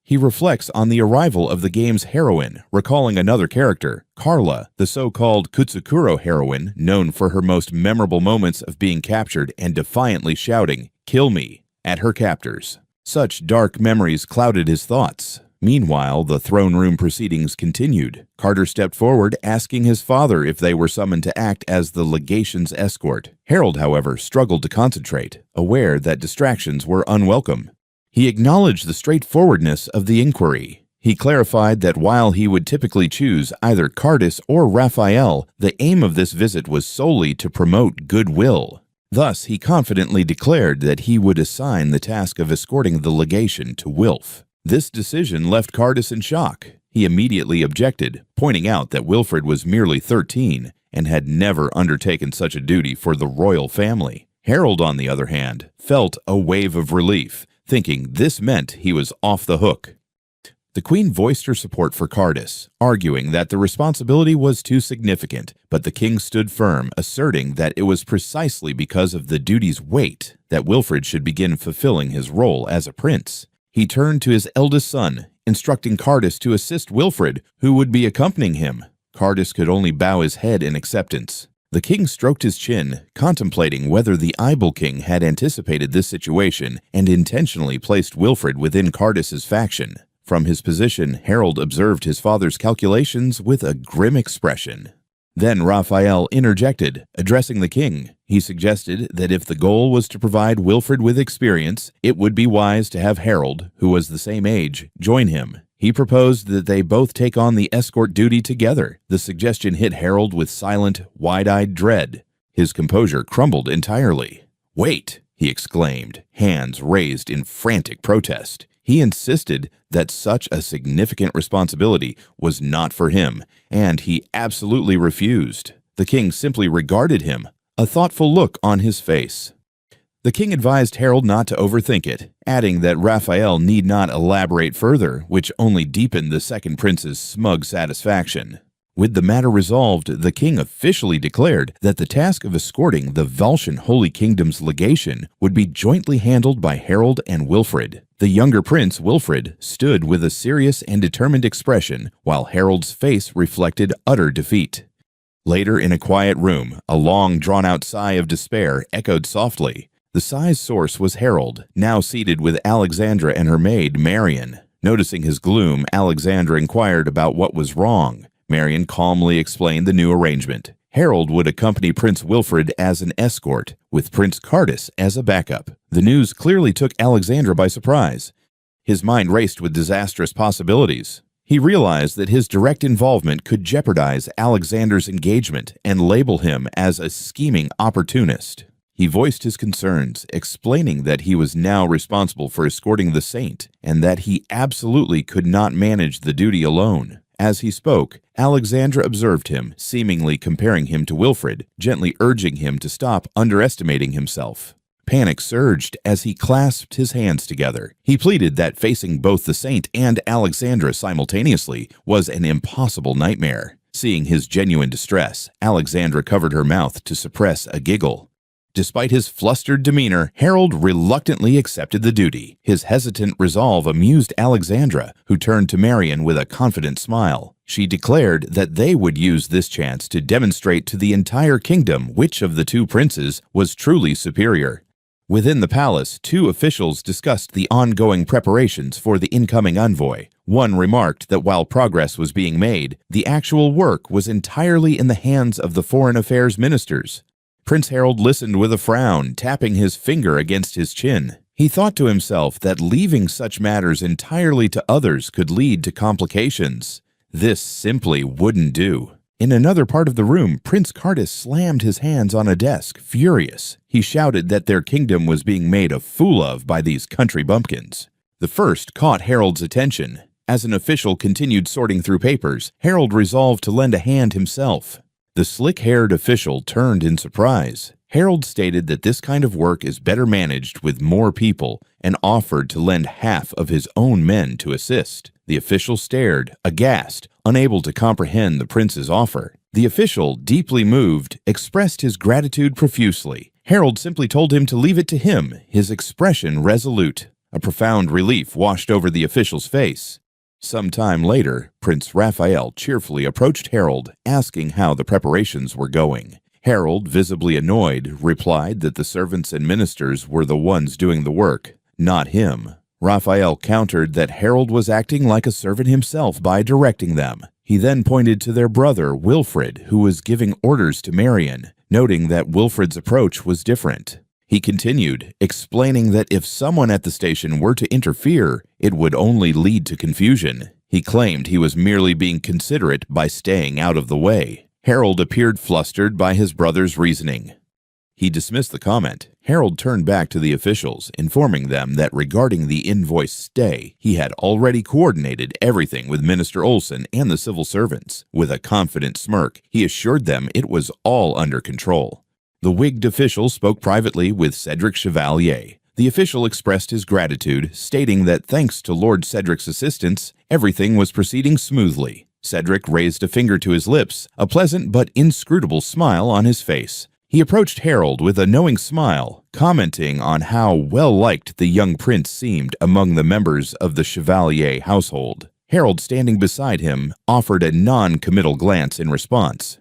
He reflects on the arrival of the game's heroine, recalling another character, Carla, the so-called Kutsukuro heroine, known for her most memorable moments of being captured and defiantly shouting, "Kill me," at her captors. Such dark memories clouded his thoughts. Meanwhile, the throne room proceedings continued. Carter stepped forward, asking his father if they were summoned to act as the legation's escort. Harold, however, struggled to concentrate, aware that distractions were unwelcome. He acknowledged the straightforwardness of the inquiry. He clarified that while he would typically choose either Cardis or Raphael, the aim of this visit was solely to promote goodwill. Thus, he confidently declared that he would assign the task of escorting the legation to Wilf. This decision left Cardis in shock. He immediately objected, pointing out that Wilfred was merely 13 and had never undertaken such a duty for the royal family. Harold, on the other hand, felt a wave of relief, thinking this meant he was off the hook. The Queen voiced her support for Cardis, arguing that the responsibility was too significant, but the king stood firm, asserting that it was precisely because of the duty's weight that Wilfred should begin fulfilling his role as a prince. He turned to his eldest son, instructing Cardis to assist Wilfred, who would be accompanying him. Cardis could only bow his head in acceptance. The king stroked his chin, contemplating whether the Eibel king had anticipated this situation and intentionally placed Wilfred within Cardis's faction. From his position, Harold observed his father's calculations with a grim expression. Then Raphael interjected, addressing the king. He suggested that if the goal was to provide Wilfred with experience, it would be wise to have Harold, who was the same age, join him. He proposed that they both take on the escort duty together. The suggestion hit Harold with silent, wide-eyed dread. His composure crumbled entirely. "Wait!" he exclaimed, hands raised in frantic protest. He insisted that such a significant responsibility was not for him, and he absolutely refused. The king simply regarded him, a thoughtful look on his face. The king advised Harold not to overthink it, adding that Raphael need not elaborate further, which only deepened the second prince's smug satisfaction. With the matter resolved, the king officially declared that the task of escorting the Valchen Holy Kingdom's legation would be jointly handled by Harold and Wilfred. The younger prince, Wilfred, stood with a serious and determined expression, while Harold's face reflected utter defeat. Later, in a quiet room, a long, drawn-out sigh of despair echoed softly. The sigh's source was Harold, now seated with Alexandra and her maid, Marion. Noticing his gloom, Alexandra inquired about what was wrong. Marion calmly explained the new arrangement. Harold would accompany Prince Wilfred as an escort, with Prince Cardus as a backup. The news clearly took Alexandra by surprise. His mind raced with disastrous possibilities. He realized that his direct involvement could jeopardize Alexander's engagement and label him as a scheming opportunist. He voiced his concerns, explaining that he was now responsible for escorting the saint and that he absolutely could not manage the duty alone. As he spoke, Alexandra observed him, seemingly comparing him to Wilfred, gently urging him to stop underestimating himself. Panic surged as he clasped his hands together. He pleaded that facing both the saint and Alexandra simultaneously was an impossible nightmare. Seeing his genuine distress, Alexandra covered her mouth to suppress a giggle. Despite his flustered demeanor, Harold reluctantly accepted the duty. His hesitant resolve amused Alexandra, who turned to Marion with a confident smile. She declared that they would use this chance to demonstrate to the entire kingdom which of the two princes was truly superior. Within the palace, two officials discussed the ongoing preparations for the incoming envoy. One remarked that while progress was being made, the actual work was entirely in the hands of the foreign affairs ministers. Prince Harold listened with a frown, tapping his finger against his chin. He thought to himself that leaving such matters entirely to others could lead to complications. This simply wouldn't do. In another part of the room, Prince Cardus slammed his hands on a desk, furious. He shouted that their kingdom was being made a fool of by these country bumpkins. The first caught Harold's attention. As an official continued sorting through papers, Harold resolved to lend a hand himself. The slick-haired official turned in surprise. Harold stated that this kind of work is better managed with more people and offered to lend half of his own men to assist. The official stared, aghast, unable to comprehend the prince's offer. The official, deeply moved, expressed his gratitude profusely. Harold simply told him to leave it to him, his expression resolute. A profound relief washed over the official's face. Some time later, Prince Raphael cheerfully approached Harold, asking how the preparations were going. Harold, visibly annoyed, replied that the servants and ministers were the ones doing the work, not him. Raphael countered that Harold was acting like a servant himself by directing them. He then pointed to their brother, Wilfred, who was giving orders to Marion, noting that Wilfred's approach was different. He continued, explaining that if someone at the station were to interfere, it would only lead to confusion. He claimed he was merely being considerate by staying out of the way. Harold appeared flustered by his brother's reasoning. He dismissed the comment. Harold turned back to the officials, informing them that regarding the invoice stay, he had already coordinated everything with Minister Olson and the civil servants. With a confident smirk, he assured them it was all under control. The wigged official spoke privately with Cedric Chevalier. The official expressed his gratitude, stating that thanks to Lord Cedric's assistance, everything was proceeding smoothly. Cedric raised a finger to his lips, a pleasant but inscrutable smile on his face. He approached Harold with a knowing smile, commenting on how well-liked the young prince seemed among the members of the Chevalier household. Harold, standing beside him, offered a non-committal glance in response.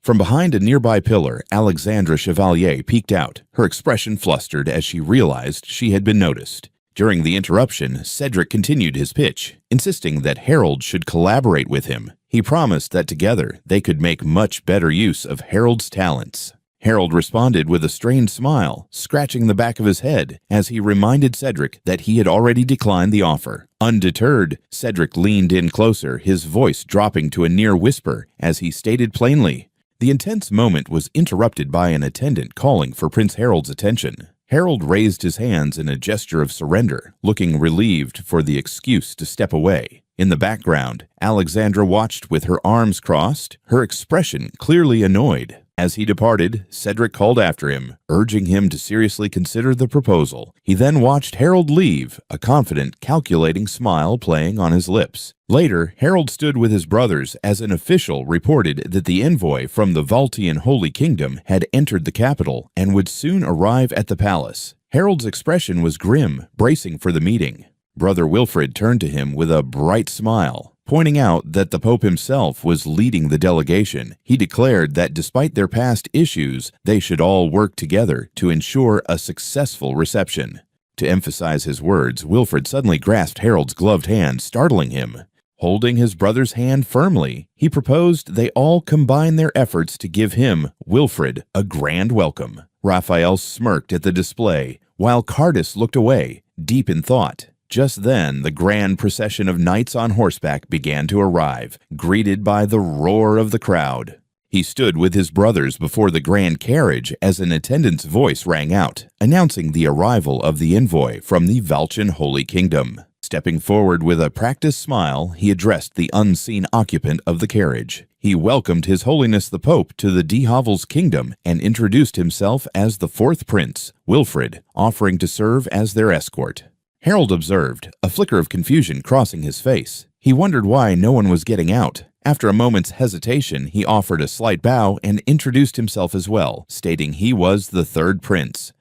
From behind a nearby pillar, Alexandra Chevalier peeked out, her expression flustered as she realized she had been noticed. During the interruption, Cedric continued his pitch, insisting that Harold should collaborate with him. He promised that together they could make much better use of Harold's talents. Harold responded with a strained smile, scratching the back of his head as he reminded Cedric that he had already declined the offer. Undeterred, Cedric leaned in closer, his voice dropping to a near whisper as he stated plainly. The intense moment was interrupted by an attendant calling for Prince Harold's attention. Harold raised his hands in a gesture of surrender, looking relieved for the excuse to step away. In the background, Alexandra watched with her arms crossed, her expression clearly annoyed. As he departed, Cedric called after him, urging him to seriously consider the proposal. He then watched Harold leave, a confident, calculating smile playing on his lips. Later, Harold stood with his brothers as an official reported that the envoy from the Valtian Holy Kingdom had entered the capital and would soon arrive at the palace. Harold's expression was grim, bracing for the meeting. Brother Wilfred turned to him with a bright smile. Pointing out that the Pope himself was leading the delegation, he declared that despite their past issues, they should all work together to ensure a successful reception. To emphasize his words, Wilfred suddenly grasped Harold's gloved hand, startling him. Holding his brother's hand firmly, he proposed they all combine their efforts to give him, Wilfred, a grand welcome. Raphael smirked at the display, while Cardus looked away, deep in thought. Just then, the grand procession of knights on horseback began to arrive, greeted by the roar of the crowd. He stood with his brothers before the grand carriage as an attendant's voice rang out, announcing the arrival of the envoy from the Valchian Holy Kingdom. Stepping forward with a practiced smile, he addressed the unseen occupant of the carriage. He welcomed His Holiness the Pope to the de Havel's kingdom and introduced himself as the fourth prince, Wilfred, offering to serve as their escort. Harold observed, a flicker of confusion crossing his face. He wondered why no one was getting out. After a moment's hesitation, he offered a slight bow and introduced himself as well, stating he was the third prince.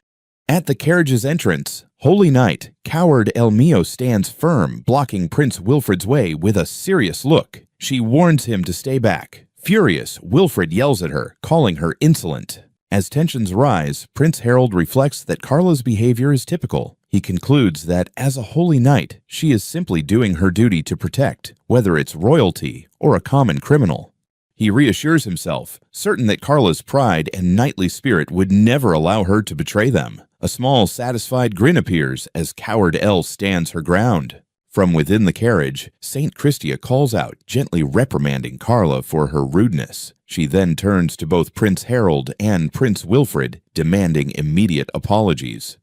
At the carriage's entrance, Holy Knight, Coward Elmio stands firm, blocking Prince Wilfred's way with a serious look. She warns him to stay back. Furious, Wilfred yells at her, calling her insolent. As tensions rise, Prince Harold reflects that Carla's behavior is typical. He concludes that as a holy knight, she is simply doing her duty to protect, whether it's royalty or a common criminal. He reassures himself, certain that Carla's pride and knightly spirit would never allow her to betray them. A small, satisfied grin appears as Coward Elle stands her ground. From within the carriage, Saint Christia calls out, gently reprimanding Carla for her rudeness. She then turns to both Prince Harold and Prince Wilfred, demanding immediate apologies.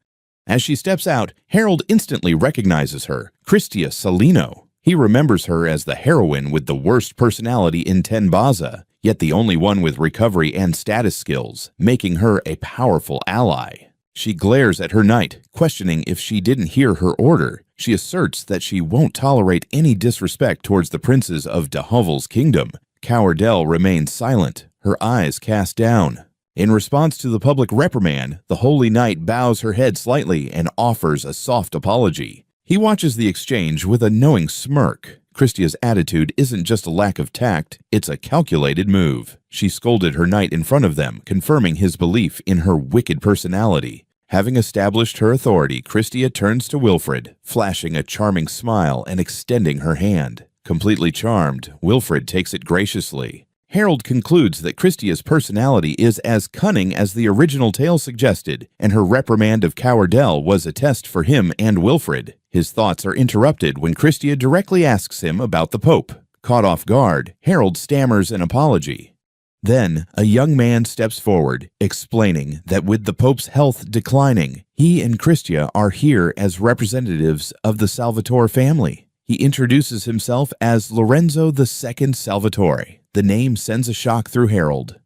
As she steps out, Harold instantly recognizes her, Christia Salino. He remembers her as the heroine with the worst personality in Ten Baza, yet the only one with recovery and status skills, making her a powerful ally. She glares at her knight, questioning if she didn't hear her order. She asserts that she won't tolerate any disrespect towards the princes of de Havel's kingdom. Cowardelle remains silent, her eyes cast down. In response to the public reprimand, the Holy Knight bows her head slightly and offers a soft apology. He watches the exchange with a knowing smirk. Christia's attitude isn't just a lack of tact, it's a calculated move. She scolded her knight in front of them, confirming his belief in her wicked personality. Having established her authority, Christia turns to Wilfred, flashing a charming smile and extending her hand. Completely charmed, Wilfred takes it graciously. Harold concludes that Christia's personality is as cunning as the original tale suggested, and her reprimand of Cowardelle was a test for him and Wilfred. His thoughts are interrupted when Christia directly asks him about the Pope. Caught off guard, Harold stammers an apology. Then, a young man steps forward, explaining that with the Pope's health declining, he and Christia are here as representatives of the Salvatore family. He introduces himself as Lorenzo II Salvatore. The name sends a shock through Harold.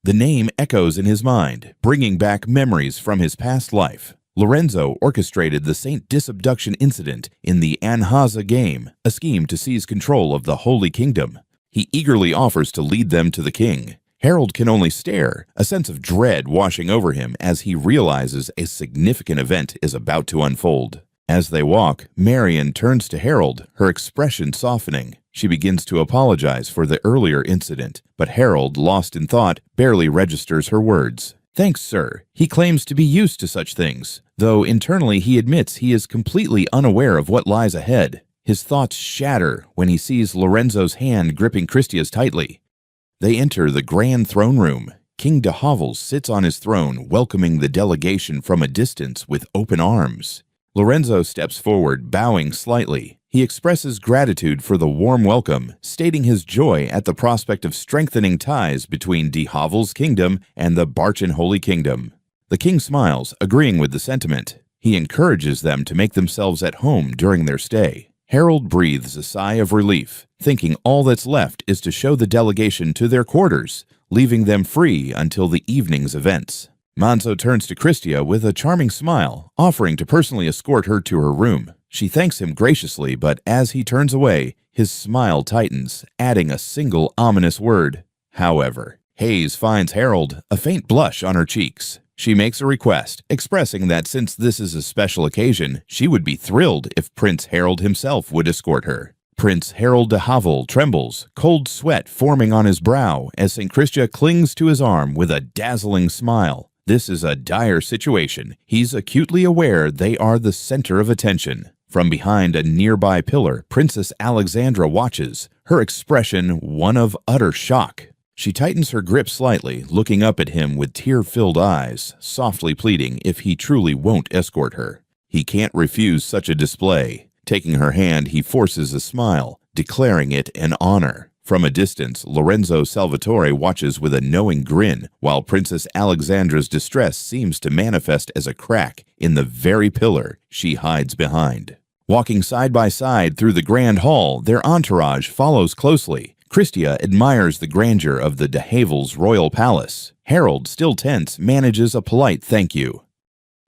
The name echoes in his mind, bringing back memories from his past life. Lorenzo orchestrated the Saint Disabduction incident in the Anhaza game, a scheme to seize control of the Holy Kingdom. He eagerly offers to lead them to the king. Harold can only stare, a sense of dread washing over him as he realizes a significant event is about to unfold. As they walk, Marion turns to Harold, her expression softening. She begins to apologize for the earlier incident, but Harold, lost in thought, barely registers her words. "Thanks, sir." He claims to be used to such things, though internally he admits he is completely unaware of what lies ahead. His thoughts shatter when he sees Lorenzo's hand gripping Christia's tightly. They enter the grand throne room. King de Havel sits on his throne, welcoming the delegation from a distance with open arms. Lorenzo steps forward, bowing slightly. He expresses gratitude for the warm welcome, stating his joy at the prospect of strengthening ties between de Havel's kingdom and the Barchan Holy Kingdom. The king smiles, agreeing with the sentiment. He encourages them to make themselves at home during their stay. Harold breathes a sigh of relief, thinking all that's left is to show the delegation to their quarters, leaving them free until the evening's events. Manzo turns to Christia with a charming smile, offering to personally escort her to her room. She thanks him graciously, but as he turns away, his smile tightens, adding a single ominous word. However, Hayes finds Harold, a faint blush on her cheeks. She makes a request, expressing that since this is a special occasion, she would be thrilled if Prince Harold himself would escort her. Prince Harold de Havel trembles, cold sweat forming on his brow as St. Christia clings to his arm with a dazzling smile. This is a dire situation. He's acutely aware they are the center of attention. From behind a nearby pillar, Princess Alexandra watches, her expression one of utter shock. She tightens her grip slightly, looking up at him with tear-filled eyes, softly pleading if he truly won't escort her. He can't refuse such a display. Taking her hand, he forces a smile, declaring it an honor. From a distance, Lorenzo Salvatore watches with a knowing grin, while Princess Alexandra's distress seems to manifest as a crack in the very pillar she hides behind. Walking side by side through the grand hall, their entourage follows closely. Christia admires the grandeur of the de Havil's royal palace. Harold, still tense, manages a polite thank you.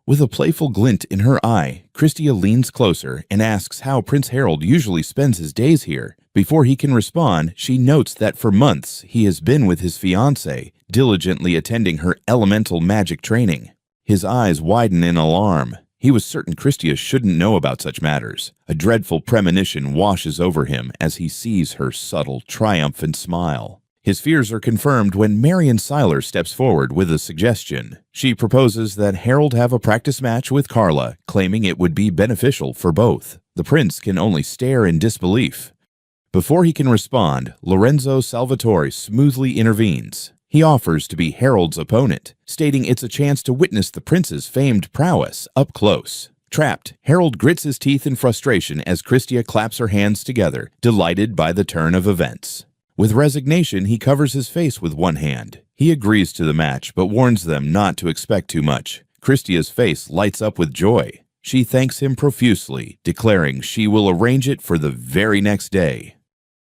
With a playful glint in her eye, Christia leans closer and asks how Prince Harold usually spends his days here. Before he can respond, she notes that for months he has been with his fiancée, diligently attending her elemental magic training. His eyes widen in alarm. He was certain Christia shouldn't know about such matters. A dreadful premonition washes over him as he sees her subtle, triumphant smile. His fears are confirmed when Marion Seiler steps forward with a suggestion. She proposes that Harold have a practice match with Carla, claiming it would be beneficial for both. The prince can only stare in disbelief. Before he can respond, Lorenzo Salvatore smoothly intervenes. He offers to be Harold's opponent, stating it's a chance to witness the prince's famed prowess up close. Trapped, Harold grits his teeth in frustration as Christia claps her hands together, delighted by the turn of events. With resignation, he covers his face with one hand. He agrees to the match, but warns them not to expect too much. Christia's face lights up with joy. She thanks him profusely, declaring she will arrange it for the very next day.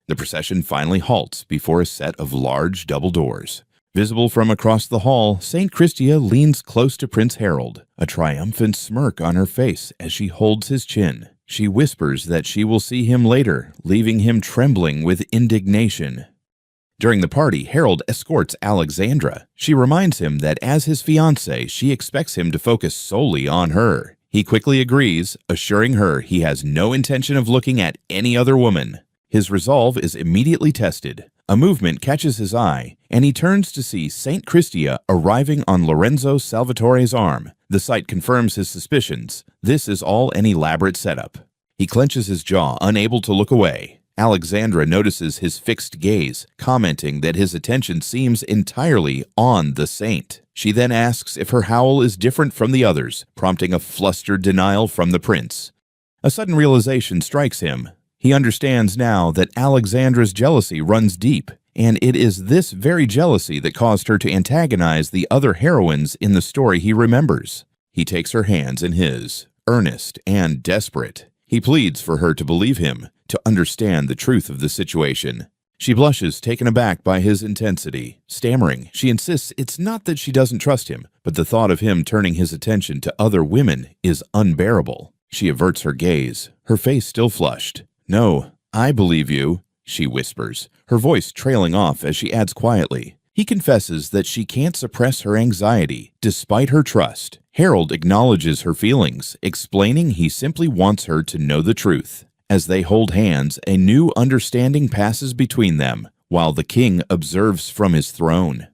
The procession finally halts before a set of large double doors. Visible from across the hall, St. Christia leans close to Prince Harold, a triumphant smirk on her face as she holds his chin. She whispers that she will see him later, leaving him trembling with indignation. During the party, Harold escorts Alexandra. She reminds him that as his fiancée, she expects him to focus solely on her. He quickly agrees, assuring her he has no intention of looking at any other woman. His resolve is immediately tested. A movement catches his eye, and he turns to see St. Christia arriving on Lorenzo Salvatore's arm. The sight confirms his suspicions. This is all an elaborate setup. He clenches his jaw, unable to look away. Alexandra notices his fixed gaze, commenting that his attention seems entirely on the saint. She then asks if her howl is different from the others, prompting a flustered denial from the prince. A sudden realization strikes him. He understands now that Alexandra's jealousy runs deep, and it is this very jealousy that caused her to antagonize the other heroines in the story he remembers. He takes her hands in his, earnest and desperate. He pleads for her to believe him, to understand the truth of the situation. She blushes, taken aback by his intensity. Stammering, she insists it's not that she doesn't trust him, but the thought of him turning his attention to other women is unbearable. She averts her gaze, her face still flushed. "No, I believe you," she whispers, her voice trailing off as she adds quietly. He confesses that she can't suppress her anxiety, despite her trust. Harold acknowledges her feelings, explaining he simply wants her to know the truth. As they hold hands, a new understanding passes between them, while the king observes from his throne.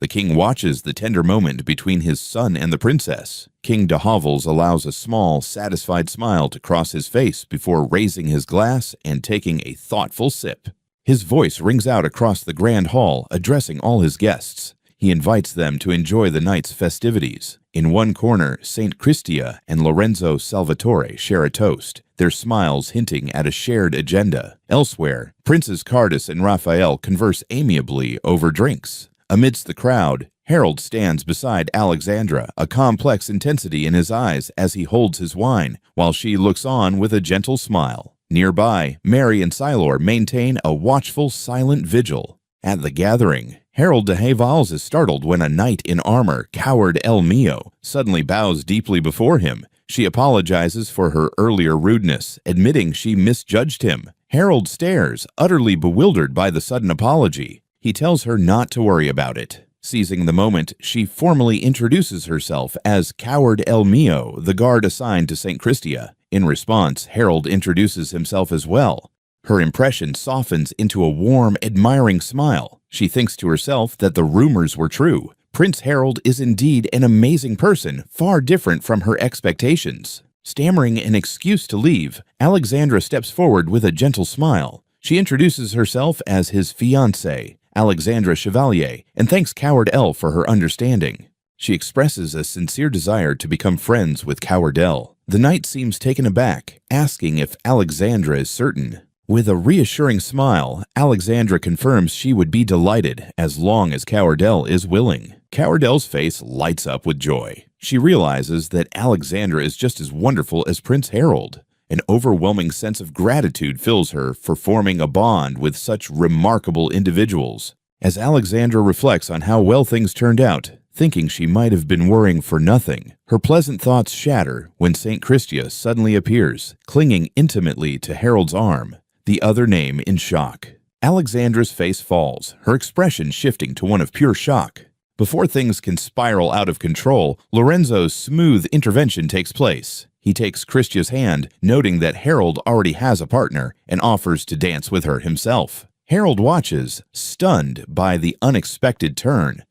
The king watches the tender moment between his son and the princess. King de Havils allows a small, satisfied smile to cross his face before raising his glass and taking a thoughtful sip. His voice rings out across the grand hall, addressing all his guests. He invites them to enjoy the night's festivities. In one corner, St. Christia and Lorenzo Salvatore share a toast, their smiles hinting at a shared agenda. Elsewhere, Princes Cardus and Raphael converse amiably over drinks. Amidst the crowd, Harold stands beside Alexandra, a complex intensity in his eyes as he holds his wine, while she looks on with a gentle smile. Nearby, Mary and Silor maintain a watchful, silent vigil. At the gathering, Harold de Havils is startled when a knight in armor, Coward El Mio, suddenly bows deeply before him. She apologizes for her earlier rudeness, admitting she misjudged him. Harold stares, utterly bewildered by the sudden apology. He tells her not to worry about it. Seizing the moment, she formally introduces herself as Coward El Mio, the guard assigned to St. Christia. In response, Harold introduces himself as well. Her impression softens into a warm, admiring smile. She thinks to herself that the rumors were true. Prince Harold is indeed an amazing person, far different from her expectations. Stammering an excuse to leave, Alexandra steps forward with a gentle smile. She introduces herself as his fiancée, Alexandra Chevalier, and thanks Coward L for her understanding. She expresses a sincere desire to become friends with Coward L. The knight seems taken aback, asking if Alexandra is certain. With a reassuring smile, Alexandra confirms she would be delighted as long as Coward L is willing. Coward L's face lights up with joy. She realizes that Alexandra is just as wonderful as Prince Harold. An overwhelming sense of gratitude fills her for forming a bond with such remarkable individuals. As Alexandra reflects on how well things turned out, thinking she might have been worrying for nothing, her pleasant thoughts shatter when St. Christia suddenly appears, clinging intimately to Harold's arm, the other name in shock. Alexandra's face falls, her expression shifting to one of pure shock. Before things can spiral out of control, Lorenzo's smooth intervention takes place. He takes Christia's hand, noting that Harold already has a partner, and offers to dance with her himself. Harold watches, stunned by the unexpected turn.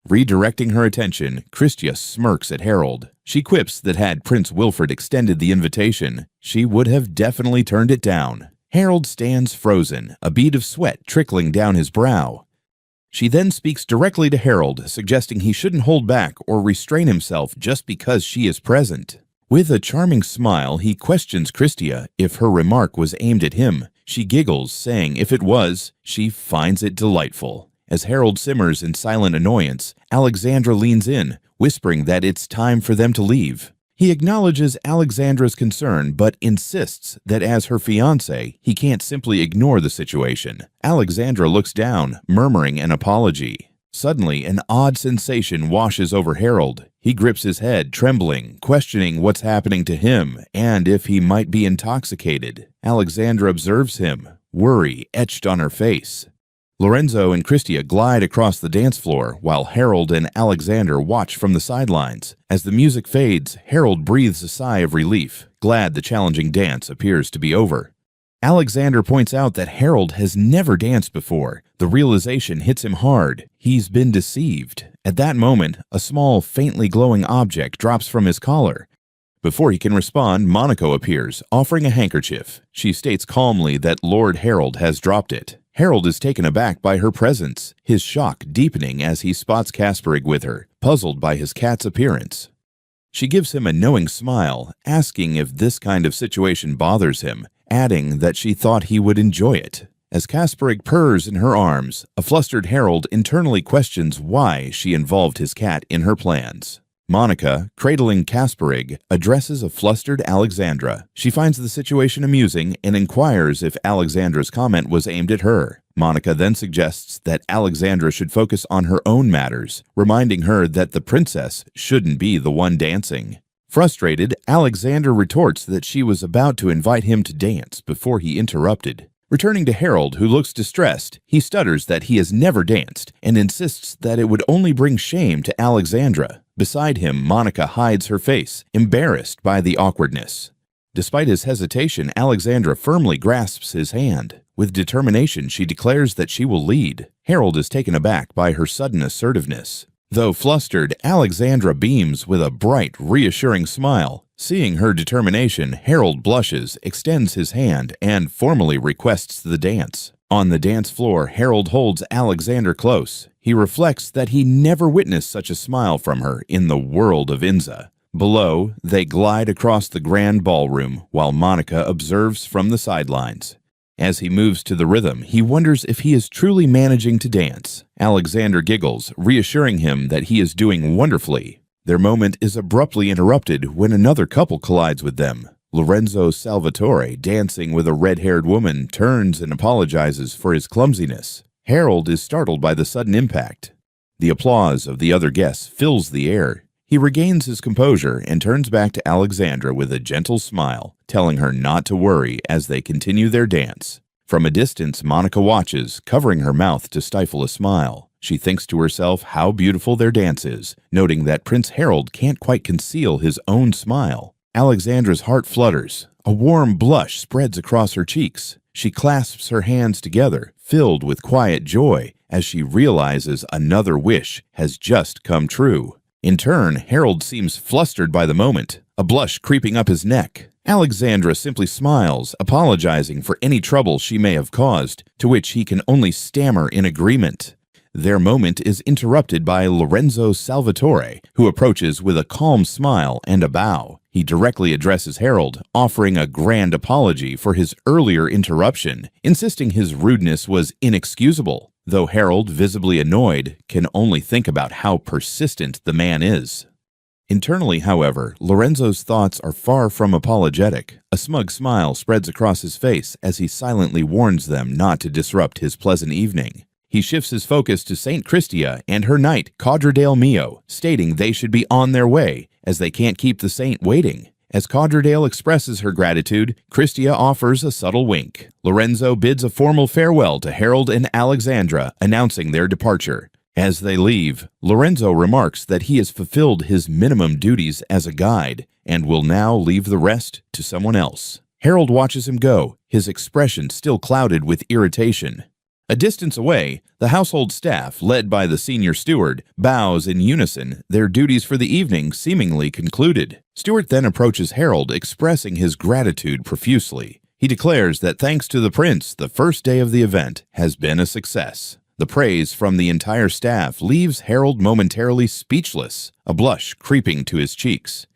Redirecting her attention, Christia smirks at Harold. She quips that had Prince Wilfred extended the invitation, she would have definitely turned it down. Harold stands frozen, a bead of sweat trickling down his brow. She then speaks directly to Harold, suggesting he shouldn't hold back or restrain himself just because she is present. With a charming smile, he questions Christia if her remark was aimed at him. She giggles, saying if it was, she finds it delightful. As Harold simmers in silent annoyance, Alexandra leans in, whispering that it's time for them to leave. He acknowledges Alexandra's concern, but insists that as her fiancé, he can't simply ignore the situation. Alexandra looks down, murmuring an apology. Suddenly, an odd sensation washes over Harold. He grips his head, trembling, questioning what's happening to him and if he might be intoxicated. Alexandra observes him, worry etched on her face. Lorenzo and Christia glide across the dance floor, while Harold and Alexander watch from the sidelines. As the music fades, Harold breathes a sigh of relief, glad the challenging dance appears to be over. Alexander points out that Harold has never danced before. The realization hits him hard. He's been deceived. At that moment, a small, faintly glowing object drops from his collar. Before he can respond, Monaco appears, offering a handkerchief. She states calmly that Lord Harold has dropped it. Harold is taken aback by her presence, his shock deepening as he spots Kasperig with her, puzzled by his cat's appearance. She gives him a knowing smile, asking if this kind of situation bothers him, adding that she thought he would enjoy it. As Kasperig purrs in her arms, a flustered Harold internally questions why she involved his cat in her plans. Monica, cradling Kasperig, addresses a flustered Alexandra. She finds the situation amusing and inquires if Alexandra's comment was aimed at her. Monica then suggests that Alexandra should focus on her own matters, reminding her that the princess shouldn't be the one dancing. Frustrated, Alexandra retorts that she was about to invite him to dance before he interrupted. Returning to Harold, who looks distressed, he stutters that he has never danced and insists that it would only bring shame to Alexandra. Beside him, Monica hides her face, embarrassed by the awkwardness. Despite his hesitation, Alexandra firmly grasps his hand. With determination, she declares that she will lead. Harold is taken aback by her sudden assertiveness. Though flustered, Alexandra beams with a bright, reassuring smile. Seeing her determination, Harold blushes, extends his hand, and formally requests the dance. On the dance floor, Harold holds Alexander close. He reflects that he never witnessed such a smile from her in the world of Inza. Below, they glide across the grand ballroom, while Monica observes from the sidelines. As he moves to the rhythm, he wonders if he is truly managing to dance. Alexander giggles, reassuring him that he is doing wonderfully. Their moment is abruptly interrupted when another couple collides with them. Lorenzo Salvatore, dancing with a red-haired woman, turns and apologizes for his clumsiness. Harold is startled by the sudden impact. The applause of the other guests fills the air. He regains his composure and turns back to Alexandra with a gentle smile, telling her not to worry as they continue their dance. From a distance, Monica watches, covering her mouth to stifle a smile. She thinks to herself how beautiful their dance is, noting that Prince Harold can't quite conceal his own smile. Alexandra's heart flutters. A warm blush spreads across her cheeks. She clasps her hands together, filled with quiet joy, as she realizes another wish has just come true. In turn, Harold seems flustered by the moment, a blush creeping up his neck. Alexandra simply smiles, apologizing for any trouble she may have caused, to which he can only stammer in agreement. Their moment is interrupted by Lorenzo Salvatore, who approaches with a calm smile and a bow. He directly addresses Harold, offering a grand apology for his earlier interruption, insisting his rudeness was inexcusable. Though Harold, visibly annoyed, can only think about how persistent the man is. Internally, however, Lorenzo's thoughts are far from apologetic. A smug smile spreads across his face as he silently warns them not to disrupt his pleasant evening. He shifts his focus to Saint Christia and her knight, Codredale Mio, stating they should be on their way, as they can't keep the saint waiting. As Codredale expresses her gratitude, Christia offers a subtle wink. Lorenzo bids a formal farewell to Harold and Alexandra, announcing their departure. As they leave, Lorenzo remarks that he has fulfilled his minimum duties as a guide and will now leave the rest to someone else. Harold watches him go, his expression still clouded with irritation. A distance away, the household staff, led by the senior steward, bows in unison, their duties for the evening seemingly concluded. Stewart then approaches Harold, expressing his gratitude profusely. He declares that thanks to the prince, the first day of the event has been a success. The praise from the entire staff leaves Harold momentarily speechless, a blush creeping to his cheeks.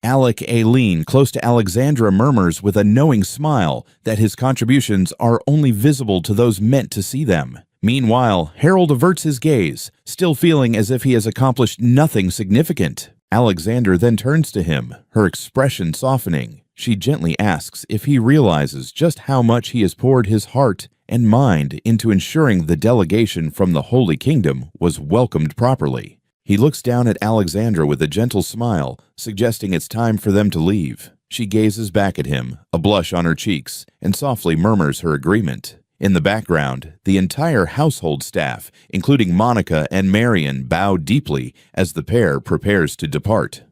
Alec Aileen, close to Alexandra, murmurs with a knowing smile that his contributions are only visible to those meant to see them. Meanwhile, Harold averts his gaze, still feeling as if he has accomplished nothing significant. Alexandra then turns to him, her expression softening. She gently asks if he realizes just how much he has poured his heart and mind into ensuring the delegation from the Holy Kingdom was welcomed properly. He looks down at Alexandra with a gentle smile, suggesting it's time for them to leave. She gazes back at him, a blush on her cheeks, and softly murmurs her agreement. In the background, the entire household staff, including Monica and Marion, bow deeply as the pair prepares to depart.